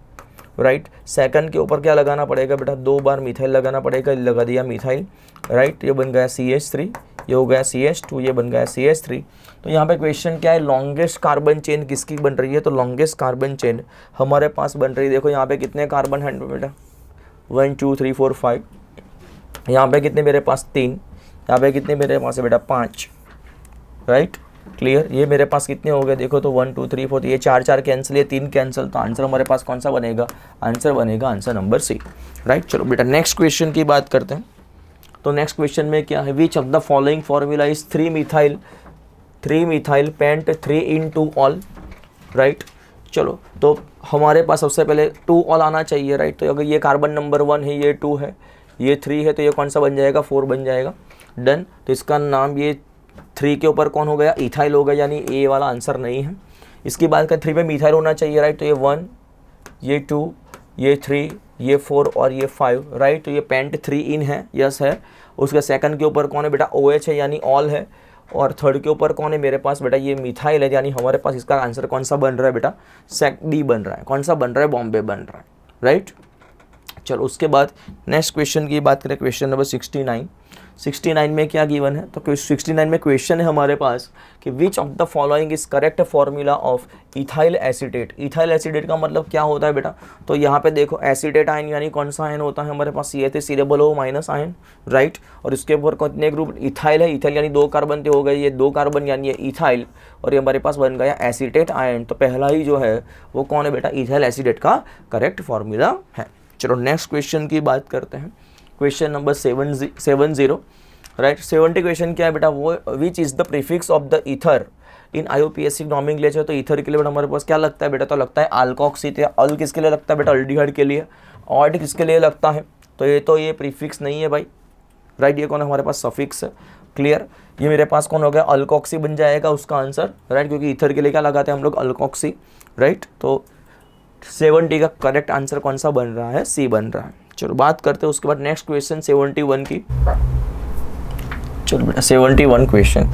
A: राइट। सेकंड के ऊपर क्या लगाना पड़ेगा बेटा, 2 बार मिथाइल लगाना पड़ेगा, लगा दिया मिथाइल, राइट। ये बन गया CH3, ये हो गया CH2, ये बन गया CH3। तो यहाँ पे क्वेश्चन क्या है, लॉन्गेस्ट कार्बन चेन किसकी बन रही है, तो लॉन्गेस्ट कार्बन चेन हमारे पास बन रही है। देखो यहाँ पे कितने कार्बन हैं बेटा, 1 2 3 4 5। यहाँ पे कितने मेरे पास, 3। यहाँ पे कितने मेरे पास है बेटा, 5, राइट। क्लियर। ये मेरे पास कितने हो गए, देखो तो 1 2 3 4, तो ये 4 कैंसिल, ये 3 कैंसिल, तो आंसर हमारे पास कौन सा बनेगा, आंसर बनेगा आंसर नंबर C, राइट। चलो बेटा नेक्स्ट क्वेश्चन की बात करते हैं। तो नेक्स्ट क्वेश्चन में क्या है, विच of the following formula is 3 methyl paint 3 in 2 all, right. चलो तो हमारे पास सबसे पहले 2 ऑल आना चाहिए, राइट। तो अगर ये कार्बन नंबर 1 है, ये 2 है, ये 3 है, तो ये कौन सा बन जाएगा, 4 बन जाएगा। डन। तो इसका नाम, ये 3 के ऊपर कौन हो गया, इथाइल हो गया, यानी ए वाला आंसर नहीं है। इसकी बात करें 3 पे मिथाइल होना चाहिए, राइट। तो ये 1, ये 2, ये 3, ये 4 और ये 5, राइट। तो ये पेंट 3 इन है, यस है। उसके सेकंड के ऊपर कौन है बेटा, OH है, यानी ऑल है। और थर्ड के ऊपर कौन है मेरे पास बेटा, ये मिथाइल है, यानी हमारे पास इसका आंसर कौन सा बन रहा है बेटा, D बन रहा है। कौन सा बन रहा है, बॉम्बे बन रहा है, राइट। चलो उसके बाद नेक्स्ट क्वेश्चन की बात करें, क्वेश्चन नंबर 69 में क्या गिवन है, तो 69 में क्वेश्चन है हमारे पास कि विच of the following is correct formula of ethyl acetate. Ethyl acetate का मतलब क्या होता है बेटा, तो यहाँ पे देखो एसीटेट आयन यानी कौन सा आयन होता है हमारे पास, CH3COO माइनस आयन, राइट। और इसके ऊपर कितने ग्रुप, इथाइल है, इथाइल यानी 2 कार्बन हो गए, ये 2 कार्बन यानी ये इथाइल, और ये हमारे पास बन गया एसीटेट आयन। तो पहला ही जो है वो कौन है बेटा, इथाइल एसीटेट का करेक्ट फॉर्मूला है। चलो नेक्स्ट क्वेश्चन की बात करते हैं, क्वेश्चन नंबर 70, राइट। 70 क्वेश्चन क्या है बेटा, वो which is the prefix of the ether in IUPAC nomenclature. तो ईथर के लिए बेटा हमारे पास क्या लगता है बेटा, तो लगता है अल्कोक्सी। तो अल किसके लिए लगता है बेटा, अल्डिहाइड के लिए। ऑड किसके लिए लगता है, तो ये प्रीफिक्स नहीं है भाई, राइट। ये कौन है हमारे पास, सफिक्स है। क्लियर। ये मेरे पास कौन हो गया, अल्कोक्सी बन जाएगा उसका आंसर, राइट, क्योंकि ईथर के लिए क्या लगाते हैं हम लोग, अल्कोक्सी, राइट। तो 70 का करेक्ट आंसर कौन सा बन रहा है, C बन रहा है। चलो बात करते हैं उसके बाद नेक्स्ट क्वेश्चन 71 की। चलो बेटा 71 क्वेश्चन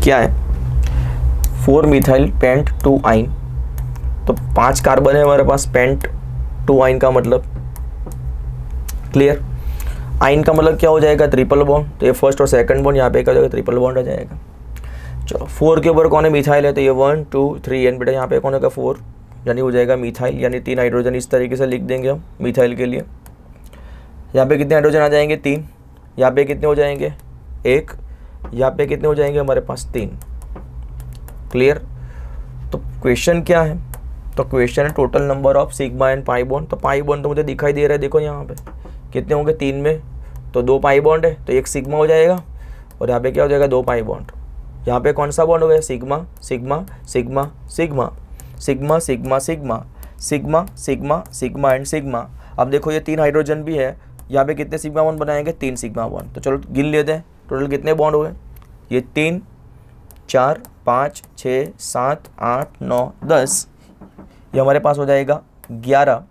A: क्या है, 4 मिथाइल पेंट 2 आइन। तो 5 कार्बन है हमारे पास, पेंट 2 आइन का मतलब, क्लियर। आइन का मतलब क्या हो जाएगा, ट्रिपल बॉन्ड। तो ये फर्स्ट और सेकंड बॉन्ड, यहाँ पे क्या हो जाएगा, ट्रिपल बॉन्ड आ जाएगा। चलो 4 के ऊपर कौन है, मिथाइल है, तो ये 1 2 3 एन बेटा यहाँ पे कौन होगा, 4 यानी हो जाएगा मिथाइल, यानी 3 हाइड्रोजन इस तरीके से लिख देंगे हम मिथाइल के लिए। यहाँ पे कितने हाइड्रोजन आ जाएंगे, 3। यहाँ पे कितने हो जाएंगे, 1। यहाँ पे कितने हो जाएंगे हमारे पास, 3। क्लियर। तो क्वेश्चन क्या है, तो क्वेश्चन है total number of sigma and pi bond. तो पाई बॉन्ड तो मुझे दिखाई दे रहा है, देखो यहाँ पे कितने होंगे, 3 में तो 2 पाई बॉन्ड है, तो 1 सिग्मा हो जाएगा, और यहाँ पे क्या हो जाएगा, 2 पाई बॉन्ड। यहाँ पे कौन सा बॉन्ड हो गया, sigma sigma sigma sigma sigma sigma sigma sigma sigma sigma and sigma. अब देखो ये 3 हाइड्रोजन भी है, यहाँ पे कितने सिग्मा बॉन्ड बनाएंगे, 3 सिग्मा बॉन्ड। तो चलो गिन लेते हैं टोटल कितने बॉन्ड हुए, ये 3 4 5 6 7 8 9 10, ये हमारे पास हो जाएगा 11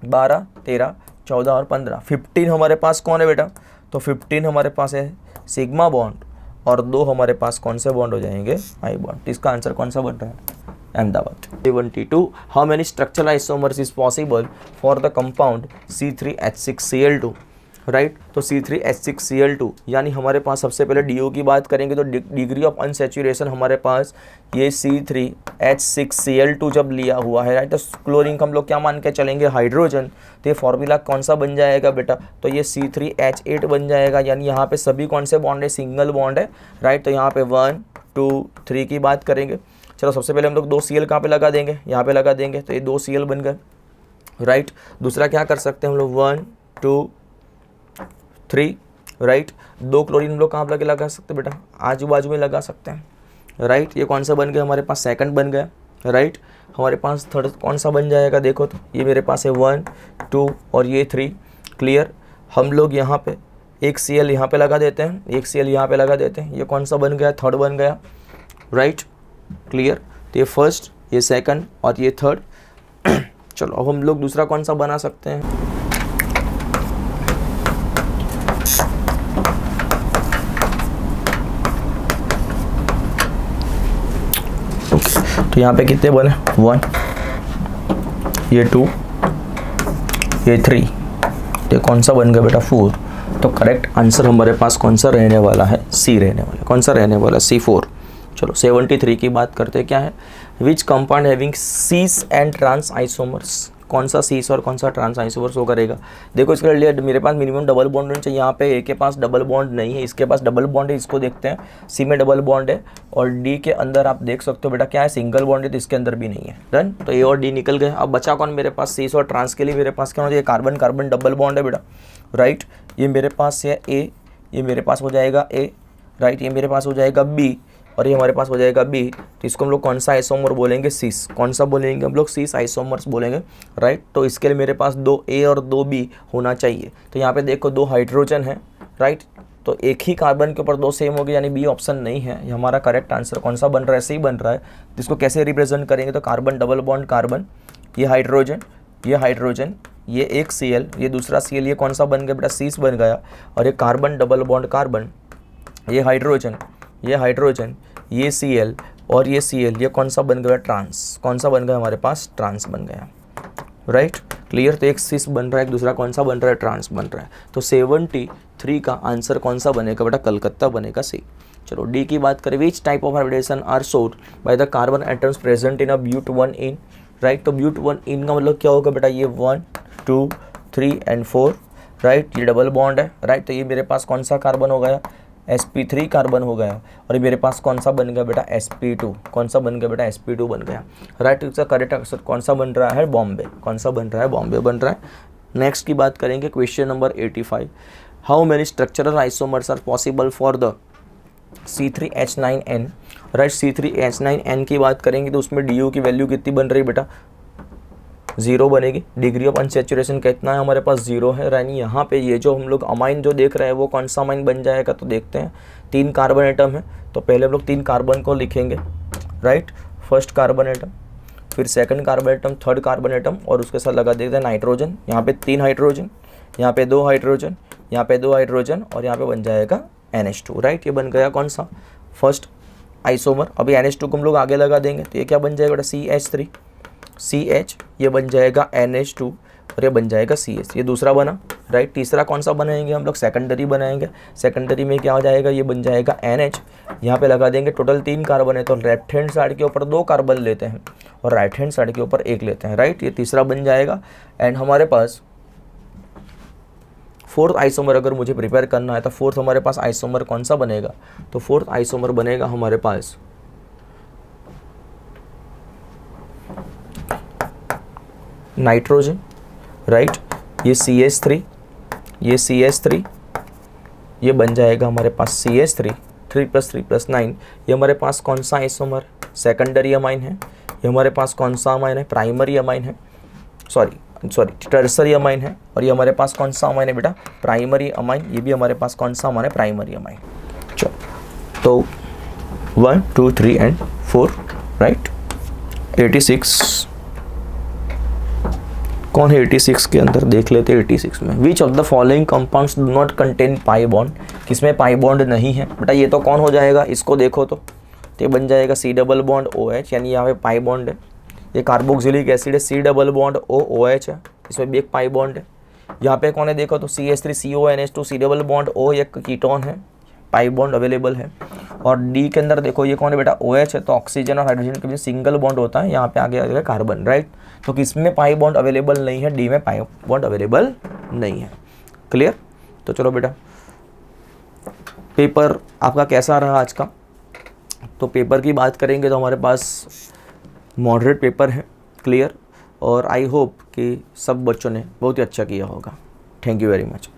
A: 12 13 14 और 15, 15 हमारे पास कौन है बेटा, तो 15 हमारे पास है सिग्मा बॉन्ड, और 2 हमारे पास कौन से बॉन्ड हो जाएंगे, आई बॉन्ड। इसका आंसर कौन सा बन रहा है, Ahmedabad. 72 how many structural isomers is possible for the compound C3H6Cl2, right. तो C3H6Cl2 यानी हमारे पास सबसे पहले DO की बात करेंगे तो डिग्री ऑफ अनसेचुरेशन हमारे पास ये C3H6Cl2 जब लिया हुआ है, राइट। तो क्लोरीन का हम लोग क्या मान के चलेंगे, हाइड्रोजन। तो ये फॉर्मूला कौन सा बन जाएगा बेटा, तो ये C3H8 बन जाएगा, यानी यहाँ पे सभी कौन से बॉन्ड है, सिंगल बॉन्ड है, राइट। तो यहाँ पे 1 2 3 की बात करेंगे, चलो सबसे पहले हम लोग 2 Cl कहाँ पे लगा देंगे, यहाँ पे लगा देंगे, तो ये 2 Cl बन गए, राइट। दूसरा क्या कर सकते हैं हम लोग, 1 2 3, राइट। 2 क्लोरीन हम लोग कहाँ पे लगा सकते हैं बेटा, आजू बाजू में लगा सकते हैं, राइट। ये कौन सा बन गया हमारे पास, सेकंड बन गया, राइट। हमारे पास थर्ड कौन सा बन जाएगा, देखो तो ये मेरे पास है 1 2 और ये 3, क्लियर। हम लोग यहाँ पे एक Cl यहाँ पे लगा देते हैं, एक Cl यहाँ पे लगा देते हैं, ये कौन सा बन गया, थर्ड बन गया, राइट, क्लियर। तो ये फर्स्ट, ये सेकंड और ये थर्ड। चलो अब हम लोग दूसरा कौन सा बना सकते हैं, तो यहाँ पे कितने बने, 1, ये 2, ये 3, तो कौन सा बन गया बेटा, 4। तो करेक्ट आंसर हमारे पास कौन सा रहने वाला है, सी रहने वाला है। कौन सा रहने वाला है, C4। चलो 73 की बात करते हैं, क्या है, which compound having cis and trans isomers, कौन सा सीस और कौन सा ट्रांस आइसोमर्स वो करेगा। देखो इसके लिए मेरे पास मिनिमम डबल बॉन्ड होना चाहिए, यहाँ पे ए के पास डबल बॉन्ड नहीं है, इसके पास डबल बॉन्ड है, इसको देखते हैं, सी में डबल बॉन्ड है और डी के अंदर आप देख सकते हो बेटा क्या है, सिंगल बॉन्ड है, तो इसके अंदर भी नहीं है, डन। तो ए और डी निकल गए। अब बचा कौन मेरे पास, सीस और ट्रांस के लिए मेरे पास क्या होना चाहिए, कार्बन कार्बन डबल बॉन्ड है बेटा, राइट। ये मेरे पास है ए, ये मेरे पास हो जाएगा ए, राइट, ये मेरे पास हो जाएगा बी और ये हमारे पास हो जाएगा बी। तो इसको हम लोग कौन सा आइसोमर बोलेंगे, सीस। कौन सा बोलेंगे हम लोग, सीस आइसोमर्स बोलेंगे, राइट। तो इसके लिए मेरे पास 2 ए और 2 बी होना चाहिए। तो यहाँ पे देखो 2 हाइड्रोजन है, राइट। तो एक ही कार्बन के ऊपर 2 सेम हो गए, यानी बी ऑप्शन नहीं है। ये हमारा करेक्ट आंसर कौन सा बन रहा है, सी बन रहा है। जिसको कैसे रिप्रेजेंट करेंगे, तो कार्बन डबल बॉन्ड कार्बन, ये हाइड्रोजन, ये हाइड्रोजन, ये एक Cl, ये दूसरा Cl, ये कौन सा बन गया बेटा, सीस बन गया। और ये कार्बन डबल बॉन्ड कार्बन, ये हाइड्रोजन, ये हाइड्रोजन, ये Cl और ये Cl, ये कौन सा बन गया, ट्रांस। कौन सा बन गया हमारे पास, ट्रांस बन गया, राइट, क्लियर। तो एक सीस बन रहा है, एक दूसरा कौन सा बन रहा है, ट्रांस बन रहा है। तो 73 का आंसर कौन सा बनेगा बेटा, कलकत्ता बनेगा, सी। चलो डी की बात करें, which type of hybridisation are shown by the carbon atoms present in a but 1 yne, right. तो ब्यूट 1 इन का मतलब क्या होगा बेटा, ये 1 2 3 एंड 4, राइट। ये डबल बॉन्ड है, राइट। तो ये मेरे पास कौन सा कार्बन हो गया, sp3 कार्बन हो गया। और ये मेरे पास कौन सा बन गया बेटा, sp2। कौन सा बन गया बेटा, sp2 बन गया, राइट। इसका करेक्ट आंसर कौन सा बन रहा है, बॉम्बे। कौन सा बन रहा है, बॉम्बे बन रहा है। नेक्स्ट की बात करेंगे, question number 85, how many structural isomers are possible for the C3H9N, right. C3H9N की बात करेंगे तो उसमें DU की वैल्यू कितनी बन रही है बेटा, 0 बनेगी। डिग्री ऑफ अनसैचुरेशन कितना है हमारे पास, 0 है, यानी यहाँ पे ये जो हम लोग अमाइन जो देख रहे हैं वो कौन सा अमाइन बन जाएगा, तो देखते हैं। 3 कार्बन एटम है, तो पहले हम लोग 3 कार्बन को लिखेंगे, राइट। फर्स्ट कार्बन एटम, फिर second carbon atom, third carbon atom और उसके साथ लगा देते हैं नाइट्रोजन। यहाँ पे 3 हाइड्रोजन, यहाँ पे 2 हाइड्रोजन, यहाँ पे 2 हाइड्रोजन और यहाँ पे बन जाएगा NH2, राइट। ये बन गया कौन सा, फर्स्ट आइसोमर। अभी NH2 को हम लोग आगे लगा देंगे तो ये क्या बन जाएगा बेटा, CH3, CH, ये बन जाएगा NH2 और ये बन जाएगा CH, ये दूसरा बना, राइट। तीसरा कौन सा बनाएंगे हम लोग, सेकेंडरी बनाएंगे। सेकेंडरी में क्या हो जाएगा, ये बन जाएगा NH, यहाँ पे लगा देंगे। टोटल 3 कार्बन है, तो लेफ्ट हैंड साइड के ऊपर 2 कार्बन लेते हैं और राइट हैंड साइड के ऊपर 1 लेते हैं, राइट। ये तीसरा बन जाएगा। एंड हमारे पास फोर्थ आइसोमर अगर मुझे प्रिपेयर करना है तो फोर्थ हमारे पास आइसोमर कौन सा बनेगा, तो फोर्थ आइसोमर बनेगा हमारे पास नाइट्रोजन, राइट। ये CH3, ये CH3, ये बन जाएगा हमारे पास CH3, 3 + 3 + 9। ये हमारे पास कौन सा आइसोमर, सेकेंडरी अमाइन है। ये हमारे पास कौन सा अमाइन है, प्राइमरी अमाइन है, सॉरी टर्सरी अमाइन है। और ये हमारे पास कौन सा अमाइन है बेटा, प्राइमरी अमाइन। ये भी हमारे पास कौन सा अमाइन है, प्राइमरी अमाइन। चलो तो 1 2 3 एंड 4, राइट। 86 कौन है 86 के अंदर, देख लेते हैं। 86 में विच of the following compounds do not contain pi bond, किसमें पाई बॉन्ड नहीं है बेटा। ये तो कौन हो जाएगा, इसको देखो तो ये बन जाएगा C डबल बॉन्ड OH, यानी यहाँ पे पाई बॉन्ड है। ये कार्बोक्सिलिक एसिड है, C डबल बॉन्ड OH है, इसमें भी एक पाई बॉन्ड है। यहाँ पे कौन है देखो तो CH3CONH2, C double bond O, एक कीटोन है, पाई बॉन्ड अवेलेबल है। और डी के अंदर देखो ये कौन है बेटा, OH है, तो ऑक्सीजन और हाइड्रोजन के बीच सिंगल बॉन्ड होता है। यहाँ पे आगे आ गया कार्बन, राइट। तो किसमें पाई बॉन्ड अवेलेबल नहीं है, डी में पाई बॉन्ड अवेलेबल नहीं है, क्लियर। तो चलो बेटा पेपर आपका कैसा रहा आज का, तो पेपर की बात करेंगे तो हमारे पास मॉडरेट पेपर है, क्लियर, और आई होप कि सब बच्चों ने बहुत ही अच्छा किया होगा। Thank you very much.